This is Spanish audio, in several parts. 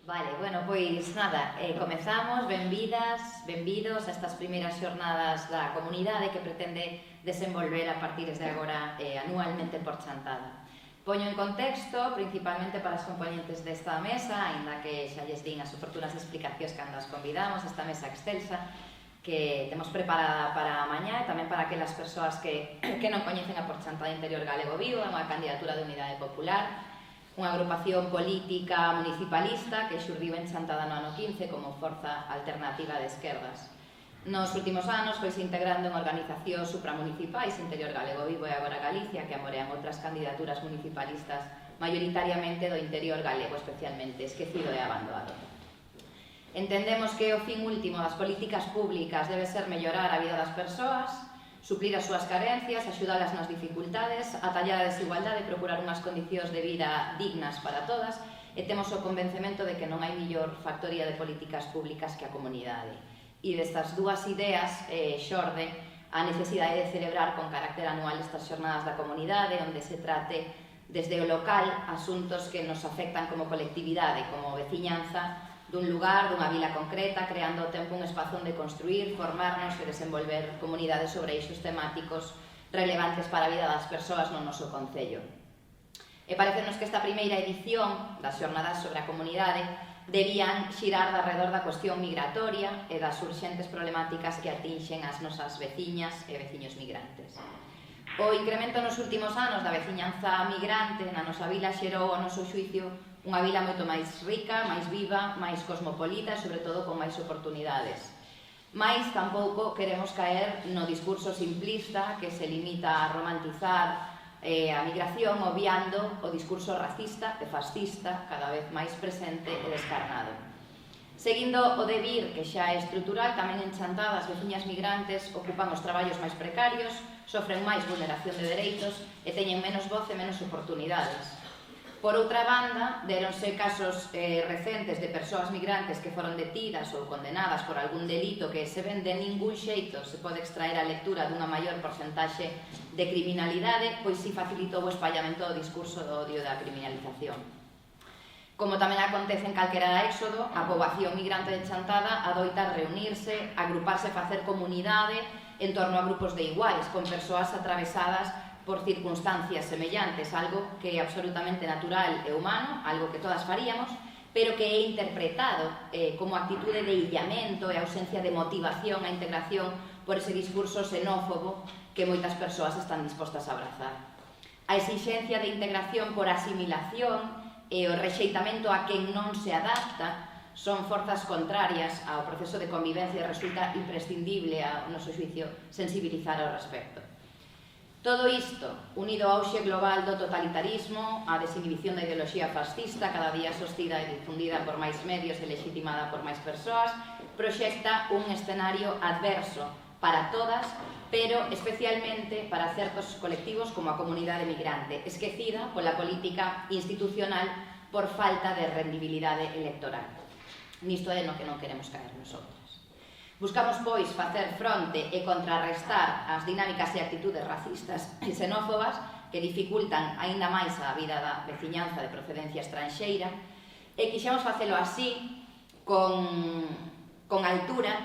Vale, bueno, pois nada, comezamos, benvidas, benvidos a estas primeiras xornadas da comunidade que pretende desenvolver a partir de agora anualmente por Chantada. Poño en contexto, principalmente para os componentes desta mesa, aínda que xa lles din as oportunas explicacións cando as convidamos, esta mesa excelsa que temos preparada para mañá e tamén para aquelas persoas que non coñecen a Por Chantada Interior Galego Vivo, é unha candidatura de Unidade Popular, unha agrupación política municipalista que xurdiu en Chantada no ano 15 como forza alternativa de esquerdas. Nos últimos anos foise integrando en organizacións supramunicipais Interior Galego Vivo e agora Galicia que amorean outras candidaturas municipalistas maioritariamente do interior galego, especialmente esquecido e abandonado. Entendemos que o fin último das políticas públicas debe ser mellorar a vida das persoas, suplir as súas carencias, axudalas nas dificultades, atallar a desigualdade e procurar unhas condicións de vida dignas para todas e temos o convencemento de que non hai millor factoría de políticas públicas que a comunidade. E destas dúas ideas xorde a necesidade de celebrar con carácter anual estas xornadas da comunidade onde se trate desde o local asuntos que nos afectan como colectividade, como veciñanza, dun lugar, dunha vila concreta, creando ao tempo un espazo onde construir, formarnos e desenvolver comunidades sobre eixos temáticos relevantes para a vida das persoas no noso concello. E parecenos que esta primeira edición das xornadas sobre a comunidade debían xirar alrededor da cuestión migratoria e das urxentes problemáticas que atinxen as nosas veciñas e veciños migrantes. O incremento nos últimos anos da veciñanza migrante na nosa vila xerou ao noso xuicio unha vila moito máis rica, máis viva, máis cosmopolita e, sobre todo, con máis oportunidades. Mais tampouco queremos caer no discurso simplista que se limita a romantizar a migración obviando o discurso racista e fascista cada vez máis presente e descarnado. Seguindo o devir que xa é estrutural, tamén en Chantada as veciñas migrantes ocupan os traballos máis precarios, sofren máis vulneración de dereitos e teñen menos voz e menos oportunidades. Por outra banda, deronse casos recentes de persoas migrantes que foron detidas ou condenadas por algún delito que se ven de ningún xeito se pode extraer a lectura dunha maior porcentaxe de criminalidade, pois si facilitou o espallamento do discurso do odio da criminalización. Como tamén acontece en calquera éxodo, a poboación migrante de Chantada adoita reunirse, agruparse e facer comunidade en torno a grupos de iguais, con persoas atravesadas por circunstancias semellantes, algo que é absolutamente natural e humano, algo que todas faríamos, pero que é interpretado como actitude de illamento e ausencia de motivación a integración por ese discurso xenófobo que moitas persoas están dispostas a abrazar. A exixencia de integración por asimilación e o rexeitamento a quen non se adapta son forzas contrarias ao proceso de convivencia e resulta imprescindible ao noso xuicio sensibilizar ao respecto. Todo isto, unido ao auxe global do totalitarismo, a desinhibición da ideoloxía fascista, cada día sostida e difundida por máis medios e legitimada por máis persoas, proxecta un escenario adverso para todas, pero especialmente para certos colectivos como a comunidade migrante, esquecida pola política institucional por falta de rendibilidade electoral. Nisto é no que non queremos caer nosotros. Buscamos, pois, facer fronte e contrarrestar as dinámicas e actitudes racistas e xenófobas que dificultan aínda máis a vida da veciñanza de procedencia estranxeira e quixemos facelo así, con altura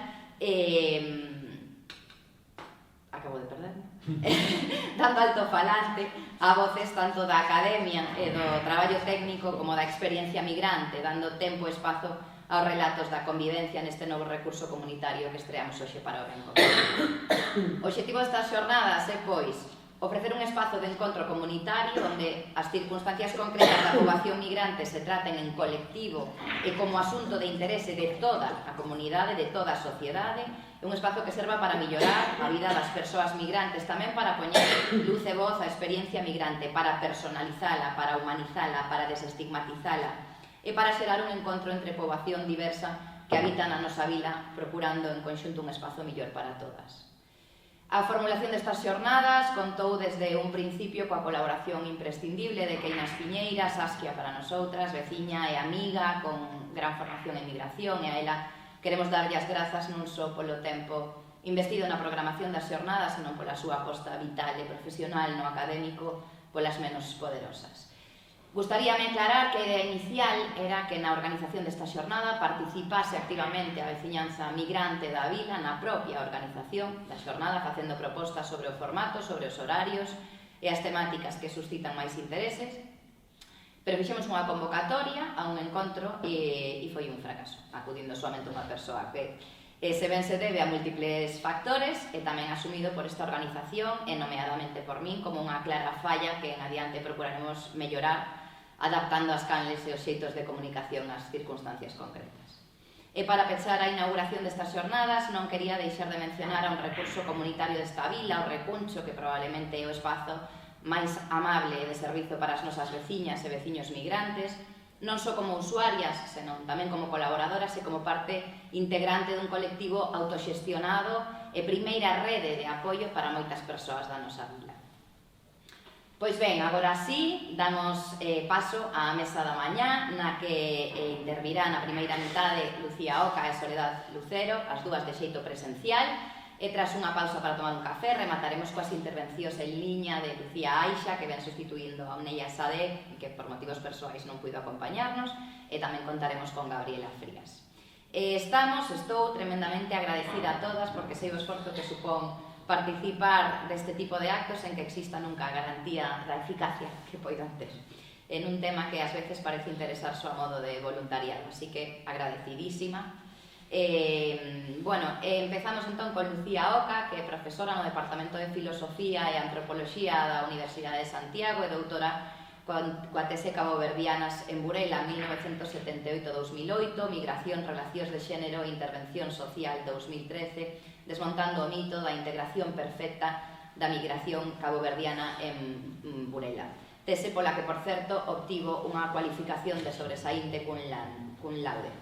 acabo de perderme dando altofalante a voces tanto da academia e do traballo técnico como da experiencia migrante, dando tempo e espazo aos relatos da convivencia neste novo recurso comunitario que estreamos hoxe para o ben común. O obxectivo destas xornadas é, pois, ofrecer un espazo de encontro comunitario onde as circunstancias concretas da poboación migrante se traten en colectivo e como asunto de interese de toda a comunidade, de toda a sociedade, un espazo que serva para millorar a vida das persoas migrantes, tamén para poñer luz e voz á experiencia migrante, para personalizala, para humanizala, para desestigmatizala, e para xerar un encontro entre poboación diversa que habita na nosa vila, procurando en conxunto un espazo millor para todas. A formulación destas xornadas contou desde un principio coa colaboración imprescindible de Queinas Piñeiras, Asquia para nosoutras, veciña e amiga, con gran formación en migración, e a ela queremos darlle as grazas non só polo tempo investido na programación das xornadas, senón pola súa aposta vital e profesional no académico polas menos poderosas. Gustaríame aclarar que a idea inicial era que na organización desta xornada participase activamente a veciñanza migrante da vila na propia organización da xornada, facendo propostas sobre o formato, sobre os horarios e as temáticas que suscitan máis intereses, pero fixemos unha convocatoria a un encontro e foi un fracaso, acudindo solamente unha persoa que se ben se debe a múltiples factores e tamén asumido por esta organización e nomeadamente por min como unha clara falla que en adiante procuraremos mellorar adaptando as canles e os xeitos de comunicación ás circunstancias concretas. E para pechar a inauguración destas xornadas non quería deixar de mencionar a un recurso comunitario desta vila, o Recuncho, que probablemente é o espazo máis amable de servizo para as nosas veciñas e veciños migrantes, non só como usuarias, senón tamén como colaboradoras e como parte integrante dun colectivo autoxestionado e primeira rede de apoio para moitas persoas da nosa vila. Pois ben, agora sí, damos paso á mesa da mañá, na que intervirán a primeira mitade Lucía Oca e Soledad Lucero, as dúas de xeito presencial, e tras unha pausa para tomar un café, remataremos coas intervencións en liña de Lucía Aixa, que ven sustituindo a Uneia Sade, que por motivos persoais non puido acompañarnos, e tamén contaremos con Gabriela Frías. Estou tremendamente agradecida a todas, porque sei o esforzo que supón participar deste tipo de actos en que exista nunca a garantía da eficacia que poidan ter en un tema que ás veces parece interesar só a modo de voluntariado, así que agradecidísima. Empezamos entón con Lucía Oca, que é profesora no Departamento de Filosofía e Antropoloxía da Universidade de Santiago e doutora coa tese caboverdianas en Burela 1978-2008, Migración, Relacións de Xénero e Intervención Social 2013, desmontando o mito da integración perfecta da migración caboverdiana en Burela. Tese pola que, por certo, obtivo unha cualificación de sobresaínte cun laude.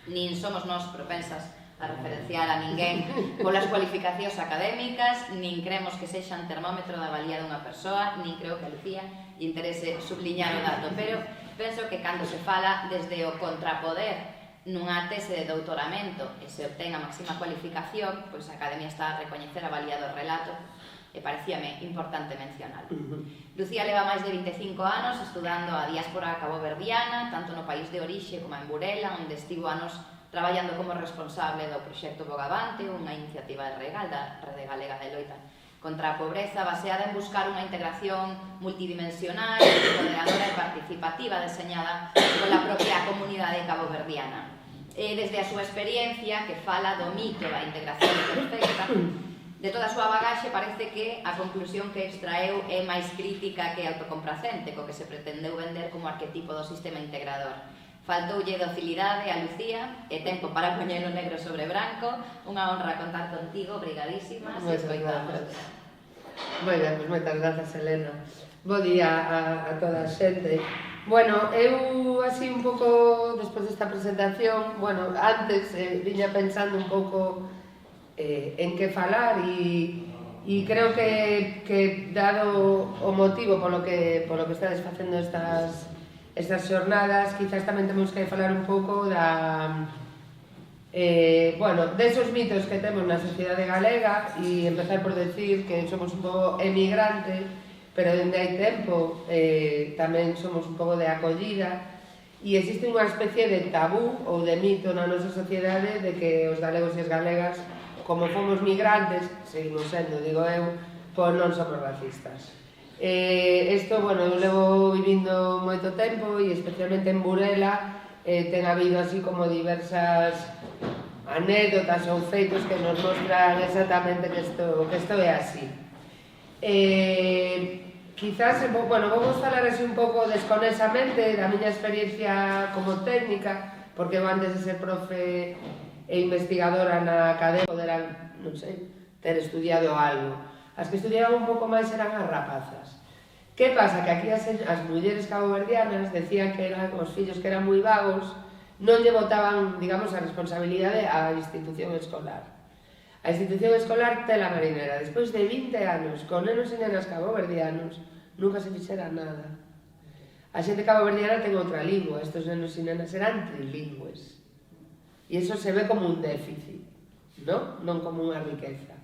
Nin somos nós propensas a referenciar a ninguén polas cualificacións académicas, nin creemos que sexan termómetro da valía dunha persoa, nin creo que a Lucía lle interese subliñar o dato, pero penso que cando se fala desde o contrapoder nunha tese de doutoramento e se obtén a máxima cualificación, pois a Academia está a recoñecer a valía do relato e parecíame importante mencionalo. Lucía leva máis de 25 anos estudando a diáspora caboverdiana, tanto no país de orixe como en Burela, onde estivo anos traballando como responsable do proxecto Bogavante, unha iniciativa de Rede Galega de Loita contra a pobreza, baseada en buscar unha integración multidimensional, empoderadora e participativa deseñada pola propia comunidade caboverdiana. Desde a súa experiencia, que fala do mito da integración perfecta, de toda a súa bagaxe parece que a conclusión que extraeu é máis crítica que autocompracente, co que se pretendeu vender como arquetipo do sistema integrador. Faltoulle docilidade a Lucía e tempo para poñelo negro sobre branco. Unha honra contar contigo, obrigadísimas. Moi ben, moitas grazas, Elena. Bo día a toda a xente. Bueno, eu así un pouco, despois desta presentación, antes viña pensando un pouco en que falar e creo que dado o motivo polo que estades facendo estas xornadas, quizás tamén temos que falar un pouco desos mitos que temos na sociedade galega e empezar por decir que somos un pouco emigrante, pero dende hai tempo tamén somos un pouco de acollida e existe unha especie de tabú ou de mito na nosa sociedade de que os galegos e as galegas, como fomos migrantes, seguimos sendo, digo eu, pois non somos racistas. Eu levo vivindo moito tempo e especialmente en Burela ten habido así como diversas anécdotas ou feitos que nos mostran exactamente que isto é así. Quizás, vamos falar así un pouco desconesamente da miña experiencia como técnica, porque eu antes de ser profe e investigadora na academia poderán, non sei, ter estudiado algo. As que estudiaban un pouco máis eran as rapazas. Que pasa? Que aquí as mulleres caboverdianas decían que eran os fillos que eran moi vagos, non lle botaban, digamos, a responsabilidade á institución escolar. A institución escolar tela marinera. Despois de 20 anos, con nenos e nenas caboverdianos, nunca se fixera nada. A xente caboverdiana ten outra lingua, estes nenos e nenas eran trilingües. E iso se ve como un déficit, non como unha riqueza.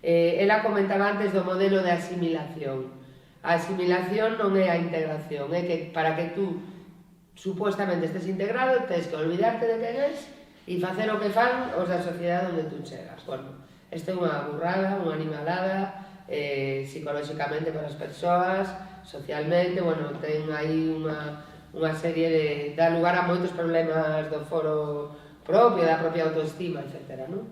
Ela comentaba antes do modelo de asimilación. A asimilación non é a integración, é que para que tú supuestamente estés integrado tens que olvidarte de quen és e facer o que fan os da sociedade onde tú chegas. Bueno, isto é unha burrada, unha animalada, psicolóxicamente para as persoas, socialmente, bueno, ten aí unha serie de... dá lugar a moitos problemas do foro propio, da propia autoestima, etc. ¿no?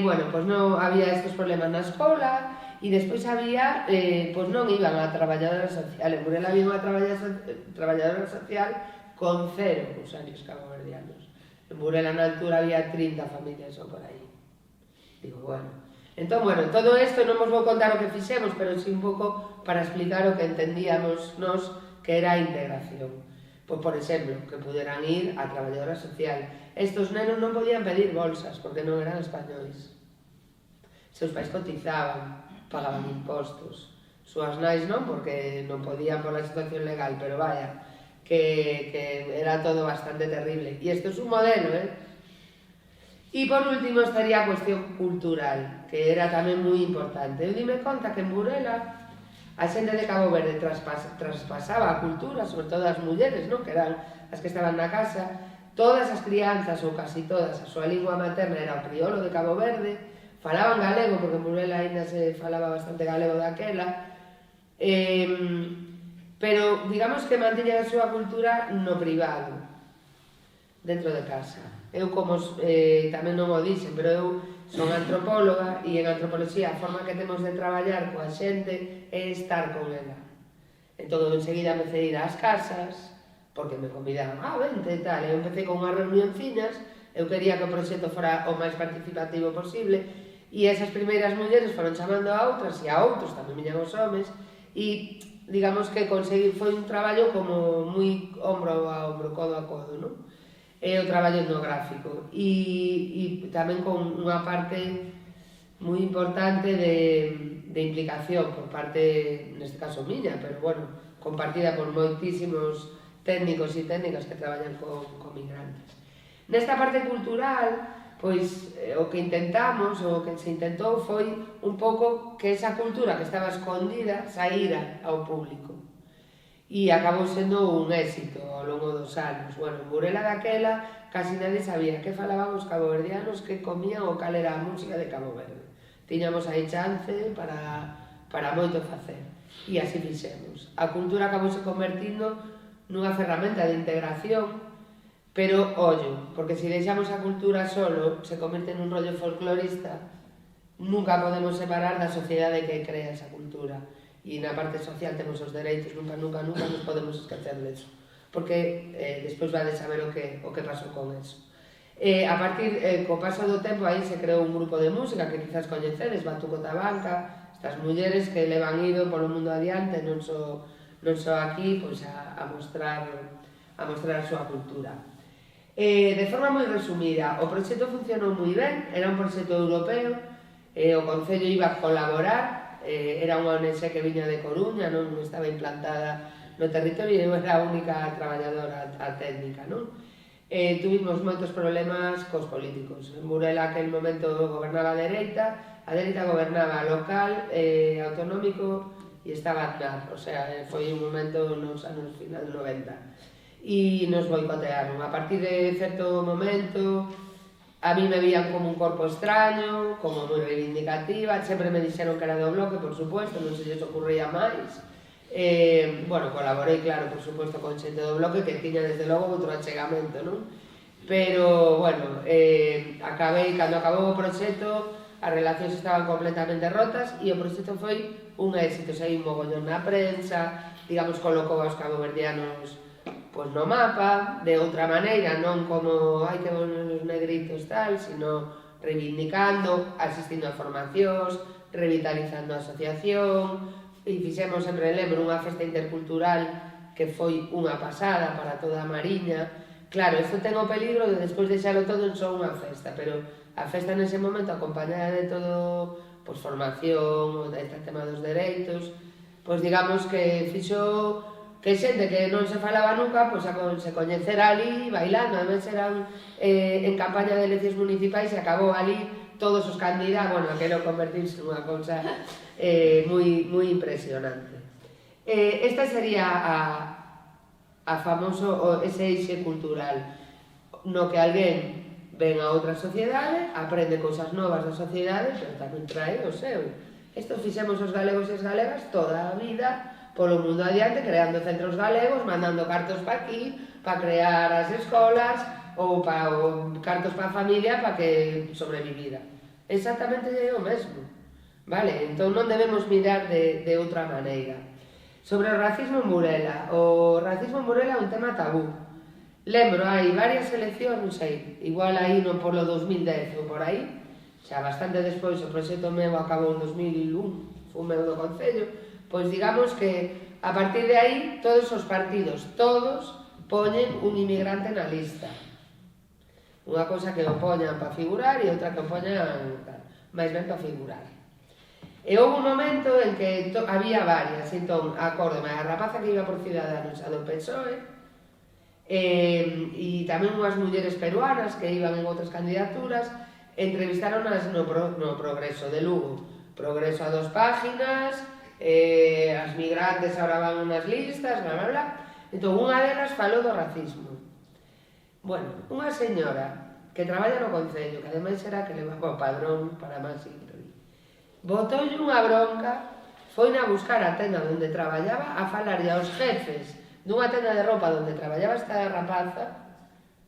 Bueno, pois non había estes problemas na escola e despois había, pois non iban a traballadora social. En Burela había unha traballadora social con 0 usuarios caboverdianos. En Burela na altura había 30 familias ou por aí. Digo, bueno... Entón, bueno, todo isto non vos vou contar o que fixemos, pero sí un pouco para explicar o que entendíamos nós que era a integración. Pois, por exemplo, que puderan ir a traballadora social. Estos nenos non podían pedir bolsas, porque non eran españois. Seus pais cotizaban, pagaban impostos. Súas nais non, porque non podían por la situación legal, pero vaya, que era todo bastante terrible. E isto é un modelo, E por último estaría a cuestión cultural, que era tamén moi importante. Eu dime conta que en Burela a xente de Cabo Verde traspasaba a cultura, sobre todo as mulleres, non? Que eran as que estaban na casa. Todas as crianzas, ou casi todas, a súa lingua materna era o criolo de Cabo Verde, falaban galego, porque en Burela ainda se falaba bastante galego daquela, pero digamos que mantiñan a súa cultura no privado, dentro de casa. Eu, como tamén non o dixen, pero eu son antropóloga e en antropoloxía a forma que temos de traballar coa xente é estar con ela. Entón, eu enseguida empecé a ir ás casas, porque me convidaban, vente e tal, eu empecé con unhas reunioncinas, eu quería que o proxecto fora o máis participativo posible, e esas primeiras mulleres foron chamando a outras, e a outros tamén viñan os homes, e digamos que foi un traballo como moi ombro a ombro, codo a codo, non? É o traballo etnográfico e tamén con unha parte moi importante de implicación por parte, neste caso miña, pero bueno, compartida por moitísimos técnicos e técnicas que traballan con migrantes. Nesta parte cultural, pois o que intentamos, o que se intentou foi un pouco que esa cultura que estaba escondida saíra ao público. E acabou sendo un éxito ao longo dos anos. Bueno, en Burela daquela casi nadie sabía que falaban os caboverdianos, que comían ou cal era a música de Cabo Verde. Tiñamos aí chance para moito facer. E así fixemos. A cultura acabouse convertindo nunha ferramenta de integración, pero, ollo, porque se deixamos a cultura solo, se converte nun rollo folclorista, nunca podemos separar da sociedade que crea esa cultura. E na parte social temos os dereitos, nunca nos podemos esquecer deso, porque despois vades saber o que pasou con eso. A partir, co paso do tempo, aí se creou un grupo de música que quizás coñecedes, Batuco Tabanca, estas mulleres que levan ido polo mundo adiante, non só aquí, pois a mostrar a súa cultura. De forma moi resumida, o proxecto funcionou moi ben, era un proxecto europeo, o Concello iba a colaborar, era unha ONG que viña de Coruña, non estaba implantada no territorio e eu era a única traballadora técnica, non? Tuvimos moitos problemas cos políticos. En Burela, aquel momento, gobernaba a dereita gobernaba local, autonómico e estaba Aznar, o sea, foi un momento nos anos final 90. E nos boicotearon. A partir de certo momento, a mí me vían como un corpo extraño, como moi reivindicativa, sempre me dixeron que era do bloque, por suposto, non se lles ocurría máis. Bueno, colaborei, claro, por suposto, con xente do bloque que tiña desde logo outro achegamento, non? Pero, bueno, cando acabou o proxecto, as relacións estaban completamente rotas e o proxecto foi un éxito, sei, un mogollón na prensa, digamos, colocou aos caboverdianos pois no mapa, de outra maneira, non como hai que os negritos tal, sino reivindicando, asistindo a formacións, revitalizando a asociación, e fixemos, sempre lembro, unha festa intercultural que foi unha pasada para toda a Mariña. Claro, isto ten o peligro de despois deixalo todo en só unha festa, pero a festa nese momento, acompañada de todo, pois formación, este tema dos dereitos, pois digamos que fixo que xente que non se falaba nunca, pois se coñecera ali bailando. Ademais eran en campaña de eleccións municipais e acabou ali todos os candidatos, bueno, aquelo convertirse nunha cousa moi impresionante. Esta sería a famoso ese eixe cultural no que alguén ven a outra sociedade, aprende cousas novas da sociedade, pero tamén trae o seu. Isto fixemos os galegos e as galegas toda a vida polo mundo adiante, creando centros galegos, mandando cartos pa aquí, para crear as escolas, ou cartos pa a familia para que sobrevivira. Exactamente é o mesmo. Vale, entón non debemos mirar de outra maneira. Sobre o racismo en Burela. O racismo en Burela é un tema tabú. Lembro, hai varias eleccións, non sei, igual aí non polo 2010 ou por aí, xa bastante despois o proxecto meu acabou en 2001, foi meu do Concello, pois digamos que a partir de aí todos os partidos, todos, poñen un inmigrante na lista. Unha cousa que o poñan para figurar e outra que o poñan máis ben para figurar. E houve un momento en que había varias, entón, acórdome, a rapaza que iba por Ciudadanos, a do PSOE, e tamén unhas mulleres peruanas que iban en outras candidaturas, entrevistaronas no Progreso de Lugo. Progreso a 2 páginas, as migrantes agora van unhas listas, bla, bla, bla. Entón, unha delas falou do racismo. Bueno, unha señora que traballa no Concello, que ademais era que levaba o padrón para máis sempre, botoulle unha bronca, foi a buscar a tenda onde traballaba a falarlle aos jefes dunha tenda de roupa onde traballaba esta rapaza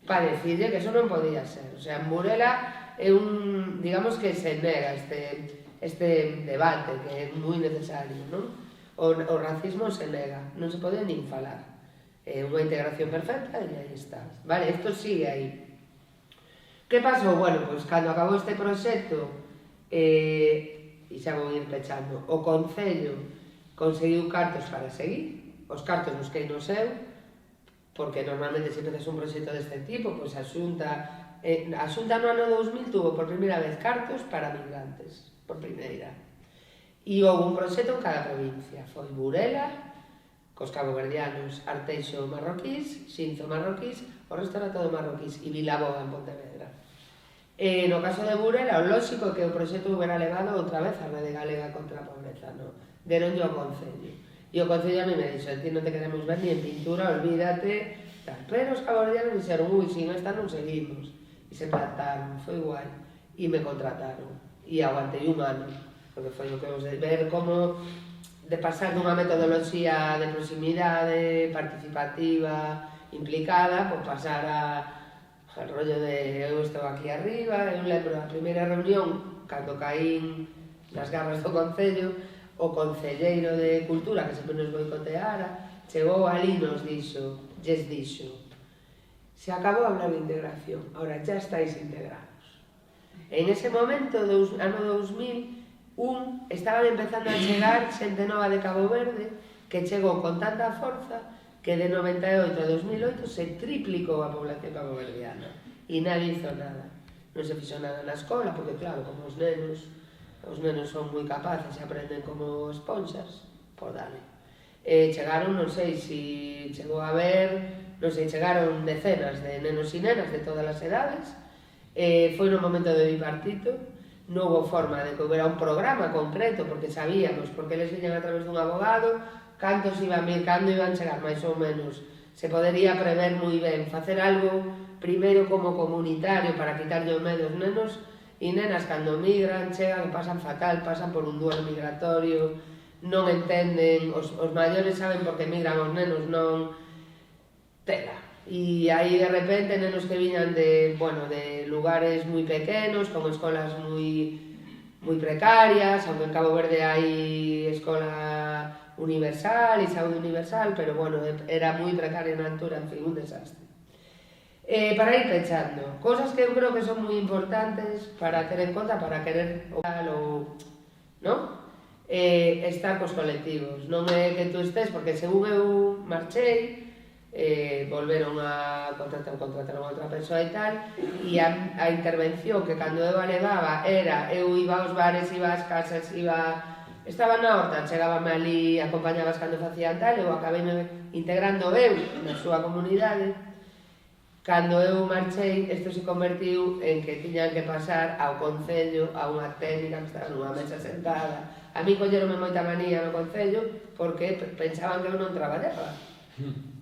para decirle que eso non podía ser. O sea, en Burela é un, digamos que se nega este debate que é moi necesario, non? O racismo se nega, non se pode nin falar. É unha integración perfecta e aí está. Vale, isto sigue aí. Que pasou? Bueno, pois cando acabou este proxecto, e xa vou ir pechando, o Concello conseguiu cartos para seguir, os cartos nos que no seu, porque normalmente se empezas un proxecto deste tipo, pois a Xunta no ano 2000 tuvo por primeira vez cartos para migrantes, por primeira. E houve un proxecto en cada provincia, foi Burela, cos caboverdianos, Arteixo marroquís, Xinzo marroquís, o resto era todo marroquís, e Vilaboa en Pontevedra. No caso de Burela, o lóxico é que o proxecto hubiera levado outra vez a Rede Galega contra a Pobreza, no? Deronlle ao Concello. E o Concello a mí me dixo, ti non te queremos ver ni en pintura, olvídate, tal. Pero os caboverdianos dixeron, ui, sin esta non seguimos. E se plantaron, foi guai. E me contrataron. E aguantei un ano, porque foi o que vos de ver como de pasar dunha metodoloxía de proximidade, participativa, implicada, por pasar al rollo de eu estou aquí arriba. Eu lembro a primeira reunión, cando caín nas garras do Concello, o concelleiro de Cultura, que sempre nos boicoteara, chegou ali e nos dixo, se acabou a hablar de integración, ahora ya estáis integrados. En ese momento, ano 2001, estaban empezando a chegar xente nova de Cabo Verde, que chegou con tanta forza que de 98 a 2008 se triplicou a población caboverdiana e nadie hizo nada. Non se fixo nada na escola, porque claro, como os nenos son moi capaces e aprenden como esponxas, por dale. Chegaron, non sei se chegou a ver, non sei, chegaron decenas de nenos e nenas de todas as edades, foi no momento do bipartito, non houve forma de que houbera un programa concreto, porque sabíamos, porque eles viñan a través dun abogado, cantos iban vir, cando iban chegar, máis ou menos. Se podería prever moi ben, facer algo primeiro como comunitario para quitarlle o medo aos nenos e nenas cando migran, chegan e pasan fatal, pasan por un duelo migratorio, non entenden, os maiores saben por que migran, os nenos non, tela. E aí de repente nenos que viñan de lugares moi pequenos, con escolas moi precarias, aunque en Cabo Verde hai escola universal e saúde universal, pero bueno, era moi precaria na altura, en fin, un desastre. Para ir pechando, cosas que eu creo que son moi importantes para ter en conta, para querer estar cos colectivos. Non é que tú estés, porque según eu marchei, volveron a contratar a outra persoa e tal, e a intervención que cando eu a levaba era, eu iba aos bares, iba ás casas, estaba na horta, chegábame ali, acompañabas cando facían tal, eu acabei integrando eu na súa comunidade. Cando eu marchei, isto se convertiu en que tiñan que pasar ao Concello, a unha técnica que estaba nunha mesa sentada, A mí colleronme moita manía no Concello porque pensaban que eu non traballaba.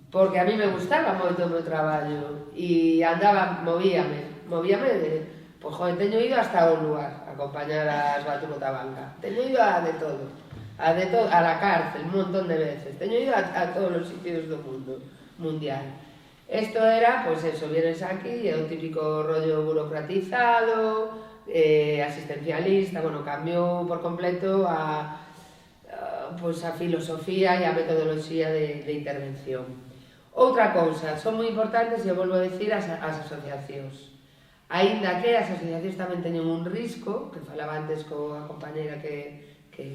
Porque a mí me gustaba moito o meu traballo e andaba, movíame de... Pois, joder, teño ido hasta o lugar a acompañar as Batu Botabanca. Teño ido a de todo, a la cárcel, un montón de veces. Teño ido a todos os sitios do mundo mundial. Esto era, pois eso, vienes aquí, é o típico rollo burocratizado, asistencialista, bueno, cambiou por completo a filosofía e a metodoloxía de intervención. Outra cousa, son moi importantes, e volvo a dicir, as asociacións. Aínda que as asociacións tamén teñen un risco, que falaba antes coa compañera que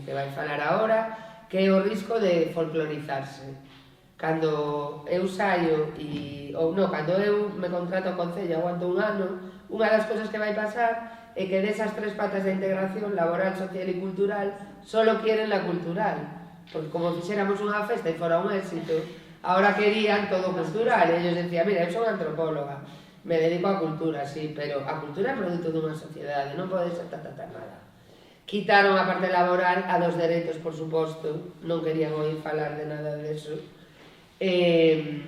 vai falar agora, que é o risco de folclorizarse. Cando eu saio cando eu me contrato ao Concello, aguanto un ano, unha das cousas que vai pasar é que desas tres patas de integración laboral, social e cultural solo quieren la cultural, porque como fixéramos unha festa e fora un éxito, ahora querían todo cultural, e ellos decían, mira, eu son antropóloga, me dedico á cultura, sí, pero a cultura é produto dunha sociedade, non pode ser nada. Quitaron a parte laboral, a dos dereitos, por suposto, non querían oír falar de nada deso, e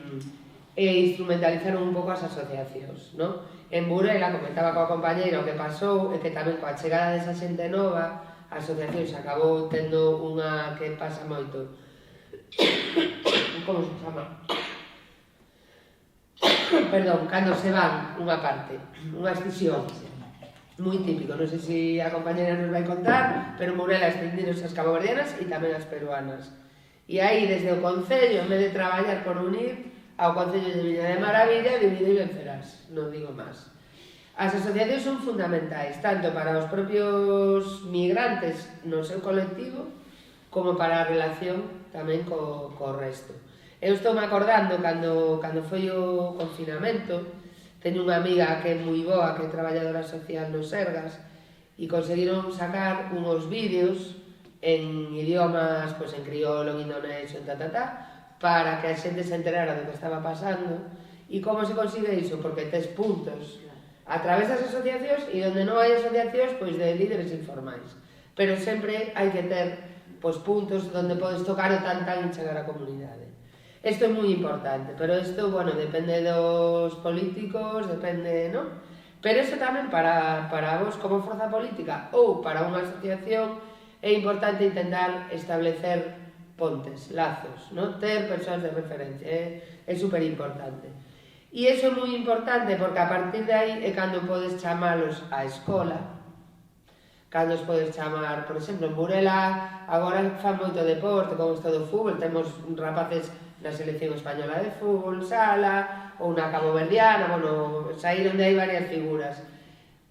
instrumentalizaron un pouco as asociacións, non? En Burela, comentaba coa compañeira o que pasou, e que tamén coa chegada desa xente nova, a asociación se acabou tendo unha que pasa moito. Como se chama? Perdón, cando se van unha parte, unha escisión. Moi típico, non sei se a compañera nos vai contar, pero en Burela extindironse as caboverdianas e tamén as peruanas. E aí, desde o Concello, en vez de traballar por unir, ao Concello de Viña de Maravilla, divide e vencerás, non digo máis. As asociacións son fundamentais, tanto para os propios migrantes no seu colectivo, como para a relación tamén co resto. Eu estou me acordando, cando foi o confinamento, teño unha amiga que é moi boa, que é traballadora social nos Sergas, e conseguiron sacar uns vídeos en idiomas, pois en criolo, en indonesio, para que a xente se enterara do que estaba pasando. E como se consigue iso? Porque tes puntos a través das asociacións, e onde non hai asociacións, pois de líderes informais. Pero sempre hai que ter puntos onde podes tocar o tan e chegar á comunidade. Isto é moi importante, pero isto, bueno, depende dos políticos, depende, non? Pero iso tamén para vos como forza política ou para unha asociación é importante intentar establecer pontes, lazos, non? Ter persoas de referencia, é super importante. E iso é moi importante porque a partir de aí é cando podes chamalos á escola, cando os podes chamar, por exemplo, en Burela agora fan moito deporte, como isto do fútbol, temos rapaces na selección española de fútbol, sala, ou na caboverdiana, bueno, saíron de aí varias figuras.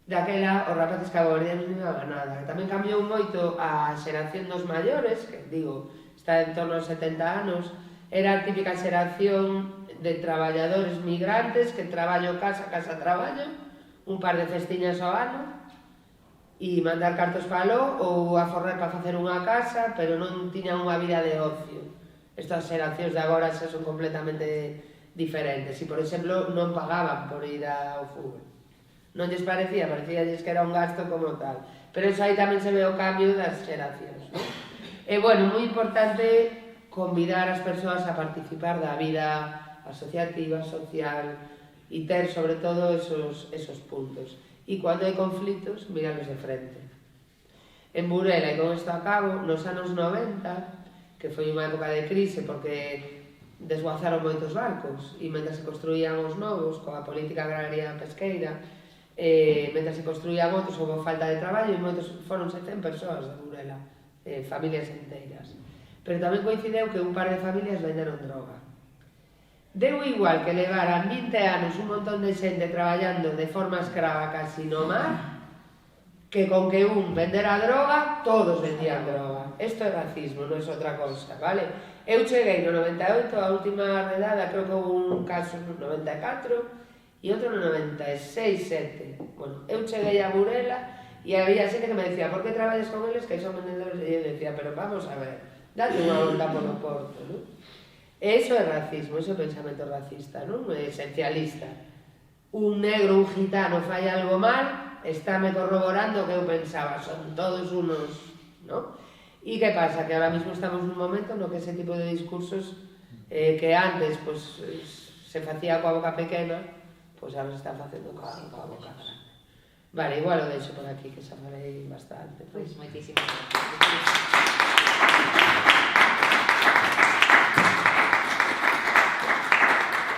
Daquela, os rapaces caboverdianos non iban a nada. Tamén cambiou moito a xeración dos maiores, que digo, está en torno aos 70 anos, era a típica xeración de traballadores migrantes que traballo casa, traballo, un par de festiñas ao ano, e mandar cartos palo ou a forrar para facer unha casa, pero non tiñan unha vida de ocio. Estas xeracións de agora xa son completamente diferentes. E, por exemplo, non pagaban por ir ao fútbol. Non lles parecíalles que era un gasto como tal. Pero iso aí tamén se ve o cambio das xeracións, non? E, bueno, moi importante convidar as persoas a participar da vida asociativa, social, e ter, sobre todo, esos puntos. E cando hai conflitos, mirarlos de frente. En Burela, e con isto a cabo, nos anos 90, que foi unha época de crise porque desguazaron moitos barcos e mentre se construían os novos coa política agraria pesqueira, mentre se construían outros houve falta de traballo e moitos foronse 100 persoas de Burela, familias enteiras. Pero tamén coincideu que un par de familias venderon droga. Deu igual que levaran 20 anos un montón de xente traballando de forma escrava casi no mar, que con que un vendera droga, todos vendían droga. Isto é racismo, non é outra cosa, vale? Eu cheguei no 98, a última redada, creo que houve un caso no 94 e outro no 96, 7. Bueno, eu cheguei a Burela e había xente que me decía, por que traballas con eles que son vendedores? E eu decía, pero vamos a ver, date unha volta polo porto, non? E iso é racismo, iso é pensamento racista, non? É esencialista. Un negro, un gitano fai algo mal, estáme corroborando o que eu pensaba, son todos unos, non? ¿Y qué pasa? Que ahora mismo estamos en un momento no que ese tipo de discursos que antes pues se facía coa boca pequena, pois ahora se está facendo coa boca grande. Vale, igual o deixo por aquí, que xa falei bastante. Pois moitísimas gracias.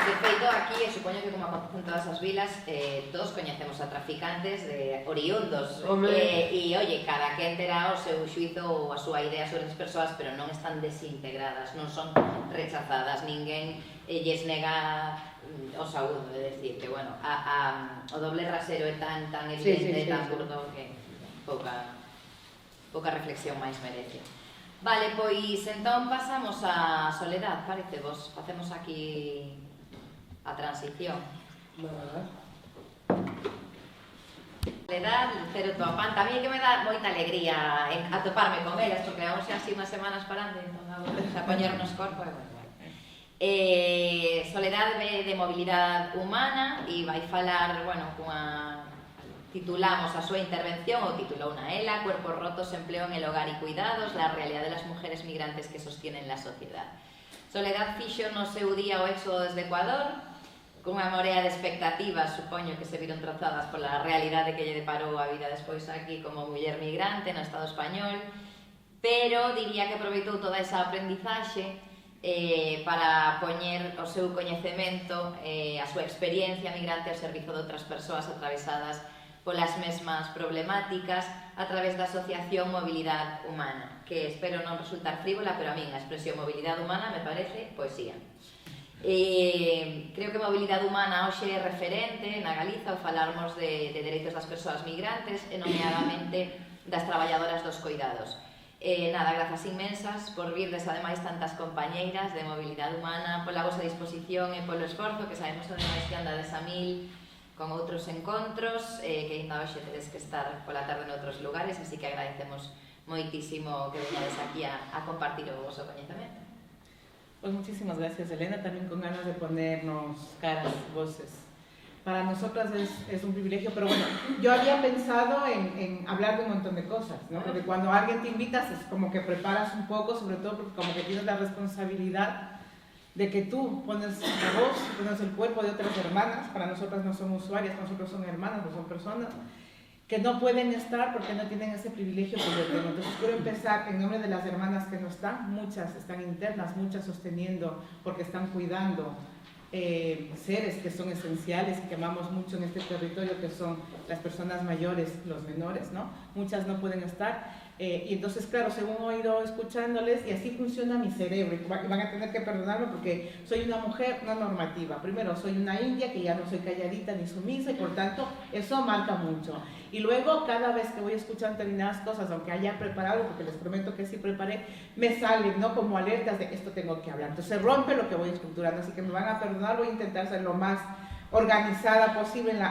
De feito, aquí, e supoño que como acontece en todas as vilas, todos coñecemos a traficantes de oriundos. E, oye, cada quen terá o seu xuizo ou a súa idea sobre as persoas, pero non están desintegradas, non son rechazadas, ninguén lles nega o saúdo, é dicir, que, bueno, o doble rasero é tan evidente, tan burdo, que pouca reflexión máis merece. Vale, pois entón pasamos a Soledad, parece vos, facemos aquí a transición. Soledad, Lucero Toapán, tamén que me dá moita alegría atoparme con elas, porque vamos xa así unhas semanas parando, entón a poñernos corpo e bueno. Soledad ve de mobilidade humana e vai falar, bueno, titulamos a súa intervención, ou titulou na ela, Cuerpos rotos, empleo en el hogar y cuidados, la realidad de las mujeres migrantes que sostienen la sociedad. Soledad fixo no seu día o éxodo desde Ecuador, cunha morea de expectativas, supoño que se viron trazadas pola realidade que lle deparou a vida despois aquí como muller migrante no Estado español, pero diría que aproveitou toda esa aprendizaxe para poñer o seu coñecemento, a súa experiencia migrante ao servizo de outras persoas atravesadas polas mesmas problemáticas a través da asociación Mobilidade Humana, que espero non resultar frívola, pero a min a expresión mobilidade humana me parece poesía. Creo que mobilidade humana hoxe é referente na Galiza ao falarmos de dereitos das persoas migrantes e nomeadamente das traballadoras dos coidados. Nada, grazas inmensas por virdes ademais tantas compañeiras de mobilidade humana, pola vosa disposición e polo esforzo, que sabemos ademais que andades a mil con outros encontros, que ainda hoxe tedes que estar pola tarde noutros lugares, así que agradecemos moitísimo que veñades aquí a compartir o vosso coñecemento. Pues muchísimas gracias, Elena, también con ganas de ponernos caras, voces. Para nosotras es un privilegio, pero bueno, yo había pensado en hablar de un montón de cosas, ¿no? Porque cuando alguien te invitas es como que preparas un poco, sobre todo porque como que tienes la responsabilidad de que tú pones la voz, pones el cuerpo de otras hermanas. Para nosotras no son usuarias, para nosotros son hermanas, no son personas que no pueden estar porque no tienen ese privilegio que yo tengo. Entonces quiero empezar en nombre de las hermanas que no están, muchas están internas, muchas sosteniendo porque están cuidando seres que son esenciales y que amamos mucho en este territorio, que son las personas mayores, los menores, ¿no? Muchas no pueden estar. Y entonces, claro, según he ido escuchándoles, y así funciona mi cerebro, y van a tener que perdonarme porque soy una mujer no normativa. Primero, soy una india que ya no soy calladita ni sumisa, y por tanto, eso marca mucho. Y luego, cada vez que voy escuchando determinadas cosas, aunque haya preparado, porque les prometo que sí preparé, me salen, ¿no?, como alertas de esto tengo que hablar. Entonces, rompe lo que voy estructurando, así que me van a perdonar, voy a intentar ser lo más organizada posible en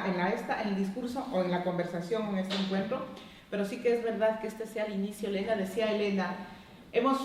el discurso o en la conversación, en este encuentro. Pero sí que es verdad que este sea el inicio. Elena, decía Elena, hemos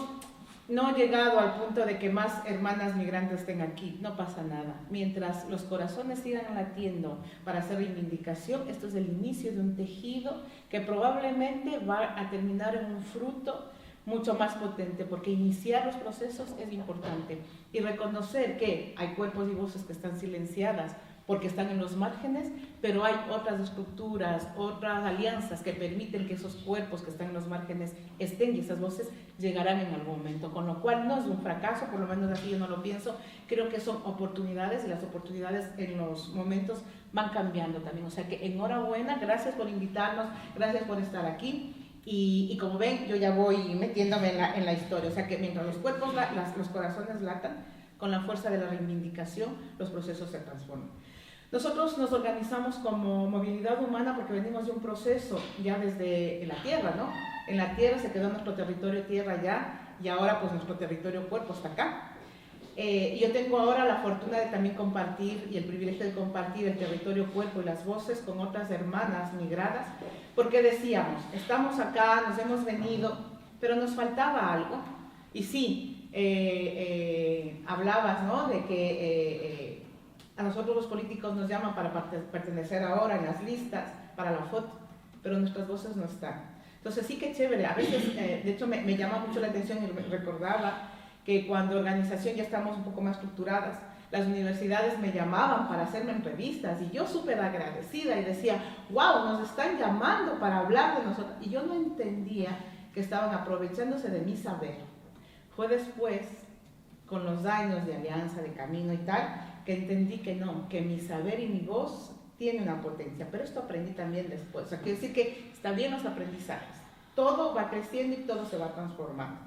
no llegado al punto de que más hermanas migrantes estén aquí, no pasa nada. Mientras los corazones sigan latiendo para hacer reivindicación, esto es el inicio de un tejido que probablemente va a terminar en un fruto mucho más potente, porque iniciar los procesos es importante y reconocer que hay cuerpos y voces que están silenciadas porque están en los márgenes, pero hay otras estructuras, otras alianzas que permiten que esos cuerpos que están en los márgenes estén, y esas voces llegarán en algún momento, con lo cual no es un fracaso, por lo menos así yo no lo pienso. Creo que son oportunidades, y las oportunidades en los momentos van cambiando también, o sea que enhorabuena, gracias por invitarnos, gracias por estar aquí. Y como ven, yo ya voy metiéndome en la historia, o sea que mientras los cuerpos, los corazones latan, con la fuerza de la reivindicación, los procesos se transforman. Nosotros nos organizamos como movilidad humana porque venimos de un proceso ya desde la tierra, ¿no? En la tierra se quedó nuestro territorio tierra ya, y ahora pues nuestro territorio cuerpo está acá. Yo tengo ahora la fortuna de también compartir y el privilegio de compartir el territorio cuerpo y las voces con otras hermanas migradas, porque decíamos, estamos acá, nos hemos venido, pero nos faltaba algo. Y sí, hablabas, ¿no?, de que a nosotros los políticos nos llaman para pertenecer ahora en las listas, para la foto, pero nuestras voces no están. Entonces sí que chévere, a veces, de hecho me llama mucho la atención y recordaba que cuando organización ya estamos un poco más estructuradas, las universidades me llamaban para hacerme entrevistas y yo súper agradecida y decía, wow, nos están llamando para hablar de nosotros. Y yo no entendía que estaban aprovechándose de mi saber. Fue después, con los años de alianza, de camino y tal, que entendí que no, que mi saber y mi voz tiene una potencia. Pero esto aprendí también después. O sea, quiere decir que está bien los aprendizajes. Todo va creciendo y todo se va transformando.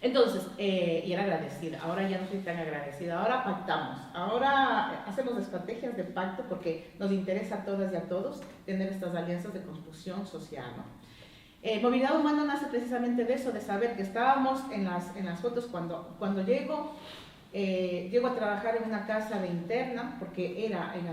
Entonces, y era agradecida, ahora ya no soy tan agradecida, ahora pactamos, ahora hacemos estrategias de pacto porque nos interesa a todas y a todos tener estas alianzas de construcción social, ¿no? Movilidad Humana nace precisamente de eso, de saber que estábamos en las fotos cuando llego a trabajar en una casa de interna, porque era en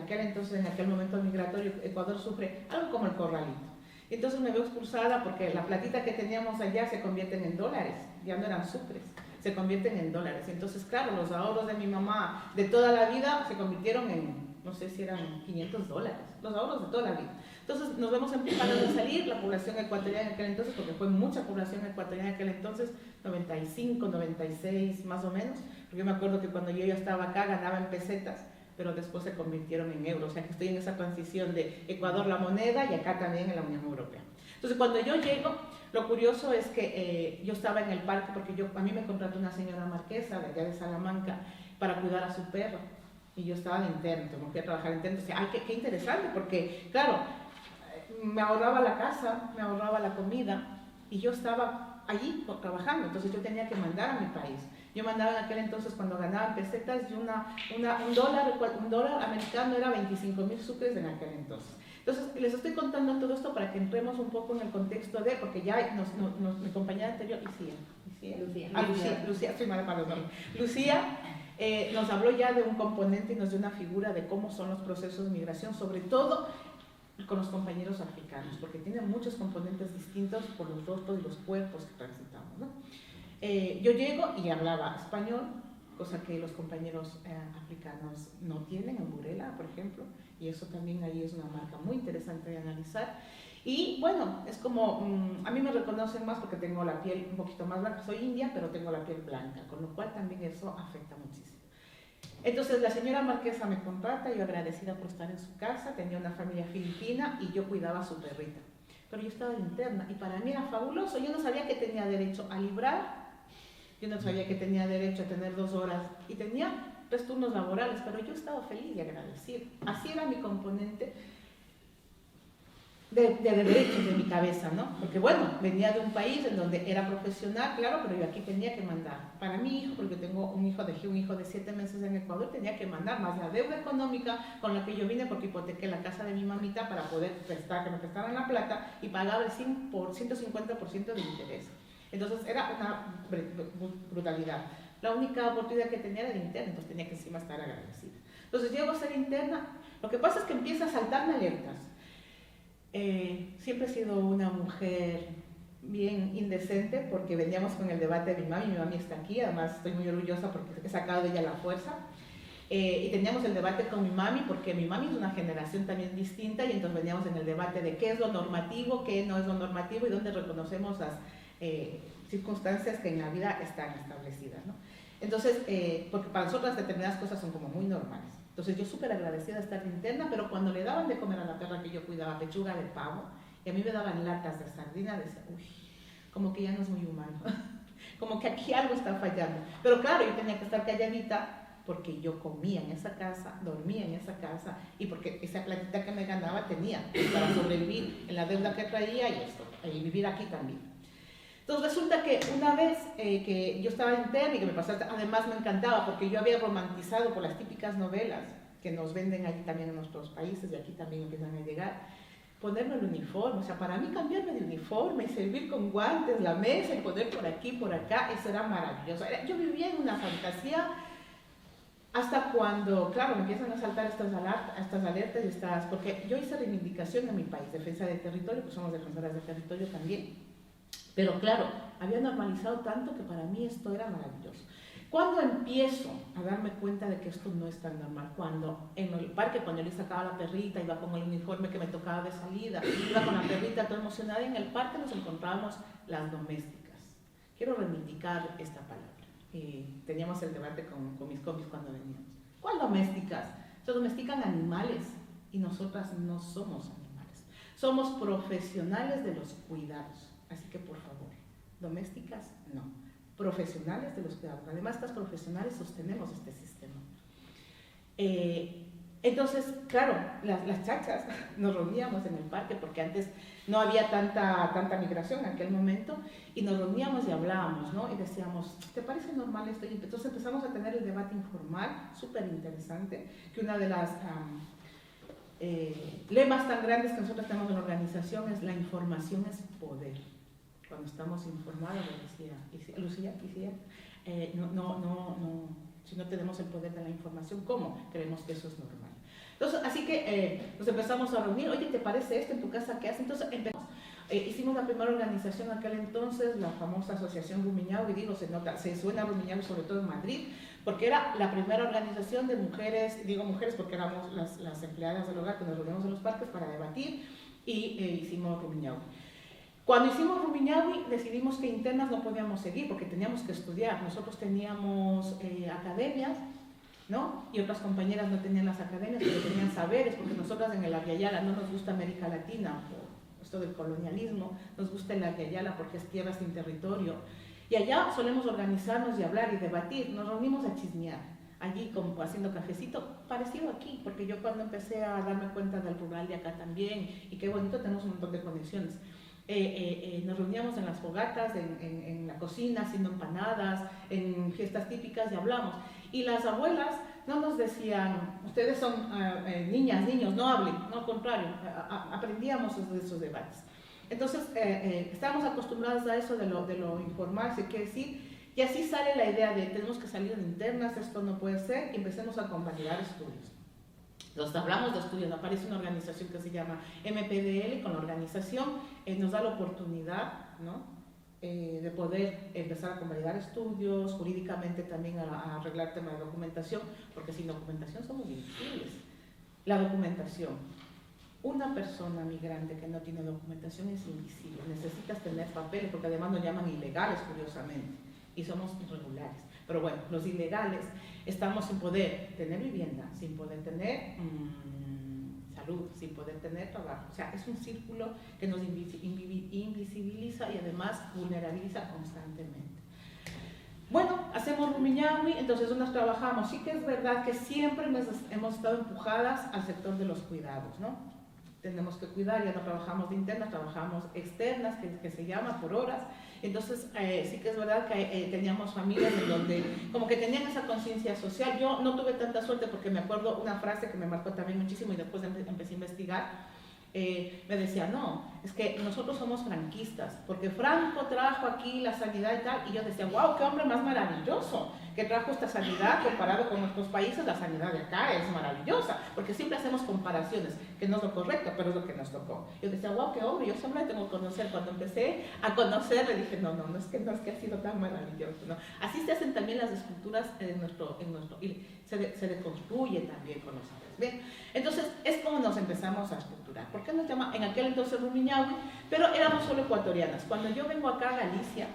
aquel momento migratorio, Ecuador sufre algo como el corralito. Entonces me veo expulsada porque la platita que teníamos allá se convierten en dólares, ya no eran sucres, se convierten en dólares. Entonces, claro, los ahorros de mi mamá de toda la vida se convirtieron en, no sé si eran $500, los ahorros de toda la vida. Entonces nos vemos empujados a salir, la población ecuatoriana en aquel entonces, porque fue mucha población ecuatoriana en aquel entonces, 95, 96 más o menos, porque yo me acuerdo que cuando yo ya estaba acá ganaba en pesetas, pero después se convirtieron en euros, o sea que estoy en esa transición de Ecuador la moneda y acá también en la Unión Europea. Entonces cuando yo llego, lo curioso es que yo estaba en el parque porque a mí me contrató una señora marquesa de allá de Salamanca para cuidar a su perro y yo estaba de interno, me fui a trabajar interno, o sea, ay, qué interesante porque claro, me ahorraba la casa, me ahorraba la comida y yo estaba allí trabajando, entonces yo tenía que mandar a mi país. Yo mandaba en aquel entonces cuando ganaban pesetas y un dólar americano era 25.000 sucres en aquel entonces. Entonces les estoy contando todo esto para que entremos un poco en el contexto de, porque ya mi compañera anterior, Lucía, estoy mal para los nombres. Lucía nos habló ya de un componente y nos dio una figura de cómo son los procesos de migración, sobre todo con los compañeros africanos, porque tienen muchos componentes distintos por los rostros y los cuerpos que transitamos, ¿no? Yo llego y hablaba español, cosa que los compañeros africanos no tienen, en Burela, por ejemplo, y eso también ahí es una marca muy interesante de analizar. Y bueno, es como, a mí me reconocen más porque tengo la piel un poquito más blanca, soy india, pero tengo la piel blanca, con lo cual también eso afecta muchísimo. Entonces la señora marquesa me contrata, yo agradecida por estar en su casa, tenía una familia filipina y yo cuidaba a su perrita. Pero yo estaba interna y para mí era fabuloso, yo no sabía que tenía derecho a librar, yo no sabía que tenía derecho a tener 2 horas y tenía 3 turnos laborales, pero yo estaba feliz y agradecida. Así era mi componente de derechos de mi cabeza, ¿no? Porque bueno, venía de un país en donde era profesional, claro, pero yo aquí tenía que mandar. Para mi hijo, porque tengo un hijo de 7 meses en Ecuador, tenía que mandar más la deuda económica con la que yo vine porque hipotequé la casa de mi mamita para poder prestar, que me prestaran la plata y pagaba el 150% de interés. Entonces era una brutalidad. La única oportunidad que tenía era de interna, entonces tenía que encima estar agradecida. Entonces llego a ser interna, lo que pasa es que empieza a saltarme alertas. Siempre he sido una mujer bien indecente porque veníamos con el debate de mi mami está aquí, además estoy muy orgullosa porque he sacado de ella la fuerza. Y teníamos el debate con mi mami porque mi mami es una generación también distinta y entonces veníamos en el debate de qué es lo normativo, qué no es lo normativo y dónde reconocemos las circunstancias que en la vida están establecidas, ¿no? Entonces, porque para nosotras determinadas cosas son como muy normales. Entonces yo súper agradecida de estar interna, pero cuando le daban de comer a la perra que yo cuidaba pechuga de pavo y a mí me daban latas de sardina, decía, uy, como que ya no es muy humano, como que aquí algo está fallando. Pero claro, yo tenía que estar calladita porque yo comía en esa casa, dormía en esa casa y porque esa platita que me ganaba tenía para sobrevivir en la deuda que traía y esto, y vivir aquí también. Entonces resulta que una vez que yo estaba interna y que me pasó, además me encantaba porque yo había romantizado por las típicas novelas que nos venden allí también en nuestros países y aquí también empiezan a llegar, ponerme el uniforme, o sea, para mí cambiarme de uniforme y servir con guantes la mesa y poner por aquí, por acá, eso era maravilloso. Yo vivía en una fantasía hasta cuando, claro, me empiezan a saltar estas alertas y estas, porque yo hice reivindicación en mi país, defensa de territorio, pues somos defensoras de territorio también. Pero claro, había normalizado tanto que para mí esto era maravilloso. ¿Cuándo empiezo a darme cuenta de que esto no es tan normal? Cuando en el parque, cuando yo sacaba la perrita, iba con el uniforme que me tocaba de salida, iba con la perrita toda emocionada, y en el parque nos encontrábamos las domésticas. Quiero reivindicar esta palabra. Teníamos el debate con mis compis cuando veníamos. ¿Cuál domésticas? Se domestican animales y nosotras no somos animales. Somos profesionales de los cuidados. Así que, por favor, domésticas, no. Profesionales de los cuidados. Además, estas profesionales sostenemos este sistema. Entonces, claro, las chachas nos reuníamos en el parque porque antes no había tanta migración en aquel momento, y nos reuníamos y hablábamos, ¿no? Y decíamos, ¿te parece normal esto? Y entonces empezamos a tener el debate informal, súper interesante, que una de las lemas tan grandes que nosotros tenemos en la organización es: la información es poder. Cuando estamos informados, decía Lucía, si no tenemos el poder de la información, ¿cómo creemos que eso es normal? Entonces, así que nos empezamos a reunir. Oye, ¿te parece esto en tu casa? ¿Qué haces? Entonces empezamos. Hicimos la primera organización en aquel entonces, la famosa Asociación Rumiñahui, y digo, se suena Rumiñahui sobre todo en Madrid, porque era la primera organización de mujeres, digo mujeres porque éramos las empleadas del hogar que nos reuníamos en los parques para debatir, y hicimos Rumiñahui. Cuando hicimos Rumiñahui decidimos que internas no podíamos seguir porque teníamos que estudiar. Nosotros teníamos academias, ¿no? Y otras compañeras no tenían las academias, pero tenían saberes, porque nosotras en el Avia Yala no nos gusta América Latina, por esto del colonialismo, nos gusta el Avia Yala porque es tierra sin territorio. Y allá solemos organizarnos y hablar y debatir, nos reunimos a chismear, allí como haciendo cafecito, parecido aquí, porque yo cuando empecé a darme cuenta del rural de acá también, y qué bonito, tenemos un montón de conexiones. Nos reuníamos en las fogatas, en la cocina, haciendo empanadas, en fiestas típicas, y hablamos. Y las abuelas no nos decían, ustedes son niñas, niños, no hablen, no, al contrario, aprendíamos de esos debates. Entonces, estábamos acostumbrados a eso de lo informal, se quiere decir, y así sale la idea de tenemos que salir de internas, esto no puede ser, y empecemos a convalidar estudios. Entonces hablamos de estudios, aparece una organización que se llama MPDL, y con la organización nos da la oportunidad, ¿no? De poder empezar a convalidar estudios, jurídicamente también a arreglar temas de documentación, porque sin documentación somos invisibles. La documentación. Una persona migrante que no tiene documentación es invisible, necesitas tener papeles, porque además nos llaman ilegales, curiosamente, y somos irregulares. Pero bueno, los ilegales estamos sin poder tener vivienda, sin poder tener salud, sin poder tener trabajo. O sea, es un círculo que nos invisibiliza y además vulnerabiliza constantemente. Bueno, hacemos Rumiñahui, entonces nos trabajamos. Sí que es verdad que siempre hemos estado empujadas al sector de los cuidados, ¿no? Tenemos que cuidar, ya no trabajamos de internas, trabajamos externas, que se llama por horas. Entonces, sí que es verdad que teníamos familias en donde como que tenían esa conciencia social. Yo no tuve tanta suerte porque me acuerdo una frase que me marcó también muchísimo, y después empecé a investigar. Me decía, no, es que nosotros somos franquistas, porque Franco trajo aquí la sanidad y tal, y yo decía, wow, qué hombre más maravilloso, que trajo esta sanidad. Comparado con nuestros países, la sanidad de acá es maravillosa, porque siempre hacemos comparaciones, que no es lo correcto, pero es lo que nos tocó. Yo decía, wow, qué hombre, yo siempre tengo que conocer. Cuando empecé a conocer, le dije, no es que ha sido tan maravilloso, ¿no? Así se hacen también las esculturas en nuestro y se deconstruye también con los saberes. Bien, entonces es como nos empezamos a estructurar. ¿Por qué nos llama en aquel entonces Rumiñahui? Pero éramos solo ecuatorianas. Cuando yo vengo acá a Galicia,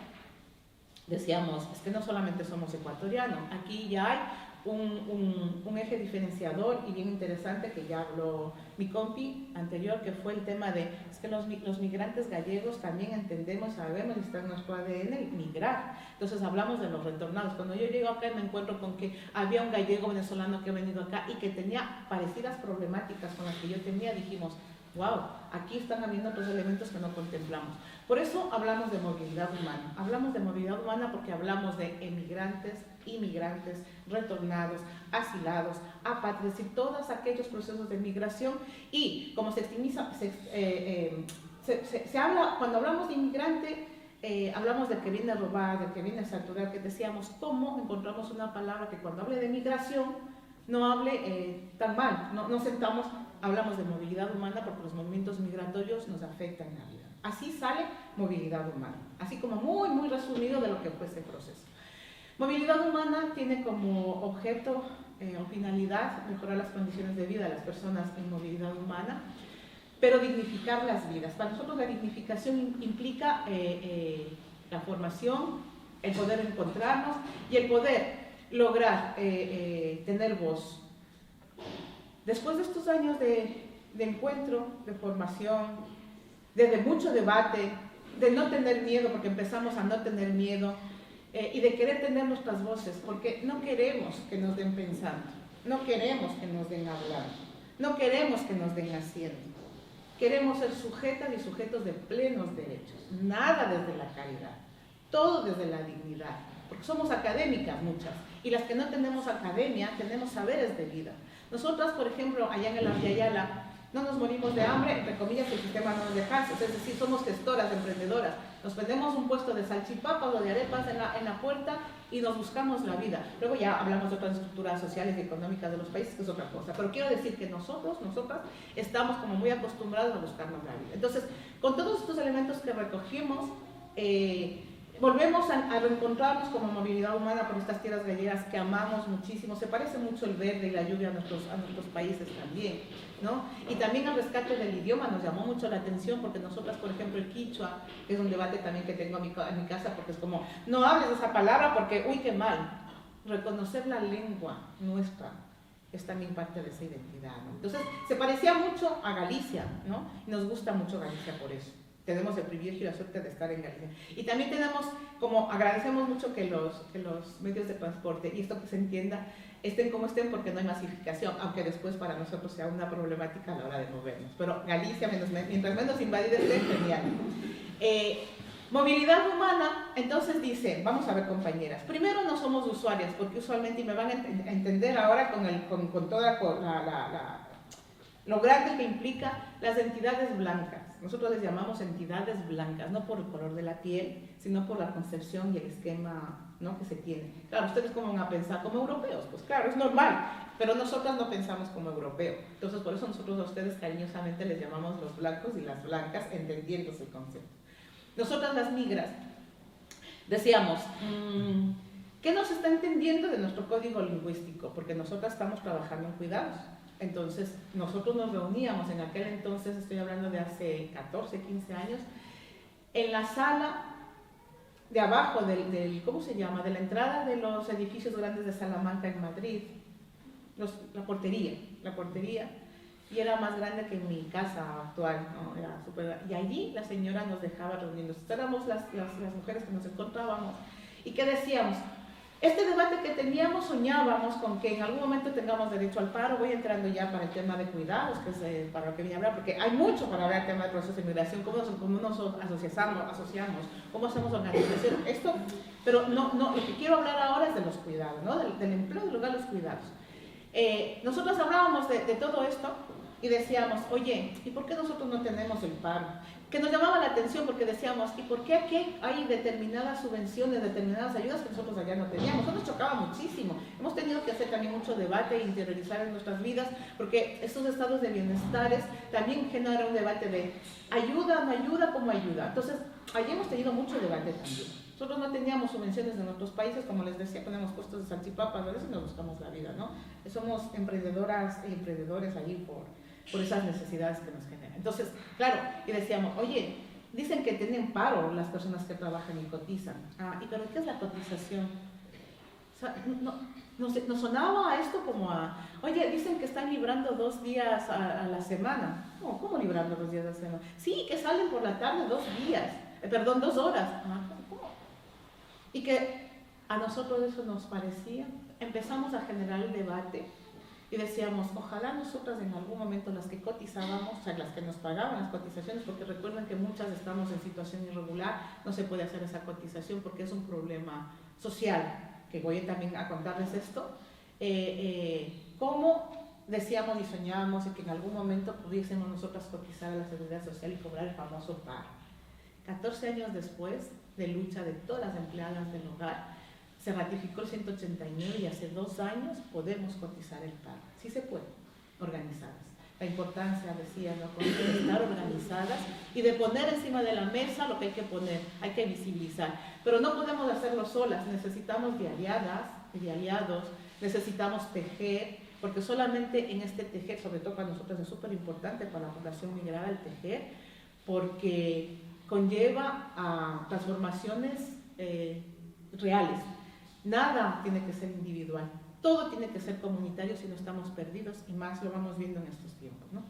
decíamos, es que no solamente somos ecuatorianos, aquí ya hay un eje diferenciador y bien interesante que ya habló mi compi anterior, que fue el tema de, es que los migrantes gallegos también entendemos, sabemos, y está en nuestro ADN, migrar. Entonces hablamos de los retornados. Cuando yo llego acá me encuentro con que había un gallego venezolano que ha venido acá y que tenía parecidas problemáticas con las que yo tenía, dijimos, wow, aquí están habiendo otros elementos que no contemplamos. Por eso hablamos de movilidad humana. Hablamos de movilidad humana porque hablamos de emigrantes, inmigrantes, retornados, asilados, apátridas y todos aquellos procesos de migración. Y como se habla, cuando hablamos de inmigrante, hablamos de que viene a robar, de que viene a saturar, que decíamos, ¿cómo encontramos una palabra que cuando hable de migración no hable tan mal? No sentamos, hablamos de movilidad humana porque los movimientos migratorios nos afectan en la vida. Así sale movilidad humana, así como muy resumido de lo que fue ese proceso. Movilidad humana tiene como objeto o finalidad mejorar las condiciones de vida de las personas en movilidad humana, pero dignificar las vidas. Para nosotros la dignificación implica la formación, el poder encontrarnos y el poder lograr tener voz. Después de estos años de encuentro, de formación, de mucho debate, de no tener miedo, porque empezamos a no tener miedo, y de querer tener nuestras voces, porque no queremos que nos den pensando, no queremos que nos den hablando, no queremos que nos den haciendo. Queremos ser sujetas y sujetos de plenos derechos, nada desde la caridad, todo desde la dignidad, porque somos académicas muchas, y las que no tenemos academia tenemos saberes de vida. Nosotras, por ejemplo, allá en el Ambiayala, no nos morimos de hambre, entre comillas, el sistema no nos deja, es decir, somos gestoras, emprendedoras. Nos ponemos un puesto de salchipapas o de arepas en la puerta y nos buscamos la vida. Luego ya hablamos de otras estructuras sociales y económicas de los países, que es otra cosa. Pero quiero decir que nosotras, estamos como muy acostumbrados a buscarnos la vida. Entonces, con todos estos elementos que recogimos, volvemos a reencontrarnos como movilidad humana por estas tierras gallegas que amamos muchísimo. Se parece mucho el verde y la lluvia a nuestros países también, ¿no? Y también el rescate del idioma nos llamó mucho la atención, porque nosotras, por ejemplo, el quichua, que es un debate también que tengo en mi casa, porque es como, no hables de esa palabra porque, uy, qué mal. Reconocer la lengua nuestra es también parte de esa identidad, ¿no? Entonces, se parecía mucho a Galicia, ¿no? Y nos gusta mucho Galicia por eso. Tenemos el privilegio y la suerte de estar en Galicia. Y también agradecemos mucho que los medios de transporte, y esto que se entienda, estén como estén, porque no hay masificación, aunque después para nosotros sea una problemática a la hora de movernos. Pero Galicia, mientras menos invadida esté, genial. Movilidad humana, entonces dice, vamos a ver, compañeras, primero no somos usuarias, porque usualmente, y me van a entender ahora con toda lo grande que implica las entidades blancas. Nosotros les llamamos entidades blancas, no por el color de la piel, sino por la concepción y el esquema, ¿no?, que se tiene. Claro, ustedes cómo van a pensar como europeos, pues claro, es normal, pero nosotras no pensamos como europeos. Entonces, por eso nosotros a ustedes cariñosamente les llamamos los blancos y las blancas, entendiéndose el concepto. Nosotras las migras decíamos, ¿qué nos está entendiendo de nuestro código lingüístico? Porque nosotras estamos trabajando en cuidados. Entonces, nosotros nos reuníamos en aquel entonces, estoy hablando de hace 14, 15 años, en la sala de abajo ¿cómo se llama?, de la entrada de los edificios grandes de Salamanca en Madrid, la portería, y era más grande que en mi casa actual, ¿no? Era súper, y allí la señora nos dejaba reunirnos. Éramos las mujeres que nos encontrábamos, y que decíamos, este debate que teníamos, soñábamos con que en algún momento tengamos derecho al paro. Voy entrando ya para el tema de cuidados, que es para lo que vine a hablar, porque hay mucho para hablar del tema de procesos de migración, cómo nos asociamos, cómo hacemos organización, esto, pero no, lo que quiero hablar ahora es de los cuidados, ¿no? del empleo, del lugar de los cuidados. Nosotros hablábamos de todo esto y decíamos, oye, ¿y por qué nosotros no tenemos el paro? Que nos llamaba la atención, porque decíamos, ¿y por qué aquí hay determinadas subvenciones, determinadas ayudas que nosotros allá no teníamos? Eso nos chocaba muchísimo. Hemos tenido que hacer también mucho debate e interiorizar en nuestras vidas, porque estos estados de bienestares también generan un debate de ayuda, no ayuda, ¿cómo ayuda? Entonces, allí hemos tenido mucho debate también. Nosotros no teníamos subvenciones de nuestros países, como les decía, ponemos puestos de salchipapas, a veces nos buscamos la vida, ¿no? Somos emprendedoras y emprendedores allí por esas necesidades que nos generan. Entonces, claro, y decíamos, oye, dicen que tienen paro las personas que trabajan y cotizan. ¿Y pero qué es la cotización? O sea, nos sonaba a esto como a, oye, dicen que están librando 2 días a la semana. No, ¿cómo librando 2 días a la semana? Sí, que salen por la tarde 2 horas. ¿Cómo? Y que a nosotros eso nos parecía. Empezamos a generar el debate. Y decíamos, ojalá nosotras en algún momento, las que cotizábamos, o sea, las que nos pagaban las cotizaciones, porque recuerden que muchas estamos en situación irregular, no se puede hacer esa cotización porque es un problema social, que voy también a contarles esto, cómo decíamos y soñábamos y que en algún momento pudiésemos nosotras cotizar a la Seguridad Social y cobrar el famoso paro. 14 años después de lucha de todas las empleadas del hogar, se ratificó el 189 y hace 2 años podemos cotizar el paro. Sí se puede, organizadas. la importancia, decía, ¿no? De estar organizadas y de poner encima de la mesa lo que hay que poner, hay que visibilizar. Pero no podemos hacerlo solas, necesitamos de aliadas, de aliados, necesitamos tejer, porque solamente en este tejer, sobre todo para nosotros es súper importante, para la población migrada el tejer, porque conlleva a transformaciones reales. Nada tiene que ser individual. Todo tiene que ser comunitario, si no estamos perdidos, y más lo vamos viendo en estos tiempos, ¿no?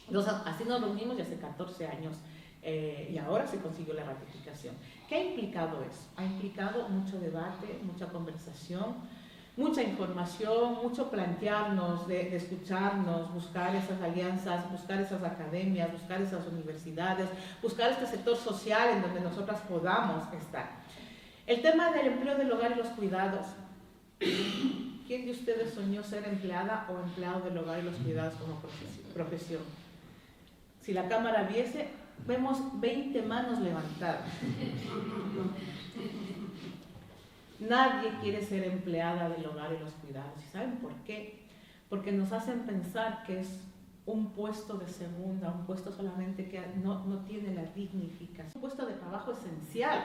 Entonces, así nos reunimos ya hace 14 años y ahora se consiguió la ratificación. ¿Qué ha implicado eso? Ha implicado mucho debate, mucha conversación, mucha información, mucho plantearnos, de escucharnos, buscar esas alianzas, buscar esas academias, buscar esas universidades, buscar este sector social en donde nosotras podamos estar. El tema del empleo del hogar y los cuidados. ¿Quién de ustedes soñó ser empleada o empleado del hogar y los cuidados como profesión? Si la cámara viese, vemos 20 manos levantadas. Nadie quiere ser empleada del hogar y los cuidados. ¿Y saben por qué? Porque nos hacen pensar que es un puesto de segunda, un puesto solamente que no tiene la dignificación. Un puesto de trabajo esencial.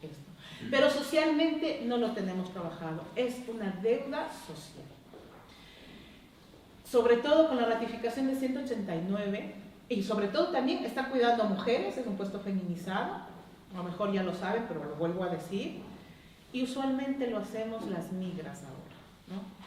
Esto. Pero socialmente no lo tenemos trabajado, es una deuda social. Sobre todo con la ratificación de 189 y sobre todo también está cuidando a mujeres, es un puesto feminizado, a lo mejor ya lo saben, pero lo vuelvo a decir, y usualmente lo hacemos las migras ahora, ¿no?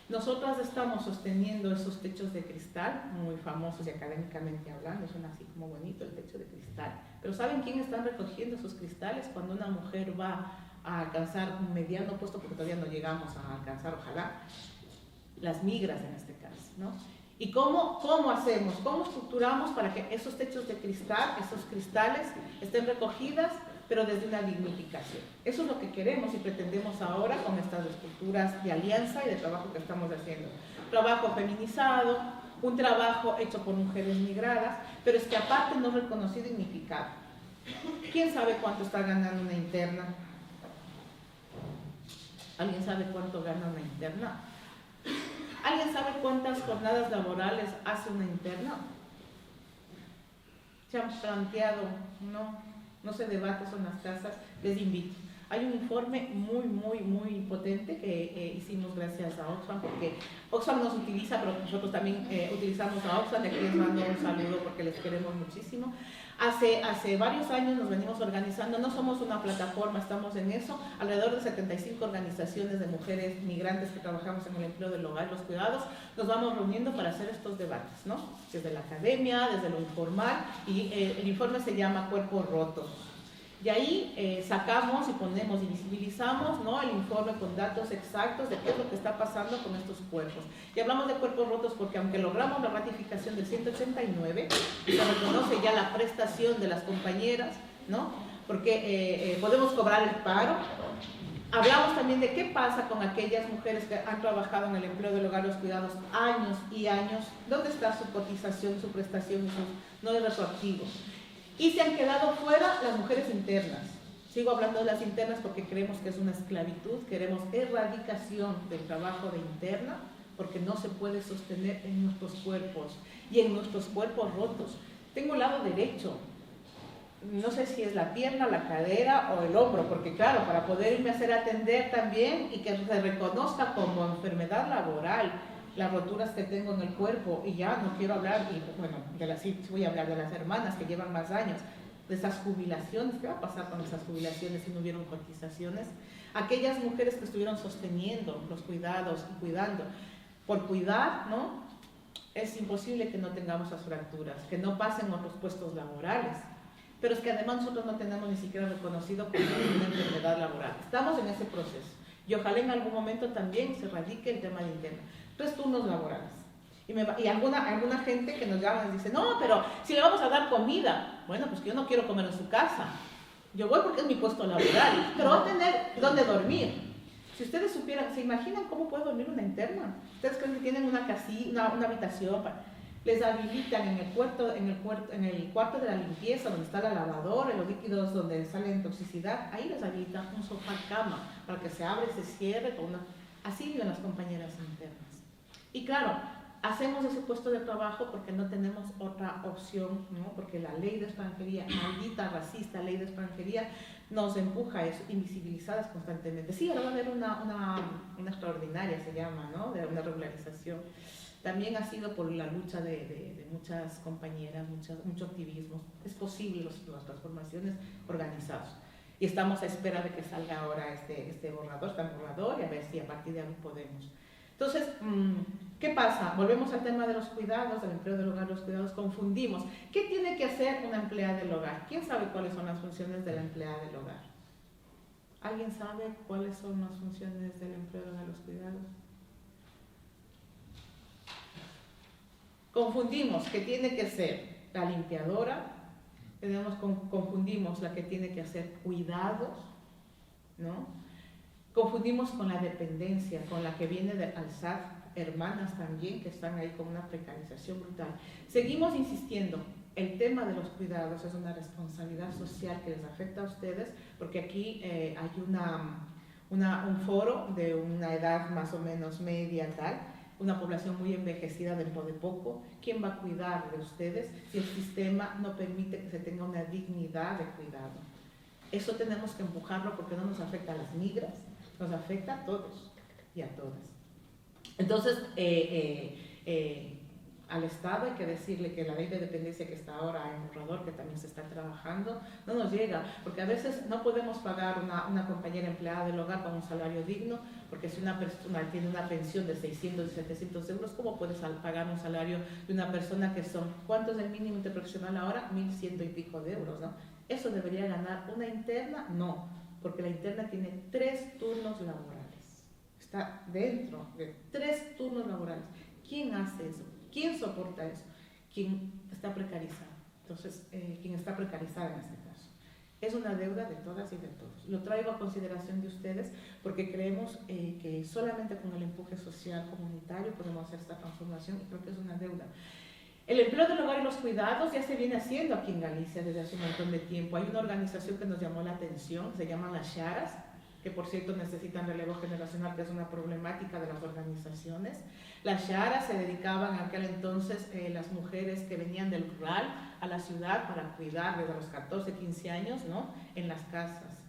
Nosotras estamos sosteniendo esos techos de cristal, muy famosos y académicamente hablando, suena así como bonito el techo de cristal, pero ¿saben quién están recogiendo esos cristales cuando una mujer va a alcanzar un mediano puesto, porque todavía no llegamos a alcanzar, ojalá? Las migras en este caso, ¿no? ¿Y cómo hacemos? ¿Cómo estructuramos para que esos techos de cristal, esos cristales, estén recogidas, pero desde una dignificación? Eso es lo que queremos y pretendemos ahora con estas estructuras de alianza y de trabajo que estamos haciendo. Trabajo feminizado, un trabajo hecho por mujeres migradas, pero es que aparte no reconocido y dignificado. ¿Quién sabe cuánto está ganando una interna? ¿Alguien sabe cuánto gana una interna? ¿Alguien sabe cuántas jornadas laborales hace una interna? ¿Se han planteado? No se debate eso en las casas, les invito. Hay un informe muy potente que hicimos gracias a Oxfam, porque Oxfam nos utiliza, pero nosotros también utilizamos a Oxfam, de aquí les mando un saludo porque les queremos muchísimo. Hace varios años nos venimos organizando, no somos una plataforma, estamos en eso, alrededor de 75 organizaciones de mujeres migrantes que trabajamos en el empleo del hogar y los cuidados, nos vamos reuniendo para hacer estos debates, ¿no? Desde la academia, desde lo informal, y el informe se llama Cuerpos Rotos. Y ahí sacamos y ponemos y visibilizamos, ¿no?, el informe con datos exactos de qué es lo que está pasando con estos cuerpos. Y hablamos de cuerpos rotos porque aunque logramos la ratificación del 189, se reconoce ya la prestación de las compañeras, ¿no?, porque podemos cobrar el paro. Hablamos también de qué pasa con aquellas mujeres que han trabajado en el empleo del hogar y los cuidados años y años, dónde está su cotización, su prestación, no es retroactivo. Y se han quedado fuera las mujeres internas. Sigo hablando de las internas porque creemos que es una esclavitud, queremos erradicación del trabajo de interna, porque no se puede sostener en nuestros cuerpos y en nuestros cuerpos rotos. Tengo el lado derecho, no sé si es la pierna, la cadera o el hombro, porque claro, para poder irme a hacer atender también y que se reconozca como enfermedad laboral, las roturas que tengo en el cuerpo, y ya no quiero hablar, y bueno, sí voy a hablar de las hermanas que llevan más años, de esas jubilaciones. ¿Qué va a pasar con esas jubilaciones si no hubieron cotizaciones? Aquellas mujeres que estuvieron sosteniendo los cuidados y cuidando, por cuidar, ¿no?, es imposible que no tengamos esas fracturas, que no pasen otros puestos laborales, pero es que además nosotros no tenemos ni siquiera reconocido como una enfermedad laboral. Estamos en ese proceso, y ojalá en algún momento también se radique el tema de interna. 3 turnos laborales. Y alguna gente que nos llama y dice, no, pero si le vamos a dar comida, bueno, pues que yo no quiero comer en su casa. Yo voy porque es mi puesto laboral, pero va a tener dónde dormir. Si ustedes supieran, ¿se imaginan cómo puede dormir una interna? Ustedes creen que tienen una casilla, una habitación, les habilitan en el cuarto de la limpieza, donde está la lavadora, los líquidos donde sale toxicidad, ahí les habilitan un sofá cama para que se abre y se cierre con una... Así viven las compañeras internas. Y claro, hacemos ese puesto de trabajo porque no tenemos otra opción, ¿no? Porque la ley de extranjería, maldita racista ley de extranjería, nos empuja a eso, invisibilizadas constantemente. Sí, ahora va a haber una extraordinaria, se llama, ¿no? De una regularización. También ha sido por la lucha de muchas compañeras, mucho activismo. Es posible las transformaciones organizadas. Y estamos a espera de que salga ahora este borrador, y a ver si a partir de ahí podemos. Entonces, ¿qué pasa? Volvemos al tema de los cuidados, del empleo del hogar, los cuidados, confundimos. ¿Qué tiene que hacer una empleada del hogar? ¿Quién sabe cuáles son las funciones de la empleada del hogar? ¿Alguien sabe cuáles son las funciones del empleo de los cuidados? Confundimos que tiene que ser la limpiadora, confundimos la que tiene que hacer cuidados, ¿no? Confundimos con la dependencia, con la que viene de Alzad, hermanas también que están ahí con una precarización brutal. Seguimos insistiendo, el tema de los cuidados es una responsabilidad social que les afecta a ustedes, porque aquí hay un foro de una edad más o menos media tal, una población muy envejecida dentro de poco. ¿Quién va a cuidar de ustedes si el sistema no permite que se tenga una dignidad de cuidado? Eso tenemos que empujarlo porque no nos afecta a las migras, nos afecta a todos y a todas. Entonces, al Estado hay que decirle que la ley de dependencia que está ahora en borrador, que también se está trabajando, no nos llega, porque a veces no podemos pagar una compañera empleada del hogar con un salario digno, porque si una persona tiene una pensión de 600 y 700 euros, ¿cómo puedes pagar un salario de una persona que son, ¿cuánto es el mínimo interprofesional ahora? 1.100 y pico de euros, ¿no? ¿Eso debería ganar una interna? No, porque la interna tiene 3 turnos laborales. Está dentro de 3 turnos laborales. ¿Quién hace eso? ¿Quién soporta eso? ¿Quién está precarizado? Entonces, quien está precarizada en este caso. Es una deuda de todas y de todos. Lo traigo a consideración de ustedes porque creemos que solamente con el empuje social comunitario podemos hacer esta transformación, y creo que es una deuda. El empleo del hogar y los cuidados ya se viene haciendo aquí en Galicia desde hace un montón de tiempo. Hay una organización que nos llamó la atención, se llaman las Charas, que por cierto necesitan relevo generacional, que es una problemática de las organizaciones. Las Charas se dedicaban a aquel entonces las mujeres que venían del rural a la ciudad para cuidar desde los 14, 15 años, ¿no? En las casas.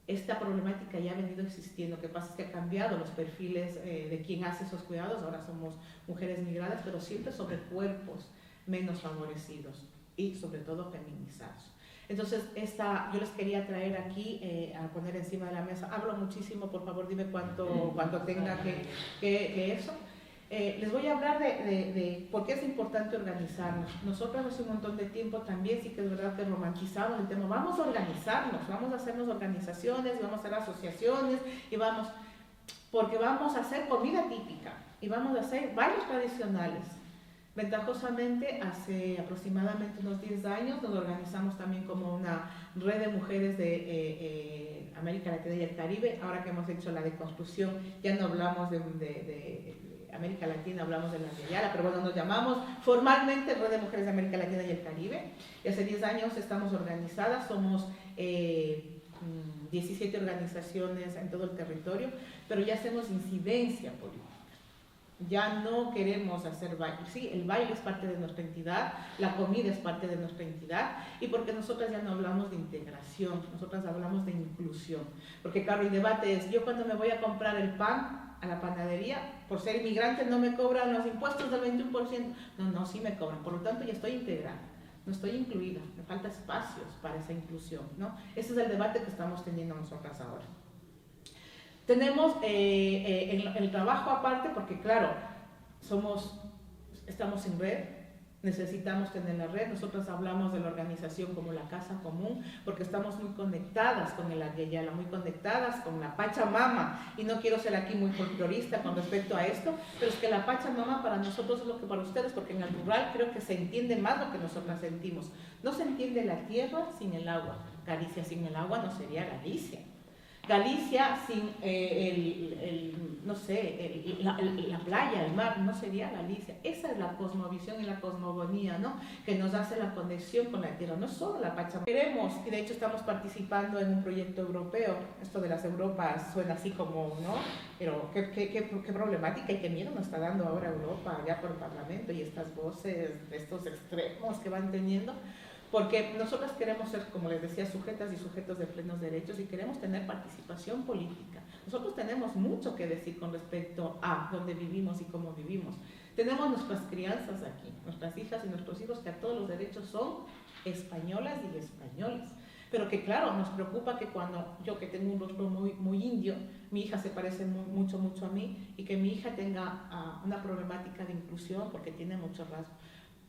Esta problemática ya ha venido existiendo, lo que pasa es que ha cambiado los perfiles de quien hace esos cuidados. Ahora somos mujeres migradas, pero siempre sobre cuerpos menos favorecidos y sobre todo feminizados. Entonces, yo les quería traer aquí a poner encima de la mesa. Hablo muchísimo, por favor dime cuánto tenga que eso. Les voy a hablar de por qué es importante organizarnos. Nosotros hace un montón de tiempo también sí que es verdad que romantizamos el tema. Vamos a organizarnos, vamos a hacernos organizaciones, vamos a hacer asociaciones porque vamos a hacer comida típica y vamos a hacer bailes tradicionales. Ventajosamente, hace aproximadamente unos 10 años nos organizamos también como una red de mujeres de América Latina y el Caribe. Ahora que hemos hecho la deconstrucción, ya no hablamos de América Latina, hablamos de la de Ayala, pero bueno, nos llamamos formalmente Red de Mujeres de América Latina y el Caribe. Y hace 10 años estamos organizadas, somos 17 organizaciones en todo el territorio, pero ya hacemos incidencia política. Ya no queremos hacer baile. Sí, el baile es parte de nuestra entidad, la comida es parte de nuestra entidad, y porque nosotras ya no hablamos de integración, nosotras hablamos de inclusión. Porque claro, el debate es, yo cuando me voy a comprar el pan a la panadería, por ser inmigrante no me cobran los impuestos del 21%. No, sí me cobran, por lo tanto ya estoy integrada, no estoy incluida, me falta espacios para esa inclusión, ¿no? Ese es el debate que estamos teniendo nosotras ahora. Tenemos el trabajo aparte porque, claro, estamos en red, necesitamos tener la red. Nosotros hablamos de la organización como la casa común porque estamos muy conectadas con el Ayala, muy conectadas con la Pachamama. Y no quiero ser aquí muy folclorista con respecto a esto, pero es que la Pachamama para nosotros es lo que para ustedes, porque en el rural creo que se entiende más lo que nosotras sentimos. No se entiende la tierra sin el agua. Galicia sin el agua no sería Galicia. Galicia sin no sé, la playa, el mar, no sería Galicia. Esa es la cosmovisión y la cosmogonía, ¿no? Que nos hace la conexión con la tierra, no es solo la Pachamama. Queremos, y de hecho estamos participando en un proyecto europeo, esto de las Europas suena así como, ¿no? Pero qué problemática y qué miedo nos está dando ahora Europa, ya por el Parlamento, y estas voces de estos extremos que van teniendo. Porque nosotros queremos ser, como les decía, sujetas y sujetos de plenos derechos y queremos tener participación política. Nosotros tenemos mucho que decir con respecto a dónde vivimos y cómo vivimos. Tenemos nuestras crianzas aquí, nuestras hijas y nuestros hijos que a todos los derechos son españolas y españoles. Pero que claro, nos preocupa que cuando yo que tengo un rostro muy indio, mi hija se parece mucho a mí y que mi hija tenga una problemática de inclusión porque tiene muchos rasgos,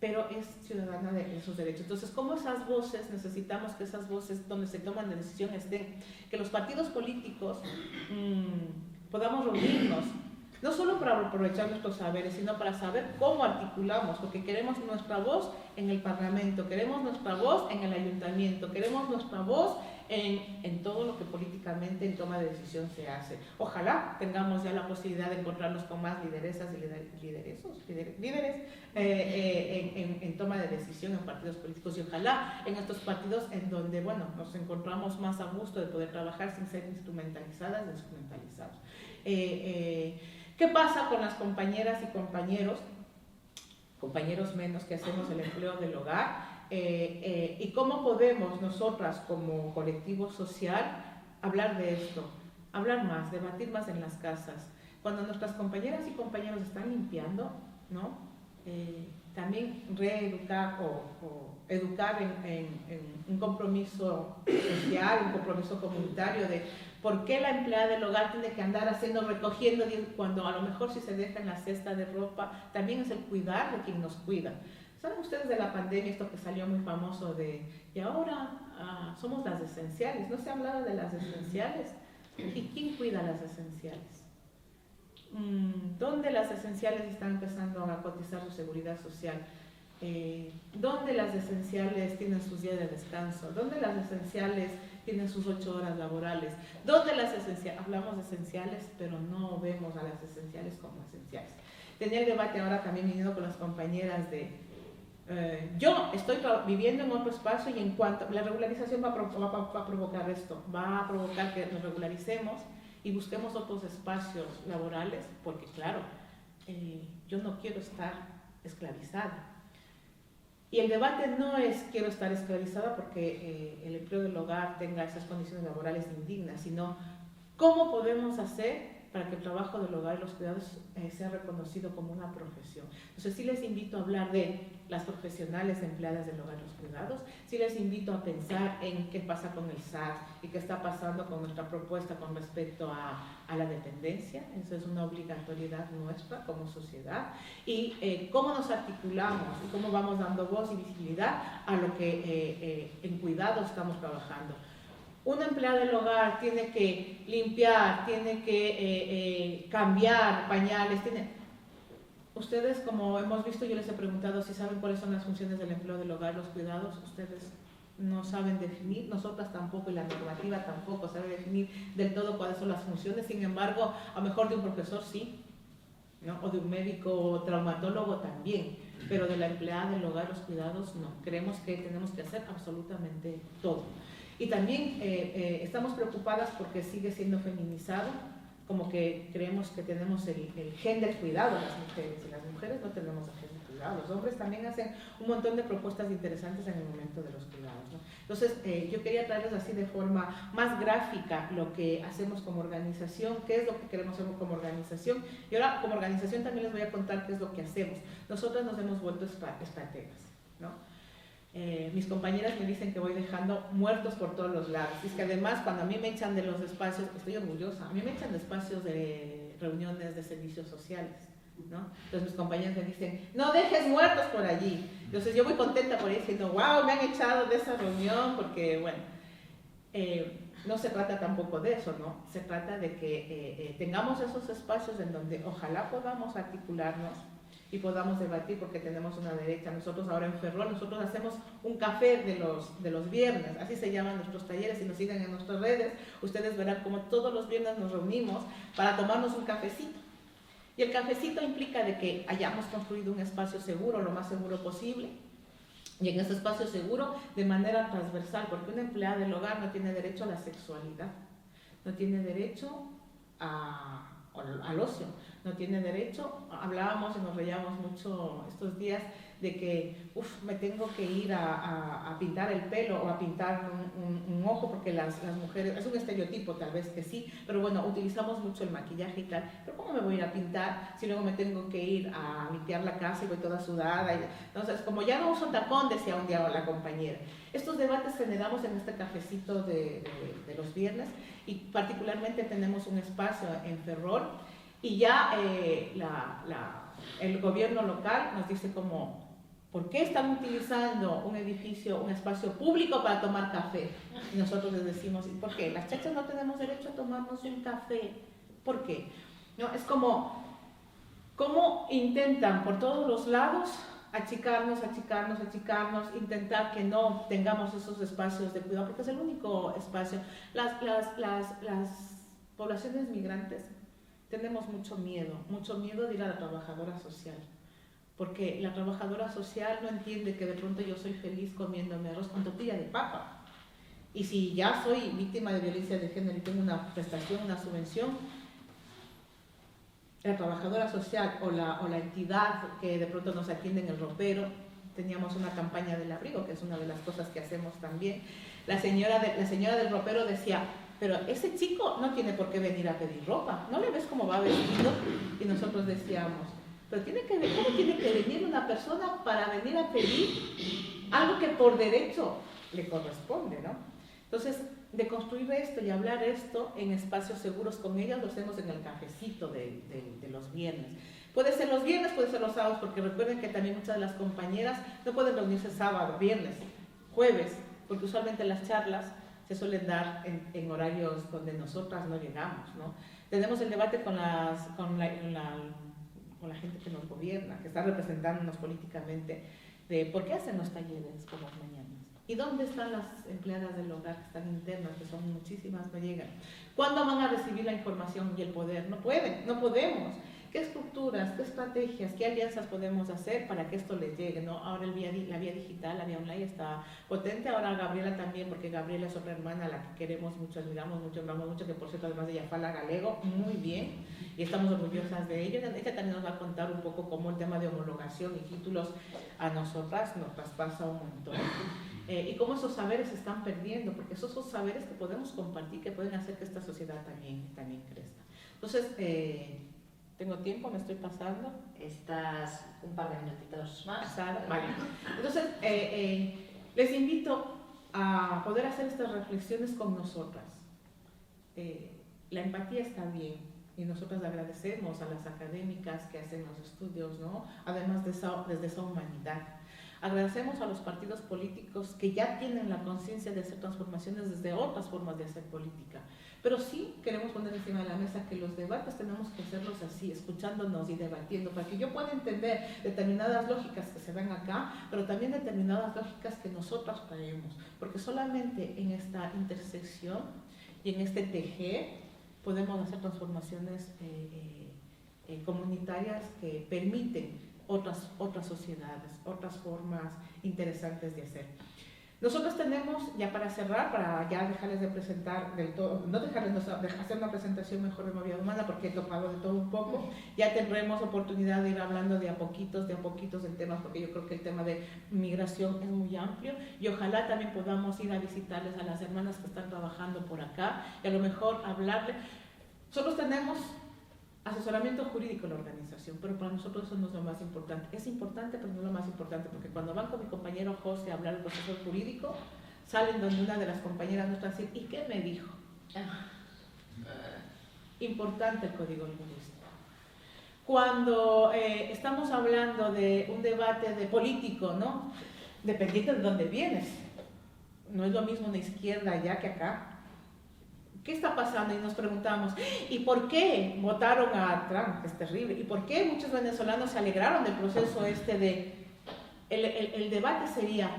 pero es ciudadana de esos derechos. Entonces, ¿cómo esas voces, necesitamos que esas voces donde se toman decisiones estén, que los partidos políticos podamos reunirnos, no solo para aprovechar nuestros saberes, sino para saber cómo articulamos, porque queremos nuestra voz en el Parlamento, queremos nuestra voz en el Ayuntamiento, queremos nuestra voz en todo lo que políticamente en toma de decisión se hace. Ojalá tengamos ya la posibilidad de encontrarnos con más lideresas y líderes en toma de decisión en partidos políticos, y ojalá en estos partidos en donde, bueno, nos encontramos más a gusto de poder trabajar sin ser instrumentalizadas, instrumentalizados. ¿Qué pasa con las compañeras y compañeros menos que hacemos el empleo del hogar? Y cómo podemos nosotras como colectivo social hablar de esto, hablar más, debatir más en las casas. Cuando nuestras compañeras y compañeros están limpiando, ¿no? También reeducar o educar en un compromiso social, un compromiso comunitario de por qué la empleada del hogar tiene que andar recogiendo, cuando a lo mejor si se deja en la cesta de ropa, también es el cuidar de quien nos cuida. ¿Saben ustedes de la pandemia, esto que salió muy famoso y ahora somos las esenciales? ¿No se ha hablado de las esenciales? ¿Y quién cuida las esenciales? ¿Dónde las esenciales están empezando a cotizar su seguridad social? ¿Dónde las esenciales tienen sus días de descanso? ¿Dónde las esenciales tienen sus 8 horas laborales? ¿Dónde las esenciales? Hablamos de esenciales, pero no vemos a las esenciales como esenciales. Tenía el debate ahora también viniendo con las compañeras yo estoy viviendo en otro espacio y en cuanto la regularización va a provocar esto, va a provocar que nos regularicemos y busquemos otros espacios laborales, porque claro, yo no quiero estar esclavizada. Y el debate no es quiero estar esclavizada porque el empleo del hogar tenga esas condiciones laborales indignas, sino cómo podemos hacer para que el trabajo del hogar y los cuidados sea reconocido como una profesión. Entonces sí les invito a hablar de las profesionales empleadas del hogar y los cuidados, sí les invito a pensar en qué pasa con el SAT y qué está pasando con nuestra propuesta con respecto a la dependencia. Eso es una obligatoriedad nuestra como sociedad, y cómo nos articulamos y cómo vamos dando voz y visibilidad a lo que en cuidado estamos trabajando. Una empleada del hogar tiene que limpiar, tiene que cambiar pañales, Ustedes, como hemos visto, yo les he preguntado si saben cuáles son las funciones del empleo del hogar, los cuidados. Ustedes no saben definir, nosotras tampoco, y la normativa tampoco sabe definir del todo cuáles son las funciones. Sin embargo, a lo mejor de un profesor sí, ¿no? O de un médico traumatólogo también, pero de la empleada del hogar, los cuidados, no. Creemos que tenemos que hacer absolutamente todo. Y también estamos preocupadas porque sigue siendo feminizado, como que creemos que tenemos el gen del cuidado las mujeres, y las mujeres no tenemos el gen del cuidado. Los hombres también hacen un montón de propuestas interesantes en el momento de los cuidados, ¿no? Entonces, yo quería traerles así de forma más gráfica lo que hacemos como organización, qué es lo que queremos hacer como organización, y ahora como organización también les voy a contar qué es lo que hacemos. Nosotras nos hemos vuelto estrategas, ¿no? Mis compañeras me dicen que voy dejando muertos por todos los lados. Y es que además cuando a mí me echan de los espacios, estoy orgullosa, a mí me echan de espacios de reuniones de servicios sociales, ¿no? Entonces mis compañeras me dicen, no dejes muertos por allí. Entonces yo voy contenta por ahí diciendo, wow, me han echado de esa reunión, porque bueno, no se trata tampoco de eso, ¿no? Se trata de que tengamos esos espacios en donde ojalá podamos articularnos y podamos debatir, porque tenemos una derecha. Nosotros ahora en Ferrol, nosotros hacemos un café de los viernes, así se llaman nuestros talleres. Si nos siguen en nuestras redes, ustedes verán como todos los viernes nos reunimos para tomarnos un cafecito. Y el cafecito implica de que hayamos construido un espacio seguro, lo más seguro posible, y en ese espacio seguro de manera transversal, porque una empleada del hogar no tiene derecho a la sexualidad, no tiene derecho al ocio, no tiene derecho. Hablábamos y nos reíamos mucho estos días de que me tengo que ir a pintar el pelo o a pintar un ojo, porque las mujeres, es un estereotipo tal vez que sí, pero bueno, utilizamos mucho el maquillaje y tal, pero ¿cómo me voy a ir a pintar si luego me tengo que ir a limpiar la casa y voy toda sudada? Entonces, como ya no uso tacón, decía un día la compañera. Estos debates generamos en este cafecito de los viernes, y particularmente tenemos un espacio en Ferrol, y ya el gobierno local nos dice como, ¿por qué están utilizando un edificio, un espacio público para tomar café? Y nosotros les decimos, ¿por qué? Las chachas no tenemos derecho a tomarnos un café. ¿Por qué? ¿No? Es como intentan por todos los lados achicarnos, intentar que no tengamos esos espacios de cuidado, porque es el único espacio. Las poblaciones migrantes tenemos mucho miedo de ir a la trabajadora social, porque la trabajadora social no entiende que de pronto yo soy feliz comiéndome arroz con tortilla de papa, y si ya soy víctima de violencia de género y tengo una prestación, una subvención, la trabajadora social o la entidad que de pronto nos atiende en el ropero, teníamos una campaña del abrigo, que es una de las cosas que hacemos también. La señora del ropero decía, pero ese chico no tiene por qué venir a pedir ropa, ¿no le ves cómo va vestido? Y nosotros decíamos, pero ¿cómo tiene que venir una persona para venir a pedir algo que por derecho le corresponde, ¿no? Entonces, de construir esto y hablar esto en espacios seguros con ellas, lo hacemos en el cafecito de los viernes. Puede ser los viernes, puede ser los sábados, porque recuerden que también muchas de las compañeras no pueden reunirse sábado, viernes, jueves, porque usualmente las charlas se suelen dar en horarios donde nosotras no llegamos, ¿no? Tenemos el debate con la gente que nos gobierna, que está representándonos políticamente, de por qué hacen los talleres por las mañanas. ¿Y dónde están las empleadas del hogar que están internas, que son muchísimas, no llegan? ¿Cuándo van a recibir la información y el poder? No pueden, no podemos. ¿Qué estructuras, qué estrategias, qué alianzas podemos hacer para que esto les llegue, ¿no? Ahora la vía digital, la vía online está potente. Ahora Gabriela también, porque Gabriela es otra hermana a la que queremos mucho, admiramos mucho, amamos mucho, que por cierto además de ella fala galego muy bien y estamos orgullosas de ello. Ella también nos va a contar un poco cómo el tema de homologación y títulos a nosotras nos traspasa un montón. Y cómo esos saberes se están perdiendo, porque esos son saberes que podemos compartir, que pueden hacer que esta sociedad también crezca. Entonces, ¿tengo tiempo? ¿Me estoy pasando? Estás un par de minutitos más. Vale. Entonces, les invito a poder hacer estas reflexiones con nosotras. La empatía está bien, y nosotras agradecemos a las académicas que hacen los estudios, ¿no? Además desde esa humanidad. Agradecemos a los partidos políticos que ya tienen la conciencia de hacer transformaciones desde otras formas de hacer política. Pero sí queremos poner encima de la mesa que los debates tenemos que hacerlos así, escuchándonos y debatiendo, para que yo pueda entender determinadas lógicas que se ven acá, pero también determinadas lógicas que nosotras traemos. Porque solamente en esta intersección y en este tejer podemos hacer transformaciones comunitarias que permiten otras sociedades, otras formas interesantes de hacer. Nosotros tenemos, ya para cerrar, para ya dejarles de presentar del todo, no dejarles de hacer una presentación mejor de Movida Humana, porque he topado de todo un poco, ya tendremos oportunidad de ir hablando de a poquitos del tema, porque yo creo que el tema de migración es muy amplio, y ojalá también podamos ir a visitarles a las hermanas que están trabajando por acá, y a lo mejor hablarles. Nosotros tenemos asesoramiento jurídico en la organización, pero para nosotros eso no es lo más importante. Es importante, pero no es lo más importante, porque cuando van con mi compañero José a hablar del proceso jurídico, salen donde una de las compañeras nuestras dice, ¿y qué me dijo? Importante el código lingüístico. Cuando estamos hablando de un debate de político, ¿no? Dependiendo de dónde vienes. No es lo mismo una izquierda allá que acá, ¿Qué está pasando? Y nos preguntamos, ¿y por qué votaron a Trump? Es terrible. ¿Y por qué muchos venezolanos se alegraron del proceso el debate sería,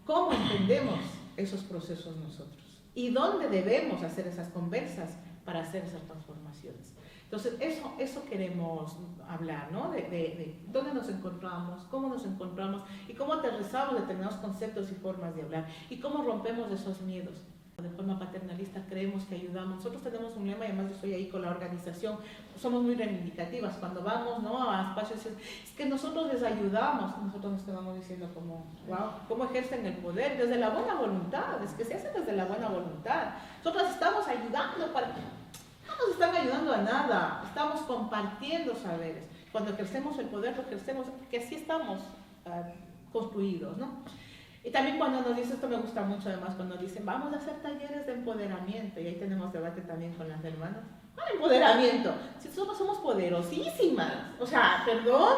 ¿cómo entendemos esos procesos nosotros? ¿Y dónde debemos hacer esas conversas para hacer esas transformaciones? Entonces, eso queremos hablar, ¿no? De dónde nos encontramos, cómo nos encontramos y cómo aterrizamos determinados conceptos y formas de hablar y cómo rompemos esos miedos. De forma paternalista creemos que ayudamos. Nosotros tenemos un lema, y además yo estoy ahí con la organización, somos muy reivindicativas. Cuando vamos, ¿no?, a espacios, es que nosotros les ayudamos. Nosotros nos quedamos diciendo como, wow, ¿cómo ejercen el poder? Desde la buena voluntad, es que se hace desde la buena voluntad. Nosotros estamos ayudando para... No nos están ayudando a nada, estamos compartiendo saberes. Cuando ejercemos el poder, lo ejercemos, que así estamos construidos, ¿no? Y también cuando nos dicen, esto me gusta mucho además, cuando dicen, vamos a hacer talleres de empoderamiento, y ahí tenemos debate también con las hermanas. ¿Cuál empoderamiento? Si nosotros somos poderosísimas, o sea, perdón,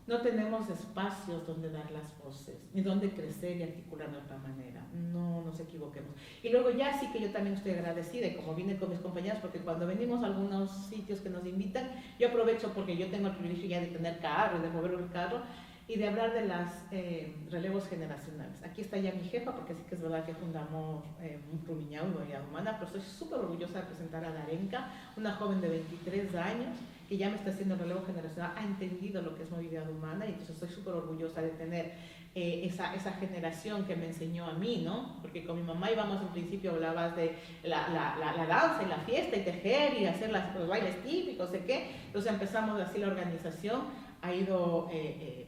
no tenemos espacios donde dar las voces, ni donde crecer y articular de otra manera. No nos equivoquemos. Y luego ya sí que yo también estoy agradecida, y como vine con mis compañeras, porque cuando venimos a algunos sitios que nos invitan, yo aprovecho porque yo tengo el privilegio ya de tener carro y de mover un carro, y de hablar de los relevos generacionales. Aquí está ya mi jefa, porque sí que es verdad que fundamos Rumiñahui y Vida Humana, pero estoy súper orgullosa de presentar a Darenka, una joven de 23 años, que ya me está haciendo el relevo generacional, ha entendido lo que es movilidad humana, y entonces estoy súper orgullosa de tener esa generación que me enseñó a mí, ¿no? Porque con mi mamá íbamos, en principio hablabas de la danza y la fiesta y tejer y hacer los bailes típicos, ¿de qué? Entonces empezamos así la organización, ha ido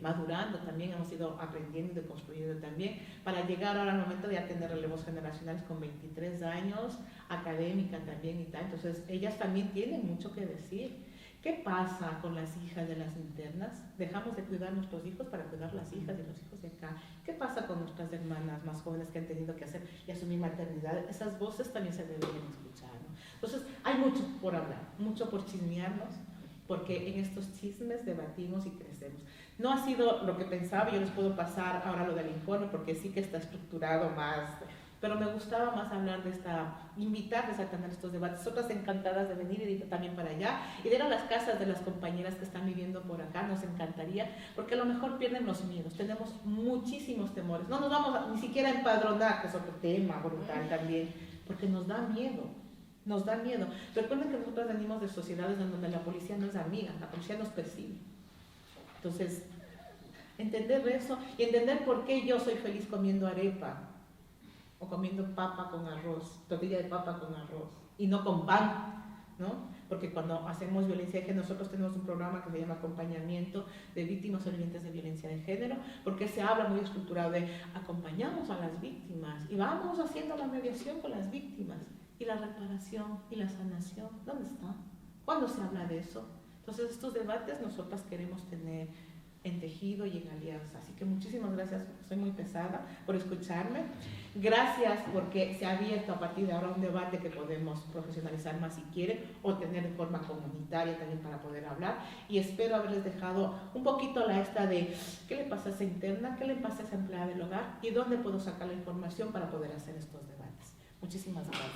madurando también, hemos ido aprendiendo y construyendo también, para llegar ahora al momento de atender relevos generacionales con 23 años, académica también y tal. Entonces ellas también tienen mucho que decir. ¿Qué pasa con las hijas de las internas? Dejamos de cuidar a nuestros hijos para cuidar las hijas de los hijos de acá. ¿Qué pasa con nuestras hermanas más jóvenes que han tenido que hacer y asumir maternidad? Esas voces también se deberían escuchar, ¿no? Entonces hay mucho por hablar, mucho por chismearnos, porque en estos chismes debatimos y crecemos. No ha sido lo que pensaba, yo les puedo pasar ahora lo del informe, porque sí que está estructurado más, pero me gustaba más hablar de invitarles a tener estos debates. Otras encantadas de venir y también para allá, y de ir a las casas de las compañeras que están viviendo por acá, nos encantaría, porque a lo mejor pierden los miedos, tenemos muchísimos temores, no nos vamos ni siquiera a empadronar, que es otro tema brutal también, porque nos da miedo. Nos da miedo. Recuerden que nosotros venimos de sociedades donde la policía no es amiga, la policía nos persigue. Entonces, entender eso y entender por qué yo soy feliz comiendo arepa o comiendo papa con arroz, tortilla de papa con arroz y no con pan, ¿no? Porque cuando hacemos violencia de género, nosotros tenemos un programa que se llama Acompañamiento de Víctimas Sobrevivientes de Violencia de Género, porque se habla muy estructurado de acompañamos a las víctimas y vamos haciendo la mediación con las víctimas. ¿Y la reparación y la sanación? ¿Dónde está? ¿Cuándo se habla de eso? Entonces, estos debates nosotras queremos tener en tejido y en alianza. Así que muchísimas gracias, soy muy pesada, por escucharme. Gracias porque se ha abierto a partir de ahora un debate que podemos profesionalizar más si quieren, o tener de forma comunitaria también para poder hablar. Y espero haberles dejado un poquito la esta de qué le pasa a esa interna, qué le pasa a esa empleada del hogar y dónde puedo sacar la información para poder hacer estos debates. Muchísimas gracias.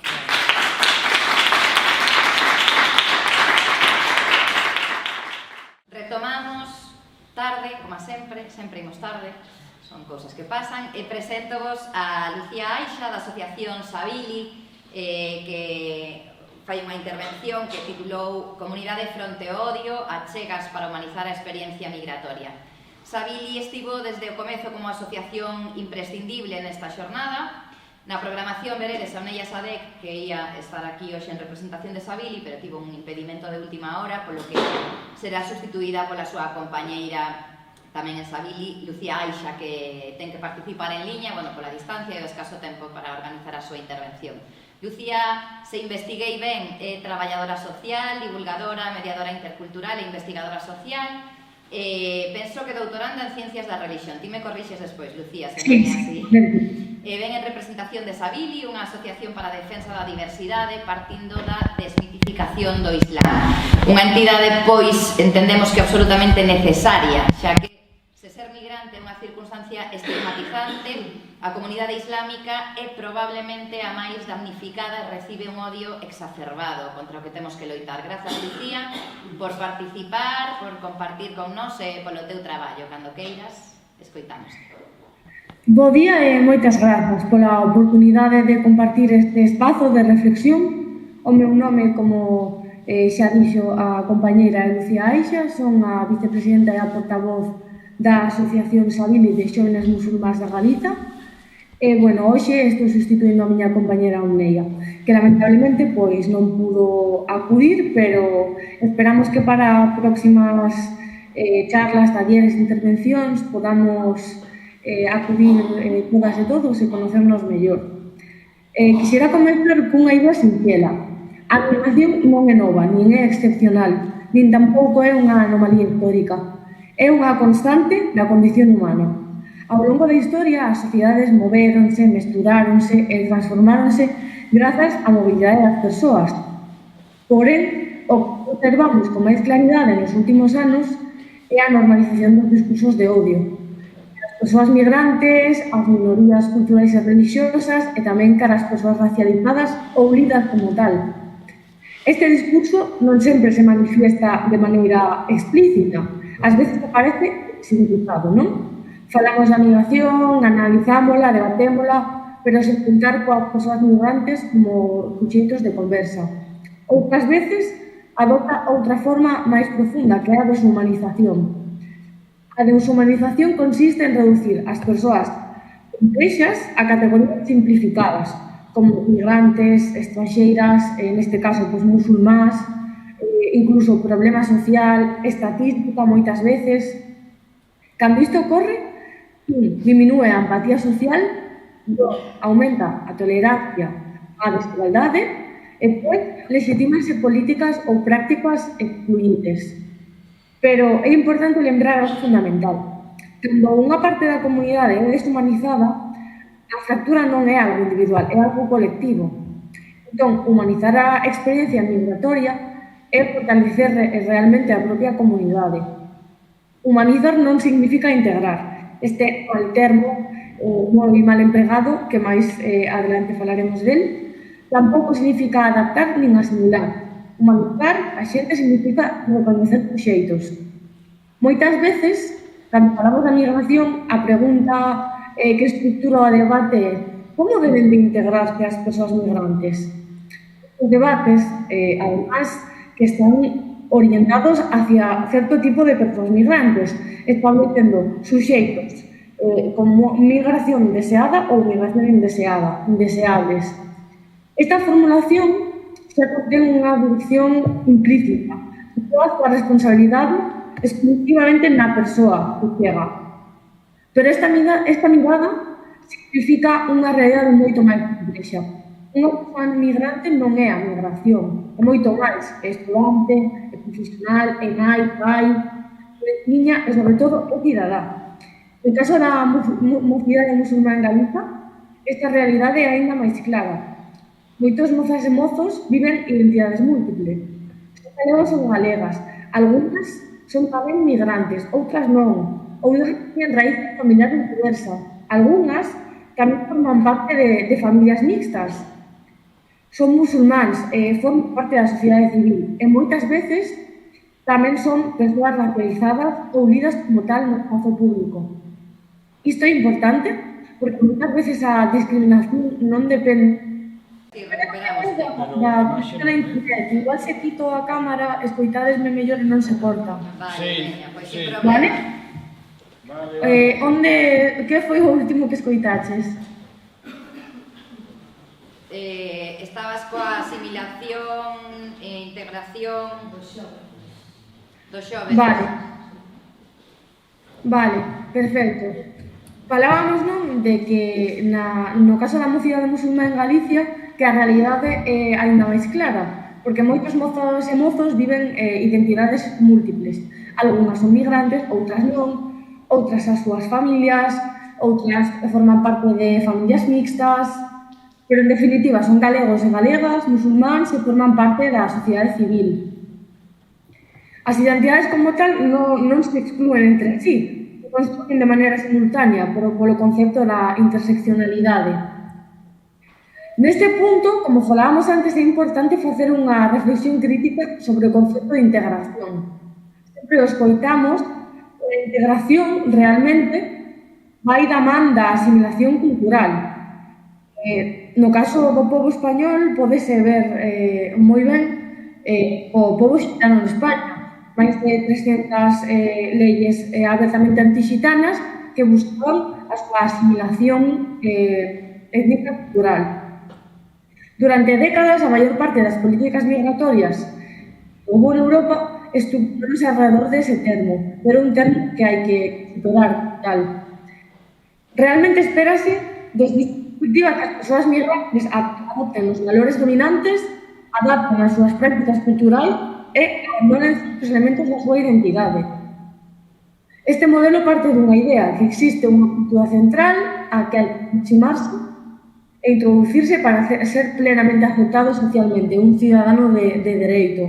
Retomamos tarde, como sempre imos tarde, son cousas que pasan, e preséntovos a Lucía Aixa da Asociación Sabili, que fai unha intervención que titulou Comunidade fronte ao odio, achegas para humanizar a experiencia migratoria. Sabili estivo desde o comezo como asociación imprescindible nesta xornada. Na programación veredes a Oneia Sadek, que ia estar aquí hoxe en representación de Sabili, pero tivo un impedimento de última hora, polo que será sustituída pola súa compañeira tamén en Sabili, Lucía Aixa, que ten que participar en liña, pola distancia e o escaso tempo para organizar a súa intervención. Lucía, se investiguei ben, é traballadora social, divulgadora, mediadora intercultural e investigadora social. Penso que doutoranda en Ciencias da Religión. Ti me corrixes despois, Lucía, se non é así. Ven en representación de Sabili, unha asociación para a defensa da diversidade, partindo da desmitificación do Islam. Unha entidade, pois, entendemos que absolutamente necesaria, xa que se ser migrante é unha circunstancia estigmatizante, a comunidade islámica é probablemente a máis damnificada e recibe un odio exacerbado contra o que temos que loitar. Grazas, Lucía, por participar, por compartir con nós e polo teu traballo. Cando queiras, escoitamos. Bo día e moitas grazas pola oportunidade de compartir este espazo de reflexión. O meu nome, como xa dixo a compañeira Lucía Aixa, son a vicepresidenta e a portavoz da Asociación Sabili de Xóvenes Musulmáns da Galiza. E, bueno, hoxe estou sustituindo a miña compañera Omneia, que lamentablemente pois non pudo acudir, pero esperamos que para próximas charlas, talleres, intervencións podamos acudir todas e todos e conocernos mellor. Quixera comenzar cunha idea sinxela. A migración non é nova, nin é excepcional, nin tampouco é unha anomalía histórica. É unha constante da condición humana. Ao longo da historia, as sociedades movéronse, mesturáronse e transformáronse grazas á mobilidade das persoas. Porén, o que observamos con máis claridade nos últimos anos é a normalización dos discursos de odio. As persoas migrantes, as minorías culturais e religiosas e tamén cara as persoas racializadas ou lidas como tal. Este discurso non sempre se manifiesta de maneira explícita, ás veces aparece significado, non? Falamos da migración, analizámola, debatémola, pero sen contar coas persoas migrantes como suxeitos de conversa. Outras veces adopta outra forma máis profunda, que é a deshumanización. A deshumanización consiste en reducir as persoas complexas a categorías simplificadas, como migrantes, estranxeiras, neste caso, pues, musulmáns, incluso problema social, estatística, moitas veces. Cando isto ocorre, diminúe a empatía social, aumenta a tolerancia á desigualdade e, pois, legitímanse políticas ou prácticas excluyentes. Pero é importante lembrar algo fundamental. Cando unha parte da comunidade é deshumanizada, a fractura non é algo individual, é algo colectivo. Entón, humanizar a experiencia migratoria é fortalecer realmente a propia comunidade. Humanizar non significa integrar. Este é o termo moi mal empregado, que máis adelante falaremos del. Tampouco significa adaptar nin asimilar. Humanizar a xente significa recoñecer suxeitos. Moitas veces, cando falamos da migración, a pregunta que estrutura o debate é como deben de integrarse as persoas migrantes. Os debates, además, que están orientados hacia certo tipo de persoas migrantes, establecendo suxeitos como migración deseada ou migración indeseables. Esta formulación xa contén unha dirección implícita, toda a responsabilidade exclusivamente na persoa que chega. Pero esta mirada significa unha realidade moito máis complexa. Unha persoa migrante non é a migración, é moito máis. É estudante, é profesional, é nai, pai, é niña e, sobre todo, é cidadá. No caso da mocidade musulmá en Galiza, esta realidade é aínda máis clara. Moitos mozas e mozos viven identidades múltiples. Son galegos ou galegas. Algúnas son tamén migrantes, outras non. Outras teñen raíces familiares diversas. Algúnas tamén forman parte de familias mixtas. Son musulmáns, forman parte da sociedade civil e moitas veces tamén son persoas racializadas ou lidas como tal no espazo público. Isto é importante porque moitas veces a discriminación non depende da cuestión da internet. Igual se quito a cámara, escoitadesme mellor e non se corta. Vale? Que foi o último que escoitaches? Estabas coa asimilación e integración dos xoves. Vale, perfecto. Falábamos, non, de que no caso da mocidade musulmá en Galicia que a realidade é aínda máis clara, porque moitos mozos e mozos viven identidades múltiples. Algúnas son migrantes, outras non, outras as súas familias, outras forman parte de familias mixtas, pero en definitiva son galegos e galegas, musulmáns e forman parte da sociedade civil. As identidades como tal non se excluen entre sí, se construyen de maneira simultánea polo concepto da interseccionalidade. Neste punto, como falábamos antes, é importante facer unha reflexión crítica sobre o concepto de integración. Sempre o escoitamos, a integración realmente vai da man da asimilación cultural. No caso do pobo español, podese ver moi ben o pobo xitano de España. Máis de 300 leyes abertamente antixitanas que buscaban a súa asimilación étnica cultural. Durante décadas, a maior parte das políticas migratorias que houve en Europa estructuráronse alrededor dese termo, pero un termo que hai que superar tal. Realmente espérase, desde esta perspectiva, que as persoas migrantes adopten os valores dominantes, adapten as súas prácticas culturais e abandonen certos elementos da súa identidade. Este modelo parte dunha idea, que existe unha cultura central a que hai que aproximarse e introducirse para ser plenamente aceptado socialmente, un cidadano de dereito.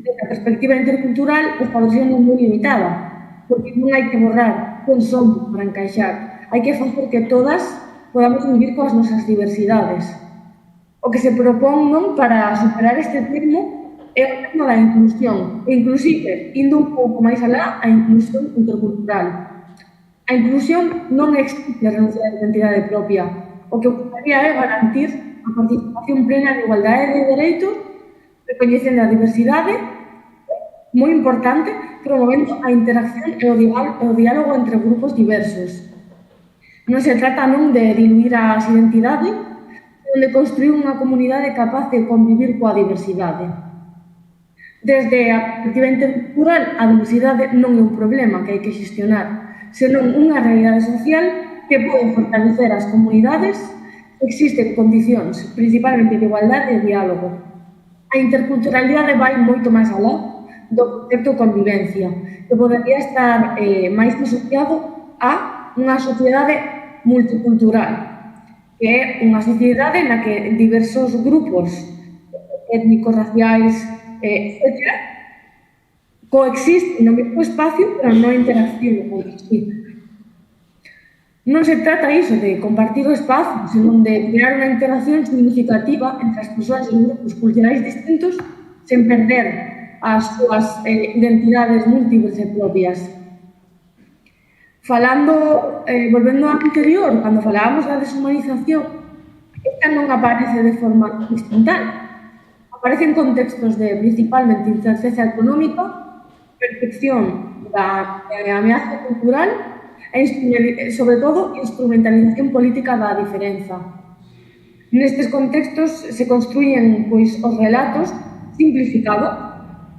Desde a perspectiva intercultural, esta versión é moi limitada, porque non hai que borrar quen somos para encaixar. Hai que facer que todas podamos vivir coas nosas diversidades. O que se propón non para superar este termo é o termo da inclusión, e inclusive, indo un pouco máis alá, a inclusión intercultural. A inclusión non existe renunciar a identidade propia. O que buscaría é garantir a participación plena de igualdade de dereitos, recoñecendo a diversidade, moi importante, promovendo a interacción e o diálogo entre grupos diversos. Non se trata non de diluir as identidades, senón de construir unha comunidade capaz de convivir coa diversidade. Desde a perspectiva intercultural, a diversidade non é un problema que hai que xestionar, senón unha realidade social que pode fortalecer as comunidades. Existen condicións, principalmente de igualdade e diálogo. A interculturalidade vai moito máis alá do concepto de convivencia, que podería estar máis asociado a unha sociedade multicultural, que é unha sociedade na que diversos grupos étnicos, raciais, etc., coexisten no mesmo espacio, pero non interacción entre sí. Non se trata iso de compartir o espazo, senón de crear unha interacción significativa entre as persoas de grupos culturais distintos sen perder as súas identidades múltiples e propias. Volvendo ao anterior, cando falábamos da deshumanización, esta non aparece de forma instantánea. Aparece en contextos de, principalmente, incerteza económica, percepción da ameaza cultural e, sobre todo, instrumentalización política da diferenza. Nestes contextos se construyen os relatos simplificados,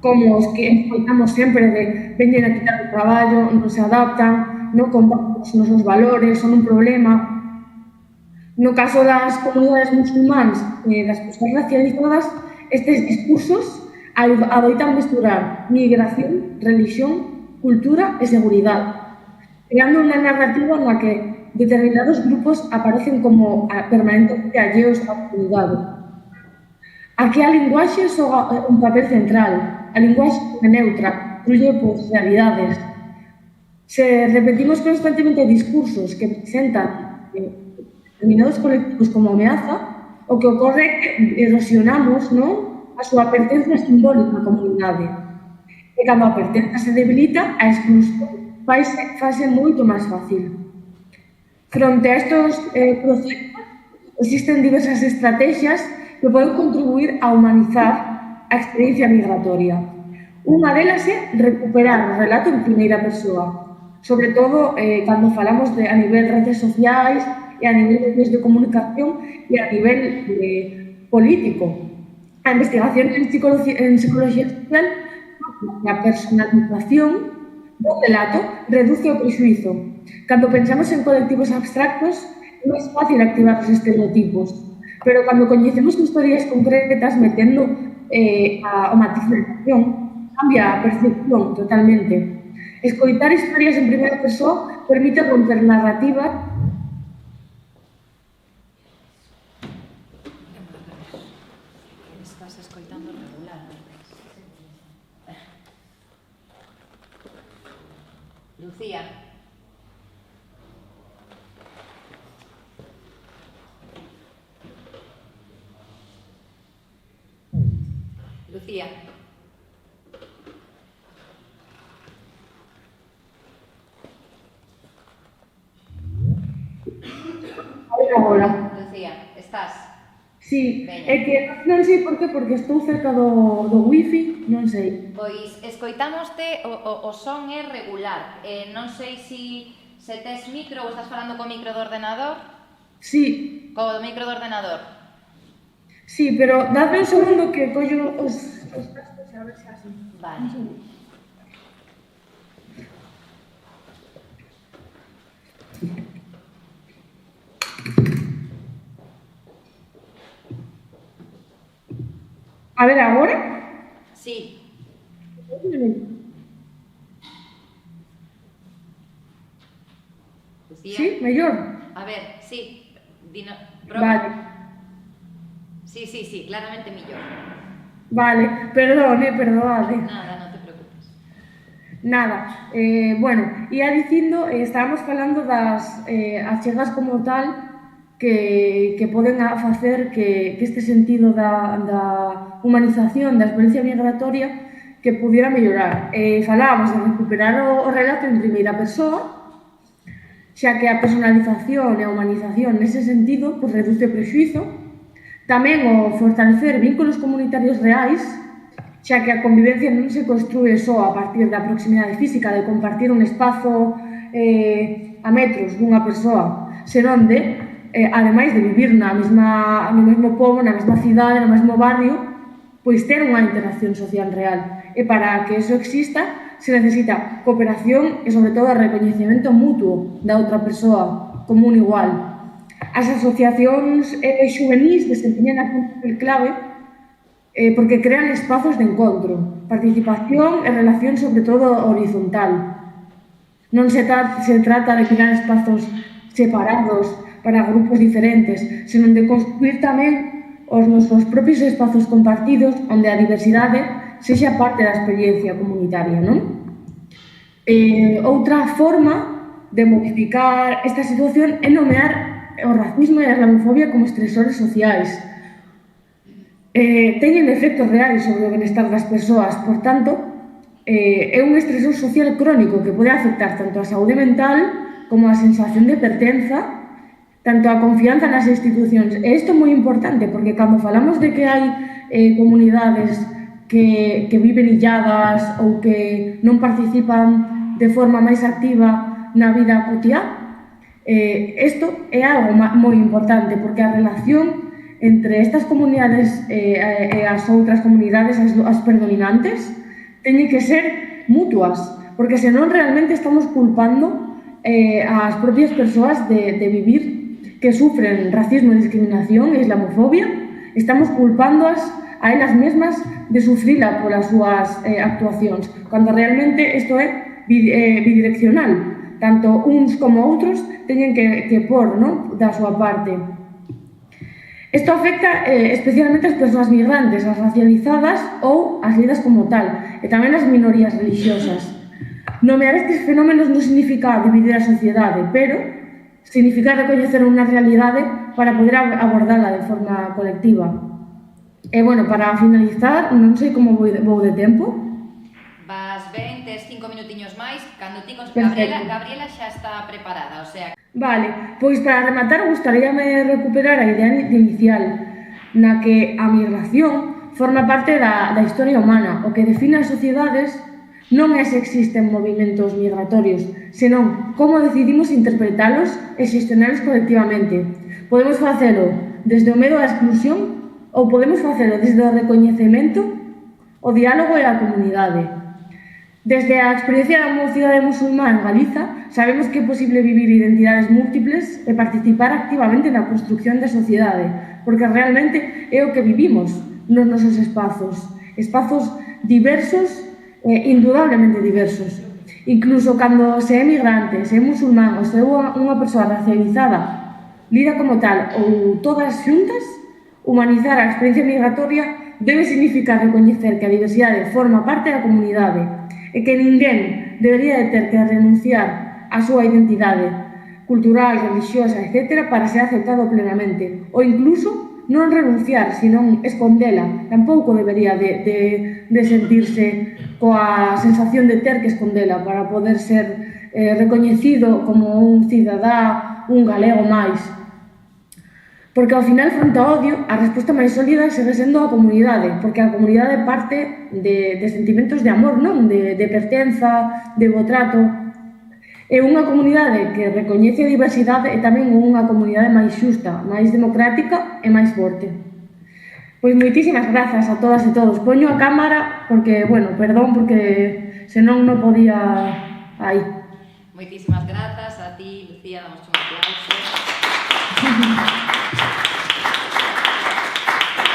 como os que escoitamos sempre de veñen a quitar o traballo, non se adaptan, non comparten os nosos valores, son un problema. No caso das comunidades musulmans e das persoas racializadas, estes discursos adoitan mesturar migración, religión, cultura e seguridade, creando unha narrativa na que determinados grupos aparecen como permanentemente alleos á comunidade. Aquí a linguaxe xoga un papel central. A linguaxe é neutra, fluye por realidades. Se repetimos constantemente discursos que presentan determinados colectivos como ameaza, o que ocorre é que erosionamos a súa pertenza simbólica á comunidade. E cando a pertenza se debilita, a exclusión fase moito máis fácil. Fronte a estes procesos, existen diversas estrategias que poden contribuir a humanizar a experiencia migratoria. Unha delas é recuperar o relato en primeira persoa, sobre todo cando falamos a nivel de redes sociais e a nivel de medios de comunicación e a nivel político. A investigación en psicología social, a personalización do relato reduce o prexuízo. Cando pensamos en colectivos abstractos, é máis fácil activar os estereotipos, pero cando coñecemos historias concretas metendo a matización, cambia a percepción totalmente. Escoitar historias en primeira persoa permite romper narrativas Lucía. Lucía. Agora. Lucía, estás? Sí, Veña. é que non sei por qué, porque estou cerca do wifi, non sei. Pois escoitámoste, o son é regular. Non sei se tes micro ou estás falando co micro do ordenador. Sí, Co micro do ordenador. sí, pero dadme un segundo que collo os cascos a ver se así. Vale. Un segundo. A ver, agora? Sí. Lucía. Sí, mellor. A ver, sí. Vale, Sí, claramente millor. vale, perdoade. Nada, non te preocupes. Nada, bueno, ia dicindo, estábamos falando das achegas como tal que poden facer que este sentido da humanización da experiencia migratoria que pudiera mellorar. Falábamos de recuperar o relato en primeira persoa, xa que a personalización e a humanización nese sentido pues, reduce o prexuizo, tamén o fortalecer vínculos comunitarios reais, xa que a convivencia non se construe só a partir da proximidade física de compartir un espazo a metros dunha persoa, senón de, ademais de vivir no mesmo pobo, na mesma cidade, no mesmo barrio, pois ter unha interacción social real. E para que eso exista, se necesita cooperación e, sobre todo, recoñecemento mutuo da outra persoa como un igual. As asociacións xuvenís desempeñan a papel clave porque crean espazos de encontro, participación e relación, sobre todo, horizontal. Non se trata de crear espazos separados para grupos diferentes, senón de construir tamén os nosos propios espazos compartidos onde a diversidade sexa parte da experiencia comunitaria, non? Outra forma de modificar esta situación é nomear o racismo e a islamofobia como estresores sociais. Teñen efectos reais sobre o benestar das persoas, por tanto, é un estresor social crónico que pode afectar tanto a saúde mental como a sensación de pertenza, tanto a confianza nas institucións. E isto é moi importante, porque cando falamos de que hai comunidades que viven illadas ou que non participan de forma máis activa na vida cotiá, isto é algo moi importante, porque a relación entre estas comunidades e as outras comunidades, as predominantes, teñen que ser mutuas, porque senón realmente estamos culpando ás propias persoas de vivir que sufren racismo, discriminación e islamofobia, estamos culpándoas a elas mesmas de sufrila polas súas actuacións, cando realmente isto é bidireccional. Tanto uns como outros teñen que pôr, non, da súa parte. Isto afecta especialmente as persoas migrantes, as racializadas ou as lidas como tal, e tamén as minorías religiosas. Nomear estes fenómenos non significa dividir a sociedade, pero significa recoñecer unha realidade para poder abordala de forma colectiva. E, bueno, para finalizar, non sei como vou de tempo. Vas ben, tes 5 minutiños máis. Cando ti Gabriela xa está preparada, o sea... Vale, pois para rematar, gustaríame recuperar a idea inicial na que a migración forma parte da historia humana. O que define as sociedades non é se existen movimentos migratorios, senón como decidimos interpretalos e xestionalos colectivamente. Podemos facelo desde o medo á exclusión ou podemos facelo desde o recoñecemento, o diálogo e a comunidade. Desde a experiencia da mocidade musulmá en Galiza, sabemos que é posible vivir identidades múltiples e participar activamente na construcción da sociedade, porque realmente é o que vivimos nos nosos espazos diversos e indudablemente diversos. Incluso cando se é migrante, se é musulmán ou se é unha persoa racializada, lida como tal ou todas xuntas, humanizar a experiencia migratoria debe significar recoñecer que a diversidade forma parte da comunidade e que ninguén debería de ter que renunciar á súa identidade cultural, religiosa, etc. para ser aceptado plenamente, ou incluso non renunciar, senón escondela. Tampouco debería de sentirse coa sensación de ter que escondela para poder ser recoñecido como un cidadá, un galego máis. Porque ao final, fronte ao odio, a resposta máis sólida segue sendo a comunidade, porque a comunidade parte de sentimentos de amor, non? De pertenza, de bo trato. É unha comunidade que recoñece a diversidade e tamén unha comunidade máis xusta, máis democrática e máis forte. Pois moitísimas grazas a todas e todos. Poño a cámara porque, bueno, perdón, porque senón non podía... Aí. Moitísimas grazas a ti, Lucía, damos un aplauso.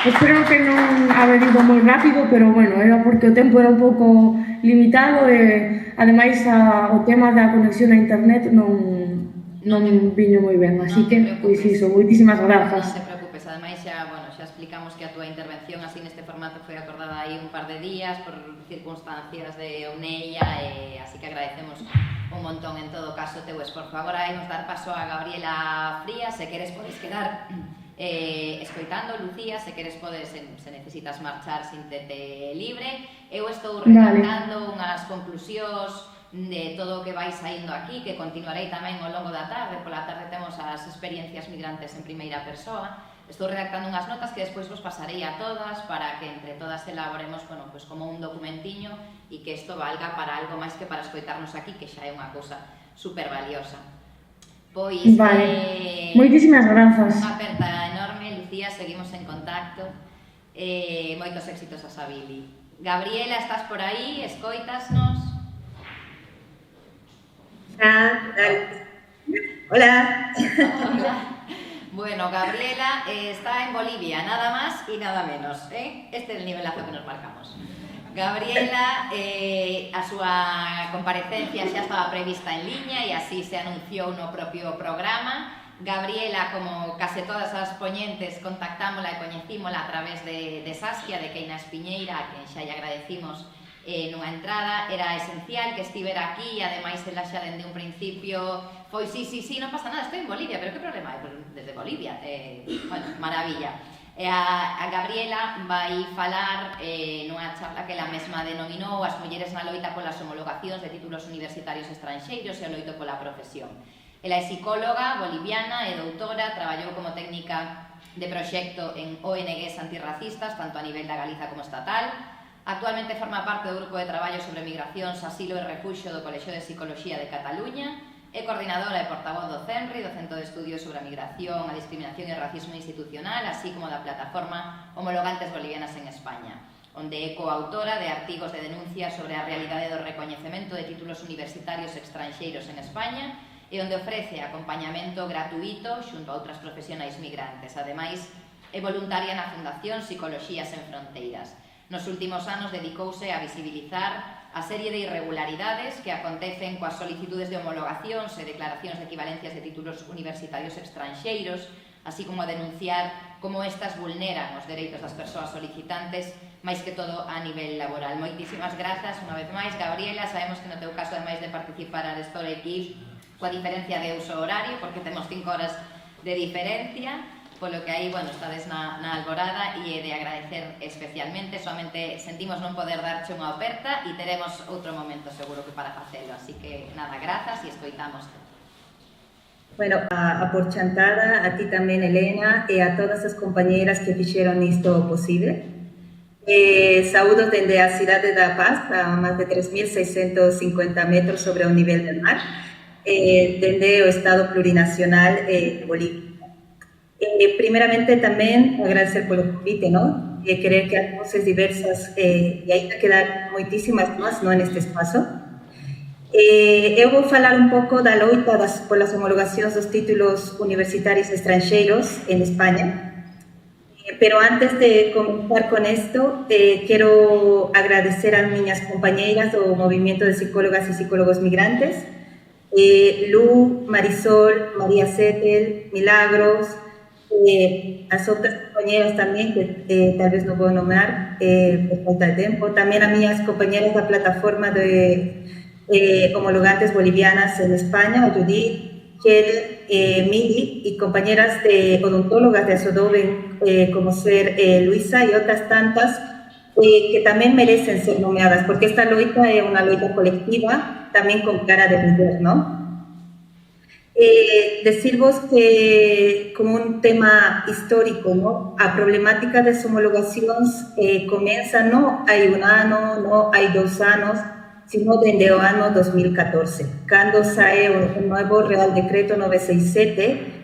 Espero que non haber ido moi rápido, pero bueno, era porque o tempo era un pouco limitado e ademais o tema da conexión a internet non viño moi ben, así que, pois iso, moitísimas grazas. Non te preocupes, ademais xa explicamos que a túa intervención así neste formato foi acordada aí un par de días por circunstancias de Oneia e así que agradecemos un montón en todo caso teu esforzo. Agora imos dar paso a Gabriela Frías, se queres podes quedar escoitando, Lucía, se queres podes, se necesitas marchar, síntete libre. Eu estou redactando unhas conclusións de todo o que vai saindo aquí, que continuarei tamén ao longo da tarde. Pola tarde temos as experiencias migrantes en primeira persoa. Estou redactando unhas notas que despois vos pasarei a todas para que entre todas elaboremos, bueno, pues como un documentiño e que isto valga para algo máis que para escoitarnos aquí, que xa é unha cousa super valiosa. Pois, vale, moitísimas grazas. Unha aperta enorme, Lucía, seguimos en contacto. Moitos éxitos a Sabili. Gabriela, estás por aí? Escoitasnos? Hola. Hola. Bueno, Gabriela está en Bolivia, nada más y nada menos. Este é o nivelazo que nos marcamos. Gabriela, a súa comparecencia xa estaba prevista en liña e así se anunciou no propio programa. Gabriela, como case todas as poñentes, contactámola e coñecímola a través de Saskia, de Queina Espiñeira, a quen xa lle agradecimos nunha entrada. Era esencial que estivera aquí e ademais ela xa dende un principio foi sí, non pasa nada, estou en Bolivia, pero que problema hai? Desde Bolivia, bueno, maravilla. A Gabriela vai falar nunha charla que ela mesma denominou As mulleres na loita polas homologacións de títulos universitarios estranxeiros e o loito pola profesión. Ela é psicóloga boliviana e doutora, traballou como técnica de proxecto en ONGs antirracistas, tanto a nivel da Galiza como estatal. Actualmente forma parte do grupo de traballo sobre migracións, asilo e refuxio do Colexio de Psicoloxía de Cataluña. É coordinadora e portavoz do CENRI, do Centro de Estudios sobre a Migración, a Discriminación e o Racismo Institucional, así como da plataforma Homologantes Bolivianas en España, onde é coautora de artigos de denuncia sobre a realidade do recoñecemento de títulos universitarios estranxeiros en España e onde ofrece acompañamento gratuito xunto a outras profesionais migrantes. Ademais, é voluntaria na Fundación Psicoloxía Sen Fronteiras. Nos últimos anos dedicouse a visibilizar a serie de irregularidades que acontecen coas solicitudes de homologacións e declaracións de equivalencias de títulos universitarios estranxeiros, así como a denunciar como estas vulneran os dereitos das persoas solicitantes, máis que todo a nivel laboral. Moitísimas grazas, unha vez máis, Gabriela. Sabemos que no teu caso, ademais de participar al estou aquí coa diferencia de uso horario, porque temos 5 horas de diferencia, polo que aí, bueno, estades na alborada e é de agradecer especialmente. Solamente sentimos non poder darche unha oferta e teremos outro momento seguro que para facelo, así que nada, grazas e escoitamos. Bueno, a por chantada, a ti tamén, Elena, e a todas as compañeras que fixeron isto posible. Saúdos dende a cidade da Paz, a máis de 3.650 metros sobre o nivel del mar, dende o Estado Plurinacional de Bolivia. Primeramente tamén agradecer polo convite, ¿no? Querer que as voces diversas e ainda quedar moitísimas máis neste espazo. Eu vou falar un pouco da loita polas homologacións dos títulos universitarios estranxeiros en España. Pero antes de comenzar con esto, quero agradecer ás miñas compañeiras do Movimento de Psicólogas e Psicólogos Migrantes, Lu, Marisol, María Setel, Milagros, as outras compañeras tamén que tal vez non vou nomear por falta de tempo, tamén as miñas compañeras da plataforma de homologantes bolivianas en España, Judith, Michelle, Mili y compañeras de odontólogas de Asodoven, como ser Luisa y otras tantas, que también merecen ser nomeadas, porque esta loita es una loita colectiva, también con cara de mujer, ¿no? Decir vos que como un tema histórico, ¿no? A problemática de homologaciones comienza no hay un año, no hay 2 años, sino desde el año 2014, cuando sale un nuevo Real Decreto 967,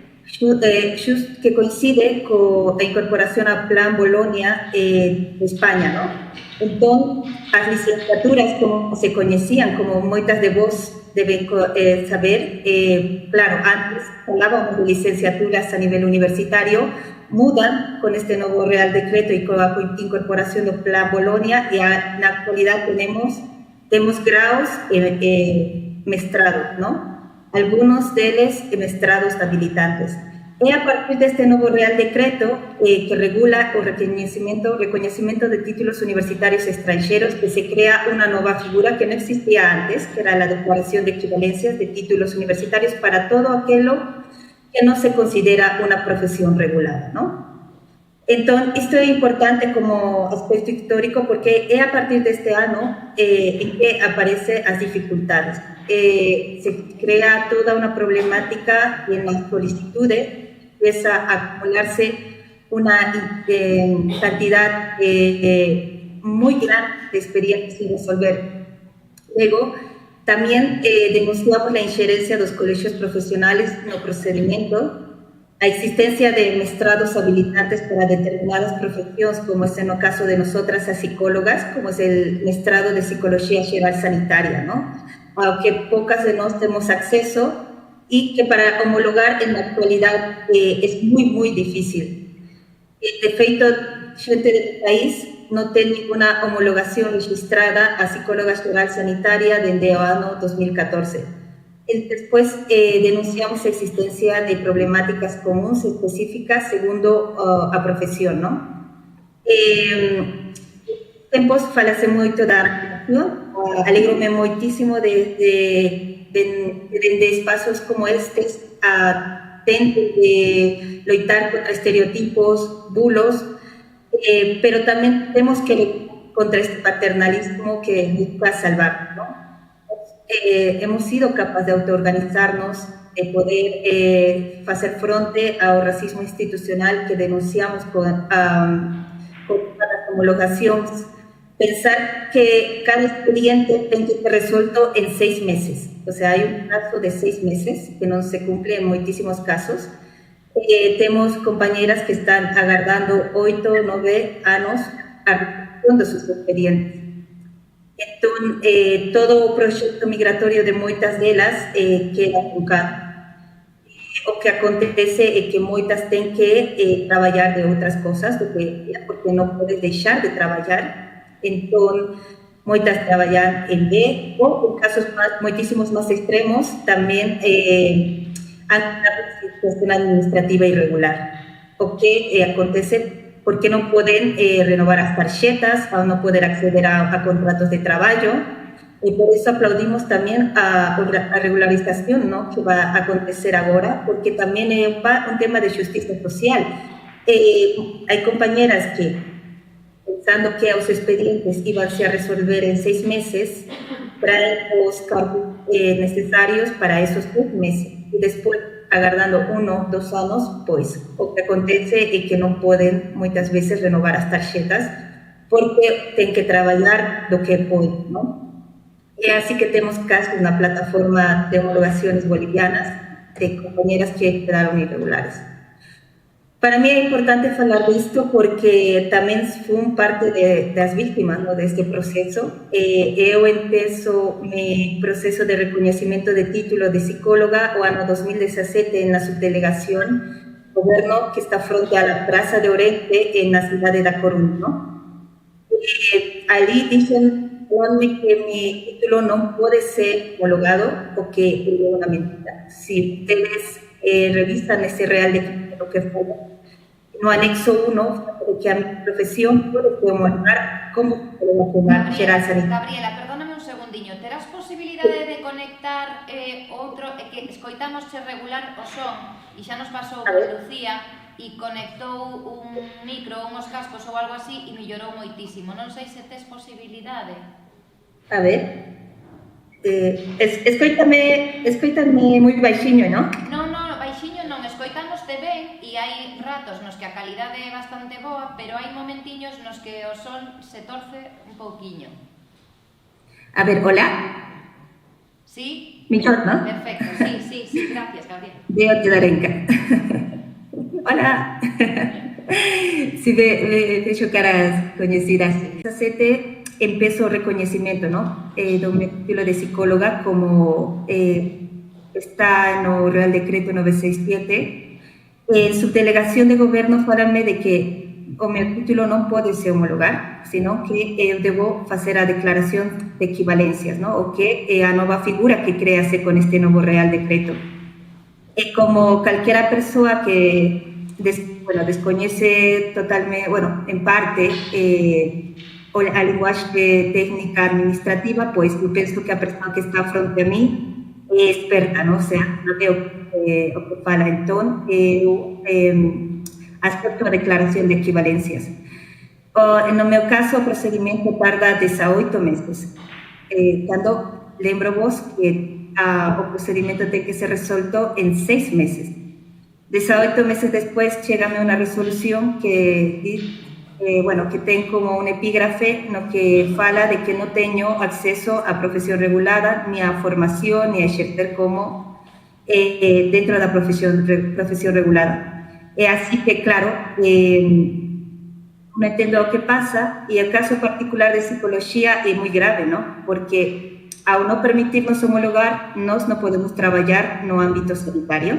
que coincide con la incorporación al Plan Bolonia de España, ¿no? Entonces, las licenciaturas, como se conocían, como muchas de vos deben saber, claro, antes hablábamos de licenciaturas a nivel universitario, mudan con este nuevo Real Decreto y con la incorporación del Plan Bolonia, y en la actualidad tenemos grados mestrados, ¿no? Algunos de ellos mestrados habilitantes. Y a partir de este nuevo Real Decreto que regula el reconocimiento de títulos universitarios extranjeros, que se crea una nueva figura que no existía antes, que era la declaración de equivalencias de títulos universitarios para todo aquello que no se considera una profesión regulada, ¿no? Entonces, esto es importante como aspecto histórico porque es a partir de este año en que aparecen las dificultades. Se crea toda una problemática y en las solicitudes empieza a acumularse una cantidad muy grande de expedientes sin resolver. Luego, también denunciamos la injerencia de los colegios profesionales en el procedimiento, la existencia de mestrados habilitantes para determinadas profesiones, como es en el caso de nosotras, las psicólogas, como es el mestrado de Psicología General Sanitaria, ¿no? Aunque pocas de nosotros tenemos acceso y que para homologar en la actualidad es muy, muy difícil. De hecho, gente del país no tiene ninguna homologación registrada a Psicóloga General Sanitaria desde el año 2014. Después denunciamos la existencia de problemáticas comunes específicas según a profesión, ¿no? Tempos falase moito da relación, alegrome moitísimo de espacios como estes a de loitar contra estereotipos, bulos, pero también tenemos que luchar contra este paternalismo que busca salvar, ¿no? Hemos sido capaces de autoorganizarnos, de poder hacer frente al racismo institucional que denunciamos con las homologaciones. Pensar que cada expediente tiene que ser resuelto en 6 meses. O sea, hay un plazo de 6 meses que no se cumple en muchísimos casos. Tenemos compañeras que están aguardando 8 o 9 años a resolución de sus expedientes. Entonces, todo proyecto migratorio de muchas de ellas queda truncado. O que acontece es que muchas tienen que trabajar de otras cosas, porque no pueden dejar de trabajar. Entonces, muchas trabajan en B, o en casos muchísimos más extremos, también han tenido situación administrativa irregular. O que acontece porque no pueden renovar las tarjetas, o no poder acceder a contratos de trabajo. Y por eso aplaudimos también a regularización, ¿no? Que va a acontecer ahora, porque también es un tema de justicia social. Hay compañeras que, pensando que los expedientes iban a resolver en 6 meses, traen los cargos necesarios para esos 6 meses. Y después, aguardando 1 o 2 años, pues, lo que acontece es que no pueden muchas veces renovar las tarjetas porque tienen que trabajar lo que pueden, ¿no? Y así que tenemos casos en una plataforma de homologaciones bolivianas de compañeras que quedaron irregulares. Para mí es importante hablar de esto porque también fui parte de las víctimas, ¿no? De este proceso. Yo empiezo mi proceso de reconocimiento de título de psicóloga o año 2017 en la subdelegación gobierno que está frente a la Plaza de Oriente en la ciudad de La Coruña, ¿no? Allí dicen que mi título no puede ser homologado porque es una mentira. Si ustedes revisan ese Real Decreto que fue no anexo 1, que a mi profesión puede homologar como General Sanitario. Gabriela, perdóname un segundo. segundiño, terás posibilidade de conectar outro, que escoitamos regular o son, e xa nos pasou con Lucía, e conectou un micro, unhos cascos ou algo así, e mellorou moitísimo. Non sei se tes posibilidade. A ver, escoítame moi baixiño, non? Non, baixiño non, escoitámoste ben, e hai ratos nos que a calidade é bastante boa, pero hai momentiños nos que o son se torce un pouquiño. A ver, hola. Sí? Millor, non? Perfecto, sí, gracias, Gabriel. Veo te darenca. Hola. Si vexo caras coñecidas. Sete empezo o recoñecimento, ¿no? Do meu título de psicóloga como está no Real Decreto 967. En subdelegación de goberno falanme de que o meu título non pode se homologar, sino que eu debo facer a declaración de equivalencias, ¿no? O que é a nova figura que créase con este novo Real Decreto. E como calquera persoa que descoñece totalmente, en parte, a linguaxe técnica administrativa, pois eu penso que a persoa que está fronte a mí é experta, non? O sea, non é o que fala. Entón, eu acepto a declaración de equivalencias. No meu caso, o procedimento tarda 18 meses. Cando lembro vos que o procedimento ten que ser resolto en 6 meses. 18 meses después chégame unha resolución que ten como un epígrafe no que fala de que non teño acceso a profesión regulada, ni a formación, ni a exercer como dentro da profesión regulada. É así que, claro, non entendo o que pasa, e o caso particular de psicología é moi grave, ¿no? Porque ao non permitirnos homologar, nós non podemos traballar no ámbito sanitario,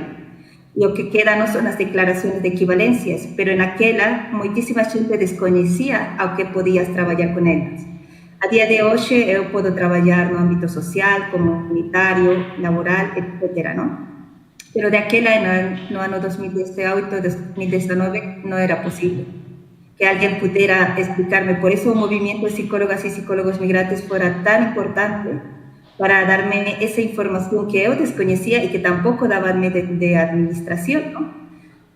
e o que queda non son as declaracións de equivalencias, pero en aquela moitísima xente descoñecía ao que podías traballar con elas. A día de hoxe eu podo traballar no ámbito social, comunitario, laboral, etc., ¿no? Pero de aquela, no ano 2018-2019, non era posible que alguén pudera explicarme. Por eso o movimiento de psicólogas e psicólogos migrantes fora tan importante para darme esa información que eu descoñecía e que tampouco dabanme de administración, ¿no?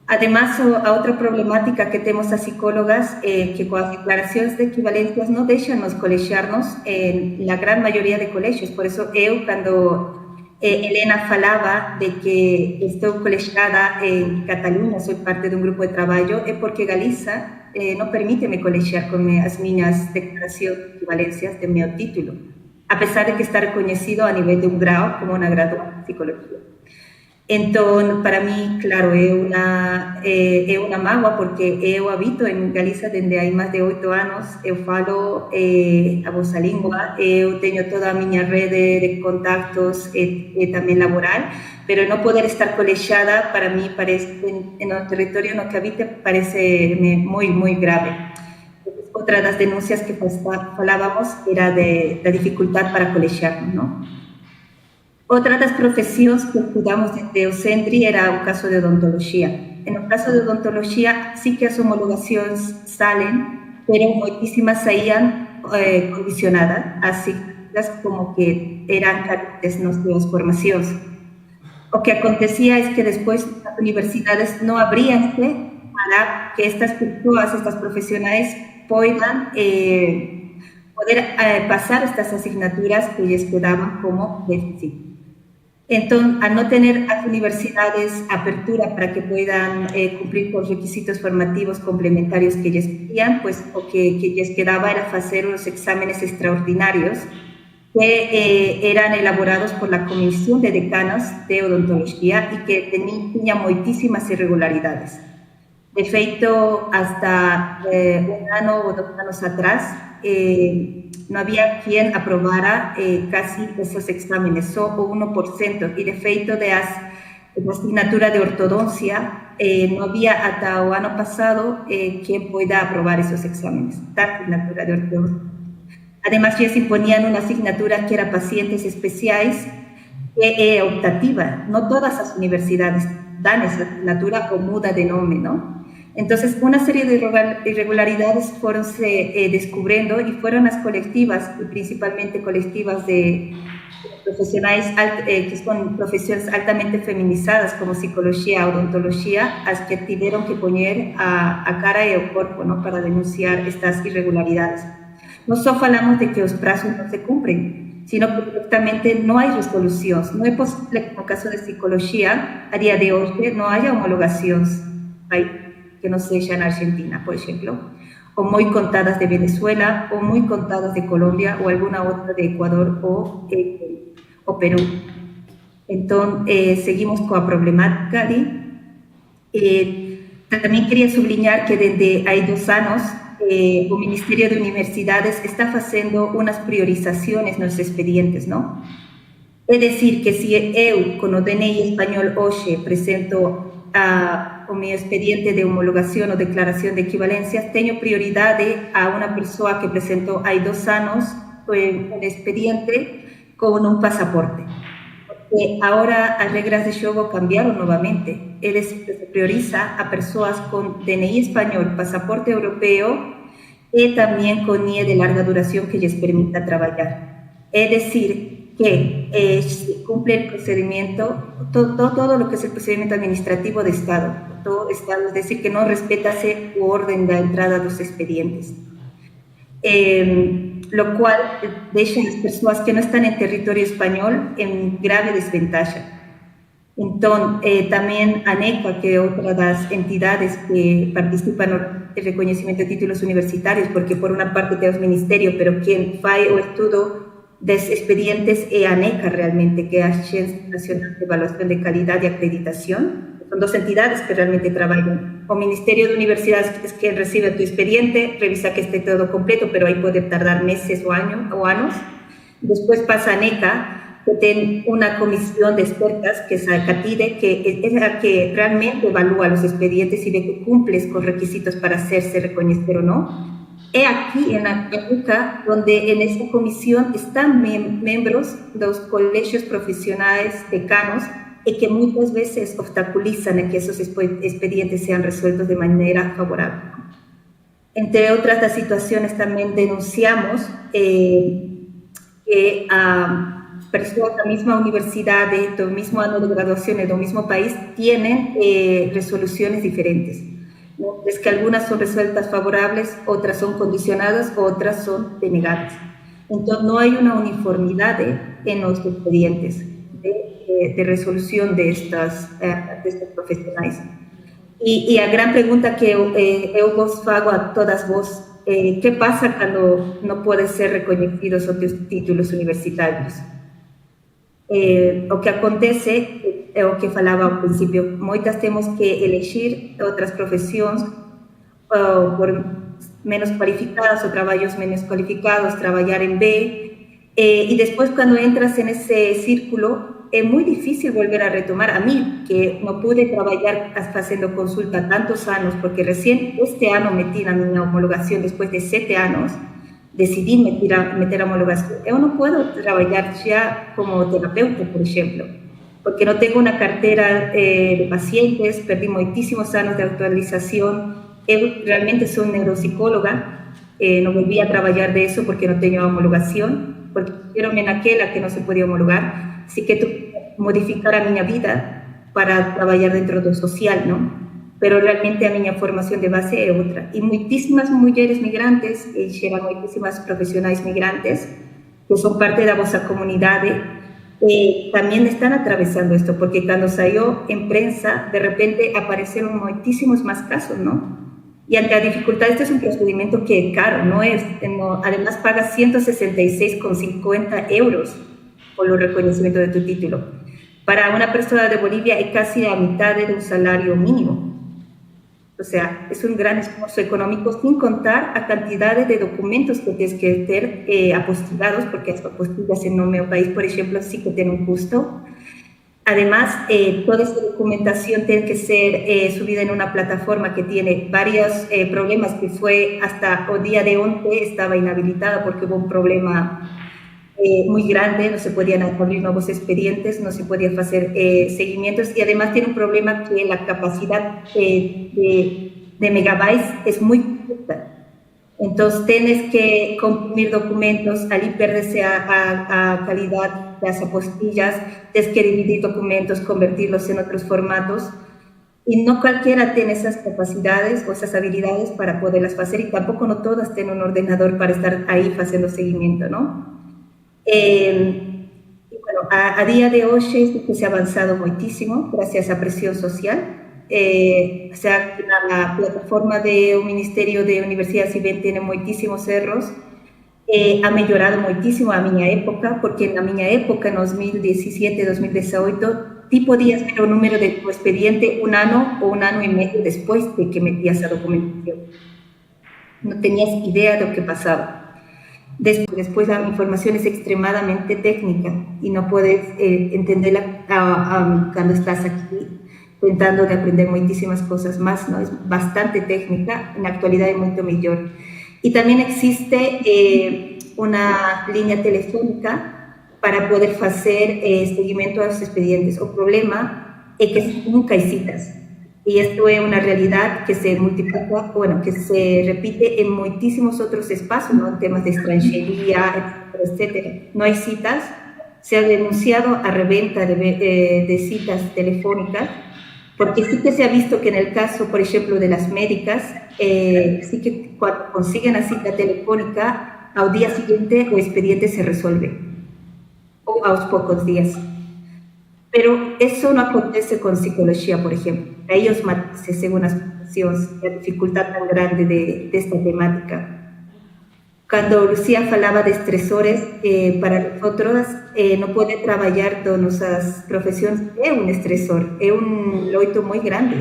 Además, a outra problemática que temos as psicólogas que coas declaracións de equivalencias non deixanos colexiarnos en la gran maioría de colexios. Por eso eu, cando Elena falaba de que estou colexiada en Cataluña, soy parte dun grupo de traballo, é porque Galiza non permíteme colexiar con as miñas declaracións de equivalencias de meu título, a pesar de que está reconhecido a nivel de un grau como unha graduada en psicología. Entón, para mí, claro, é unha mágoa porque eu habito en Galiza dende hai máis de 8 anos, eu falo a vosa lingua, eu teño toda a miña rede de contactos e tamén laboral, pero non poder estar colexiada para mí parece, en o territorio no que habite, parece moi, moi grave. Outra das denuncias que falábamos era da dificultad para colexiarnos, non? Outra das profesións que estudamos desde o Centri era o caso de odontoloxía. En o caso de odontoloxía sí que as homologacións salen, pero moitísimas saían condicionadas, así como que eran carentes nas súas formacións. O que acontecía es que despois as universidades non abríanse para que estas persoas, estas profesionais, poidan poder pasar estas asignaturas que lles quedaban como déficit. Entón, al non tener as universidades apertura para que poidan cumplir cos requisitos formativos complementarios que lles pedían, pues o que lles quedaba era facer os exámenes extraordinarios que eran elaborados por la Comisión de Decanos de Odontología e que tiña moitísimas irregularidades. De feito, hasta un ano ou 2 anos atrás, non había quien aprobara casi esos exámenes, só o 1%, e de feito da asignatura de ortodoncia non había ata o ano pasado quien poida aprobar esos exámenes, da asignatura de ortodoncia. Además, ya se imponían unha asignatura que era pacientes especiais, que é optativa, non todas as universidades dan esa asignatura ou muda de nome, non? Entonces, una serie de irregularidades fueron descubriendo y fueron las colectivas, y principalmente colectivas de profesionales que son profesiones altamente feminizadas como psicología, odontología, las que tuvieron que poner a cara y al cuerpo, ¿no? Para denunciar estas irregularidades. No solo hablamos de que los plazos no se cumplen, sino que directamente no hay resolución. No es posible que en el caso de psicología, a día de hoy, no haya homologaciones que no sea en Argentina, por ejemplo, o muy contadas de Venezuela, o muy contadas de Colombia, o alguna otra de Ecuador o Perú. Entonces, seguimos con la problemática. También quería subrayar que desde hay 2 años, el Ministerio de Universidades está haciendo unas priorizaciones en los expedientes, ¿no? Es decir, que si yo, con el DNI español hoy, presento o mi expediente de homologación o declaración de equivalencias, tengo prioridad a una persona que presentó hay 2 años un expediente con un pasaporte. Porque ahora las reglas de juego cambiaron nuevamente. Es decir, se prioriza a personas con DNI español, pasaporte europeo y también con NIE de larga duración que les permita trabajar. Es decir, que cumple el procedimiento, todo lo que es el procedimiento administrativo de Estado, todo Estado, es decir, que no respeta ese orden de entrada de los expedientes. Lo cual deja a las personas que no están en territorio español en grave desventaja. Entonces, también ANECA, que es otra de las entidades que participan en el reconocimiento de títulos universitarios, porque por una parte tenemos ministerio, pero quien hace o estudio de expedientes es ANECA realmente, que es la Agencia Nacional de Evaluación de Calidad y Acreditación. Son 2 entidades que realmente trabajan. O Ministerio de Universidades es quien recibe tu expediente, revisa que esté todo completo, pero ahí puede tardar meses o años. Después pasa a ANECA, que tiene una comisión de expertas, que es la CATIDE, que es la que realmente evalúa los expedientes y ve que cumples con requisitos para hacerse reconocer o no. Es aquí en la ANECA donde en esa comisión están miembros de los colegios profesionales decanos y que muchas veces obstaculizan en que esos expedientes sean resueltos de manera favorable. Entre otras las situaciones también denunciamos que personas de la misma universidad, del mismo año de graduación, del mismo país, tienen resoluciones diferentes. ¿No? Es que algunas son resueltas favorables, otras son condicionadas, otras son denegadas. Entonces no hay una uniformidad en los expedientes de resolución de estos profesionales. Y la gran pregunta que yo vos hago a todas vos, ¿qué pasa cuando no pueden ser reconocidos otros títulos universitarios? O que acontece, o que falaba al principio, muchas tenemos que elegir otras profesiones por menos cualificadas o trabajos menos cualificados, trabajar en B, y después cuando entras en ese círculo, es muy difícil volver a retomar. A mí, que no pude trabajar haciendo consulta tantos años, porque recién este año metí a mi homologación después de 7 años, decidí meter homologación. Yo no puedo trabajar ya como terapeuta, por ejemplo, porque no tengo una cartera de pacientes, perdí muchísimos años de actualización. Yo realmente soy neuropsicóloga, no volví a trabajar de eso porque no tenía homologación, porque quiero en aquella que no se podía homologar. Así que tuve que modificar a mi vida para trabajar dentro de lo social, ¿no? Pero realmente a mi formación de base es otra. Y muchísimas mujeres migrantes, llegan muchísimas profesionales migrantes, que son parte de nuestra comunidad, también están atravesando esto, porque cuando salió en prensa, de repente aparecieron muchísimos más casos, ¿no? Y ante la dificultad, este es un procedimiento que es caro, no es, además pagas 166,50 euros por el reconocimiento de tu título. Para una persona de Bolivia es casi la mitad de un salario mínimo. O sea, es un gran esfuerzo económico, sin contar a cantidades de documentos que tienes que tener apostillados, porque las apostillas en mi país, por ejemplo, sí que tienen un costo. Además, toda esta documentación tiene que ser subida en una plataforma que tiene varios problemas, que fue hasta el día de hoy estaba inhabilitada porque hubo un problema muy grande, no se podían abrir nuevos expedientes, no se podían hacer seguimientos, y además tiene un problema que la capacidad de de megabytes es muy corta. Entonces tienes que comprimir documentos, allí perderse a calidad las apostillas, tienes que dividir documentos, convertirlos en otros formatos. Y no cualquiera tiene esas capacidades o esas habilidades para poderlas hacer, y tampoco no todas tienen un ordenador para estar ahí haciendo seguimiento, ¿no? Y bueno, a día de hoy se ha avanzado muchísimo gracias a presión social. O sea, la plataforma del Ministerio de Universidades y Ben tiene muchísimos errores. Ha mejorado muchísimo a mi época, porque en la mi época, en 2017-2018, tú podías ver el número de tu expediente un año o un año y medio después de que metías esa documentación. No tenías idea de lo que pasaba. Después la información es extremadamente técnica y no puedes entenderla cuando estás aquí intentando de aprender muchísimas cosas más, ¿no? Es bastante técnica, en la actualidad es mucho mejor. Y también existe una línea telefónica para poder hacer seguimiento a los expedientes. El problema es que nunca hay citas. Y esto es una realidad que se multiplica, bueno, que se repite en muchísimos otros espacios, ¿no? En temas de extranjería, etcétera. No hay citas. Se ha denunciado a reventa de citas telefónicas, porque sí que se ha visto que en el caso, por ejemplo, de las médicas, sí que cuando consiguen la cita telefónica, al día siguiente el expediente se resuelve, o a los pocos días. Pero eso no acontece con psicología, por ejemplo. A ellos matices según las situaciones, la dificultad tan grande de esta temática. Cuando Lucía hablaba de estresores, para nosotros no puede trabajar en nuestras profesiones es un estresor, es un loito muy grande.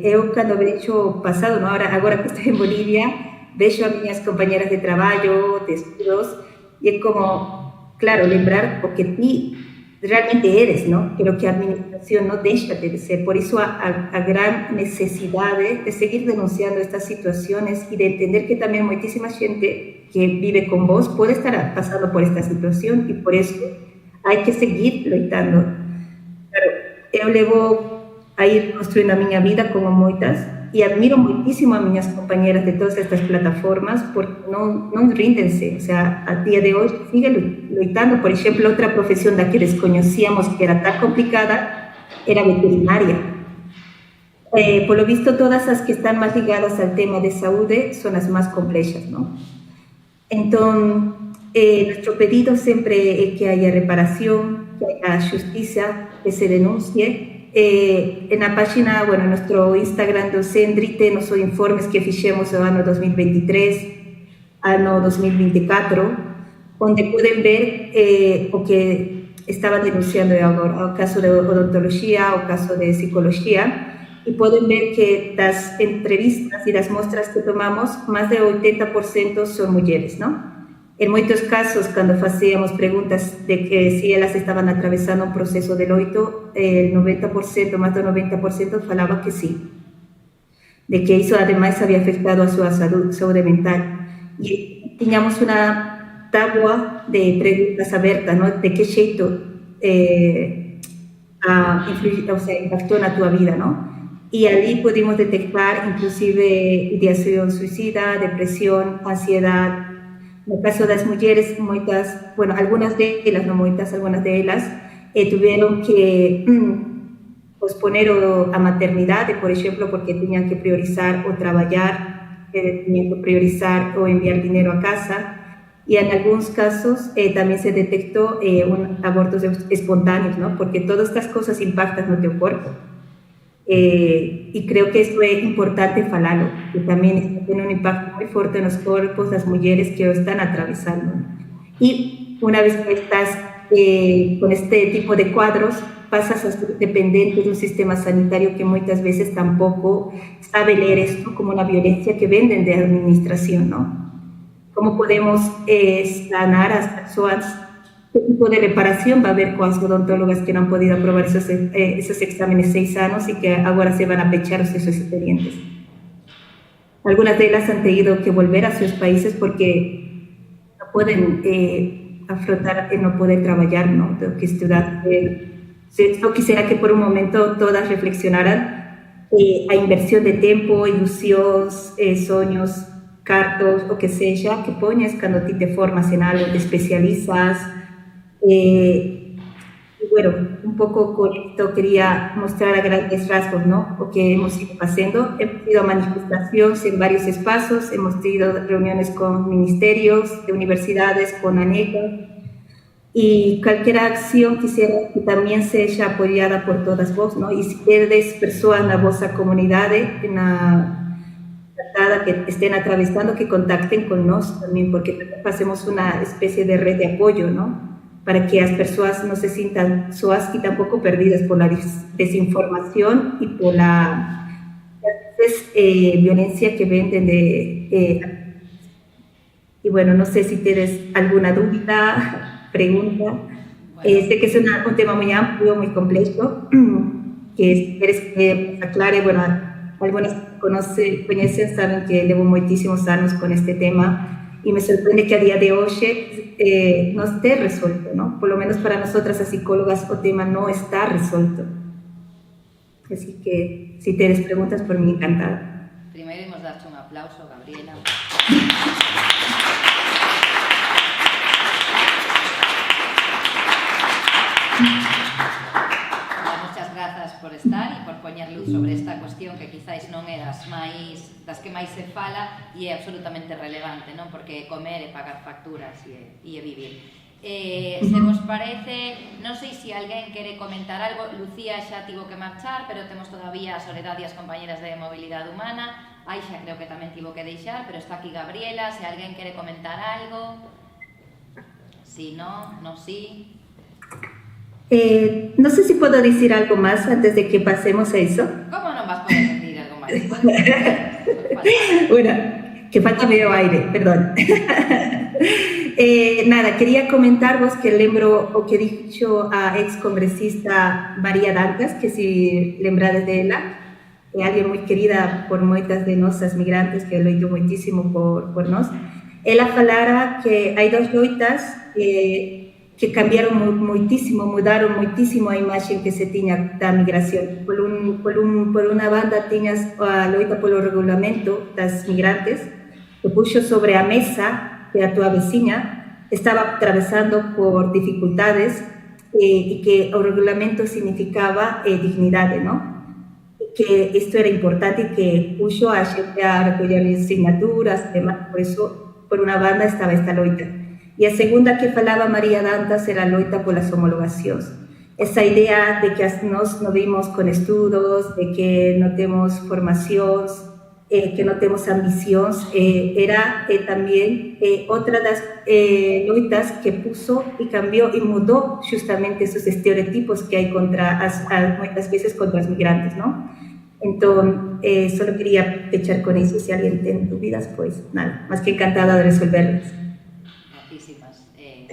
Yo cuando he hecho pasado, ¿no? ahora que estoy en Bolivia, veo a mis compañeras de trabajo, de estudios, y es como, claro, lembrar porque tú realmente eres, ¿no? Creo que la administración no deja de ser, por eso a gran necesidad de seguir denunciando estas situaciones y de entender que también muchísima gente que vive con vos puede estar pasando por esta situación, y por eso hay que seguir luchando. Claro, yo levo a ir construyendo mi vida como muchas, y admiro muchísimo a mis compañeras de todas estas plataformas porque no ríndense, o sea, a día de hoy siguen luchando. Por ejemplo, otra profesión de la que desconocíamos que era tan complicada era veterinaria. Por lo visto, todas las que están más ligadas al tema de salud son las más complejas, ¿no? Entonces, nuestro pedido siempre es que haya reparación, que haya justicia, que se denuncie. En la página, bueno, en nuestro Instagram de Sendri tenemos los informes que fijemos el año 2023, año 2024, donde pueden ver o que estaba denunciando ahora, el caso de odontología o caso de psicología, y pueden ver que las entrevistas y las muestras que tomamos, más del 80% son mujeres, ¿no? En muchos casos, cuando hacíamos preguntas de que si ellas estaban atravesando un proceso de loito, el 90%, más del 90% falaba que sí, de que eso además había afectado a su salud mental. Y teníamos una tabla de preguntas abiertas, ¿no? De qué jeito impactó en tu vida, ¿no? Y allí pudimos detectar inclusive ideación suicida, depresión, ansiedad. En el caso de las mujeres, algunas de ellas, no muchas, algunas de ellas, tuvieron que posponer a maternidad, por ejemplo, porque tenían que priorizar o trabajar, tenían que priorizar o enviar dinero a casa. Y en algunos casos también se detectó abortos espontáneos, ¿no? Porque todas estas cosas impactan en tu cuerpo. Y creo que eso es importante hablarlo, que también tiene un impacto muy fuerte en los cuerpos de las mujeres que lo están atravesando. Y una vez que estás con este tipo de cuadros, pasas a ser dependiente de un sistema sanitario que muchas veces tampoco sabe leer esto como una violencia que venden de administración, ¿no? ¿Cómo podemos sanar a las personas? ¿Qué tipo de reparación va a haber con las odontólogas que no han podido aprobar esos exámenes 6 años y que ahora se van a pechar esos expedientes? Algunas de ellas han tenido que volver a sus países porque no pueden afrontar no poder trabajar, ¿no? Tengo que estudiar. Yo quisiera que por un momento todas reflexionaran a inversión de tempo, ilusións, sonhos, cartos, o que sexa, que poñes cando ti te formas en algo, te especializas. Y bueno, un pouco con esto quería mostrar a grandes rasgos, ¿no? O que hemos ido facendo. Hemos ido a manifestacións en varios espazos, hemos tido reuniones con ministerios, de universidades, con ANECA, y cualquier acción quisiera que también sexa apoyada por todas vos, ¿no? Y si tedes persoas na vosa comunidade, que estén atravesando, que contacten con nós tamén, porque facemos unha especie de red de apoyo, ¿no? Para que as persoas non se sintan soas e tampouco perdidas por la desinformación e por la violencia que ven y bueno, no sé si tienes alguna duda, pregunta. Bueno. Sé que es un tema muy amplio, muy complejo, que si quieres que aclare, bueno, algunas conocen, saben que llevo muchísimos años con este tema y me sorprende que a día de hoy no esté resuelto, ¿no? Por lo menos para nosotras, as psicólogas, el tema no está resuelto. Así que, si tienes preguntas, por mí, encantada. Primero, hemos dado un aplauso, Gabriela. Muchas grazas por estar e por poñer luz sobre esta cuestión que quizáis non é das que máis se fala e é absolutamente relevante, non? Porque comer é pagar facturas e é vivir. Se vos parece, non sei se alguén quere comentar algo. Lucía xa tivo que marchar, pero temos todavía a Soledad e as compañeras de Mobilidade Humana. Aixa creo que tamén tivo que deixar, pero está aquí Gabriela. Se alguén quere comentar algo. Si no, no si. No sé si puedo decir algo más antes de que pasemos a eso. ¿Cómo no vas a poder decir algo más? Bueno, que falta medio aire, perdón. Nada, quería comentaros que lembro o que dicho a ex congresista María Dantas, que si lembrades de ela, é alguien muy querida por moitas de nosas migrantes que loito moitísimo por nós. Ela falara que hai dos loitas que cambiaron muitísimo, mudaron muitísimo a imaxe que se tiña da migración. Por unha banda tiñas a loita polo regulamento das migrantes, que puxo sobre a mesa que a túa veciña estaba atravesando por dificultades e que o regulamento significaba dignidade, ¿no? E que isto era importante e que puxo a xente a recoller asignaturas, demás, por eso, por unha banda estaba esta loita. E a segunda que falaba María Dantas era a loita polas homologacións. Esa idea de que nós non vimos con estudos, de que non temos formacións, que non temos ambicións, era tamén outra das loitas que puso e cambiou e mudou justamente esos estereotipos que hai contra moitas veces contra os migrantes, non? Entón, solo quería pechar con iso. Se alguén ten dúbidas, pois nada, máis que encantada de resolverlas.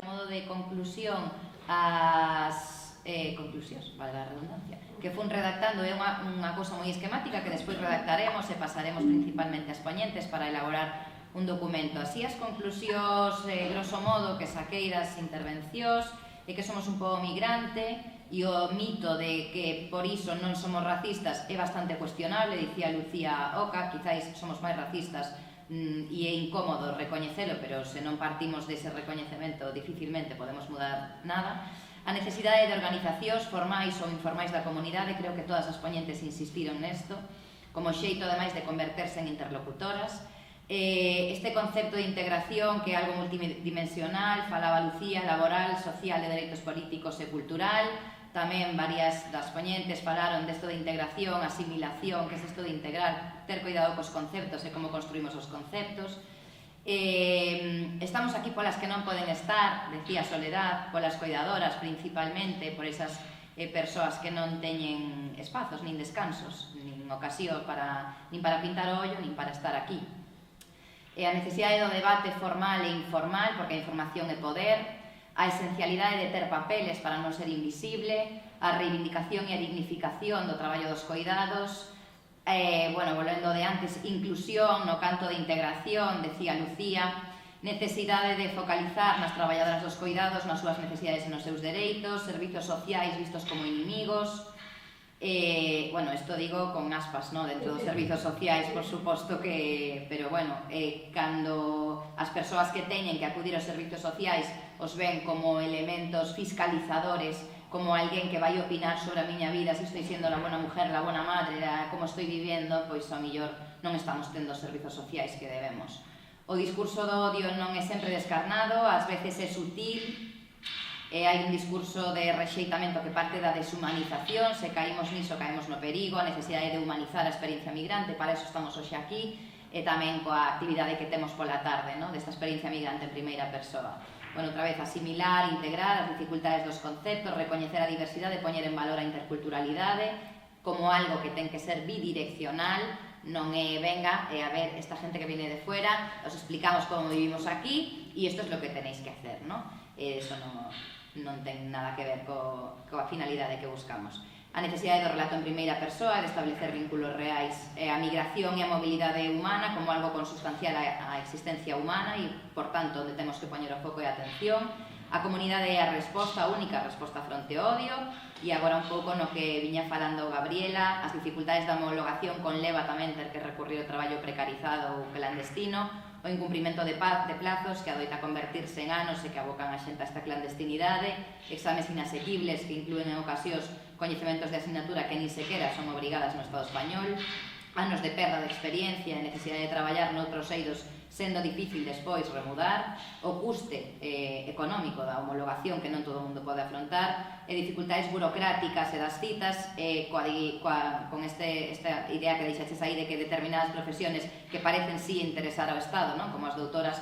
A modo de conclusión, as conclusións, valga a redundancia, que fun redactando é unha cousa moi esquemática que despois redactaremos e pasaremos principalmente ás poñentes para elaborar un documento. Así as conclusións, grosso modo, que saquei das intervencións é que somos un pobo migrante e o mito de que por iso non somos racistas é bastante cuestionable, dicía Lucía Oca, quizáis somos máis racistas e é incómodo recoñecelo, pero se non partimos dese recoñecemento dificilmente podemos mudar nada. A necesidade de organizacións formais ou informais da comunidade, creo que todas as poñentes insistiron nesto, como xeito ademais de converterse en interlocutoras. Este concepto de integración que é algo multidimensional, falaba Lucía, laboral, social, de dereitos políticos e cultural. Tamén varias das poñentes falaron desto de integración, asimilación, que é isto de integrar, ter cuidado cos conceptos e como construímos os conceptos. Estamos aquí polas que non poden estar, decía Soledad, polas coidadoras principalmente, por esas persoas que non teñen espazos, nin descansos, nin ocasión nin para pintar o ollo, nin para estar aquí. A necesidade do debate formal e informal, porque a información é poder, a esencialidade de ter papeles para non ser invisible, a reivindicación e a dignificación do traballo dos coidados, volvendo de antes, inclusión no canto de integración, decía Lucía, necesidade de focalizar nas traballadoras dos coidados, nas súas necesidades e nos seus dereitos, servizos sociais vistos como inimigos, Bueno, isto digo con aspas, ¿no? Dentro dos servizos sociais, por suposto que... Pero, bueno, cando as persoas que teñen que acudir aos servizos sociais os ven como elementos fiscalizadores, como alguén que vai opinar sobre a miña vida, se estou sendo a buena mujer, a buena madre, como estou vivendo, pois ao millor non estamos tendo os servizos sociais que debemos. O discurso do odio non é sempre descarnado, ás veces é sutil, hai un discurso de rexeitamento que parte da deshumanización, se caímos niso, caímos no perigo, a necesidade de humanizar a experiencia migrante, para eso estamos hoxe aquí, e tamén coa actividade que temos pola tarde, desta experiencia migrante en primeira persoa. Bueno, outra vez, asimilar, integrar as dificultades dos conceptos, recoñecer a diversidade, poñer en valor a interculturalidade como algo que ten que ser bidireccional, non é, venga, a ver, esta gente que viene de fuera, os explicamos como vivimos aquí e isto é lo que tenéis que hacer, ¿no? Eso non ten nada que ver coa finalidade que buscamos. A necesidade do relato en primeira persoa, de establecer vínculos reais, a migración e a mobilidade humana como algo consustancial á existencia humana e, por tanto, onde temos que poñer o foco e a atención. A comunidade é a resposta única, a resposta fronte ao odio, e agora un pouco no que viña falando Gabriela, as dificultades da homologación conleva tamén ter que recurrir ao traballo precarizado ou clandestino, o incumprimento de plazos que adoita convertirse en anos e que abocan a xente a esta clandestinidade, exames inasequibles que incluen en ocasións coñecementos de asignatura que nin sequera son obrigadas no Estado español, anos de perda de experiencia e necesidade de traballar noutros eidos sendo difícil despois remudar, o custe económico da homologación que non todo o mundo pode afrontar, e dificultades burocráticas e das citas, con esta idea que deixaches aí de que determinadas profesiones que parecen sí interesar ao Estado, como as doutoras,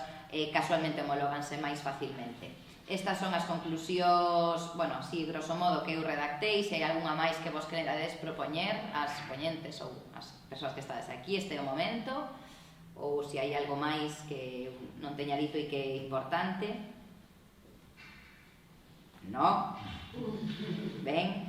casualmente homológanse máis facilmente. Estas son as conclusións, bueno, así, grosso modo, que eu redactei. Se hai algunha máis que vos querades propoñer ás poñentes ou as persoas que estades aquí, este é o momento, ou se hai algo máis que non teña dito e que é importante. No? Ben.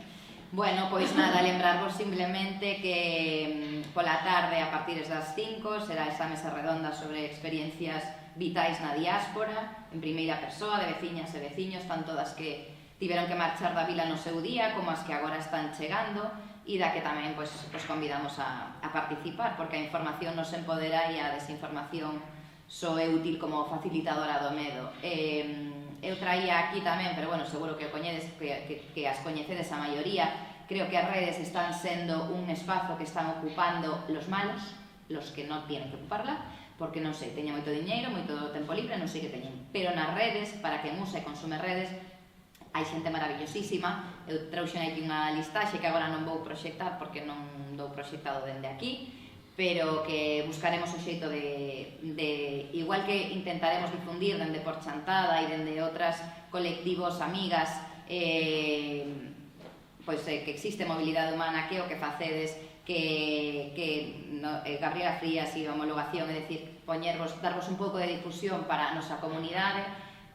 Bueno, pois nada, lembrarvos simplemente que pola tarde, a partir das 5, será esa mesa redonda sobre experiencias vitais na diáspora, en primeira persoa, de veciñas e veciños, tanto das que tiveron que marchar da vila no seu día, como as que agora están chegando, e da que tamén os convidamos a participar, porque a información nos empodera e a desinformación só é útil como facilitadora do medo. Eu traía aquí tamén, pero bueno, seguro que as coñecedes a maioría, creo que as redes están sendo un espazo que están ocupando los malos, los que non tienen que ocuparla, porque non sei, teñen moito diñeiro, moito tempo libre, non sei que teñen, pero nas redes, para quen usa e consume redes, hai xente maravillosísima. Eu trouxen aquí unha listaxe que agora non vou proxectar porque non dou proxectado dende aquí, pero que buscaremos o xeito de igual que intentaremos difundir dende Por Chantada e dende outras colectivos, amigas, pois que existe mobilidade humana, que o que facedes, que Gabriela Frías e a homologación, é dicir, darvos un pouco de difusión para a nosa comunidade,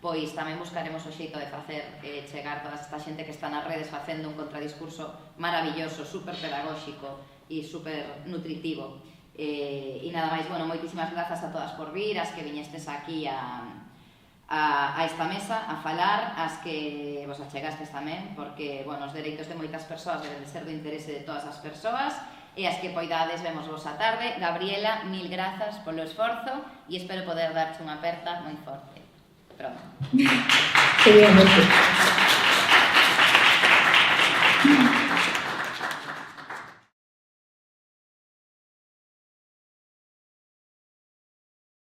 pois tamén buscaremos o xeito de facer chegar toda esta xente que está nas redes facendo un contradiscurso maravilloso, super pedagóxico e super nutritivo. E nada máis, bueno, moitísimas grazas a todas por vir, as que viñestes aquí a esta mesa a falar, as que vos achegastes tamén, porque, bueno, os dereitos de moitas persoas deben de ser do interese de todas as persoas, e as que poidades vemos vos a tarde. Gabriela, mil grazas polo esforzo e espero poder darche unha aperta moi forte. Pronto. Sí,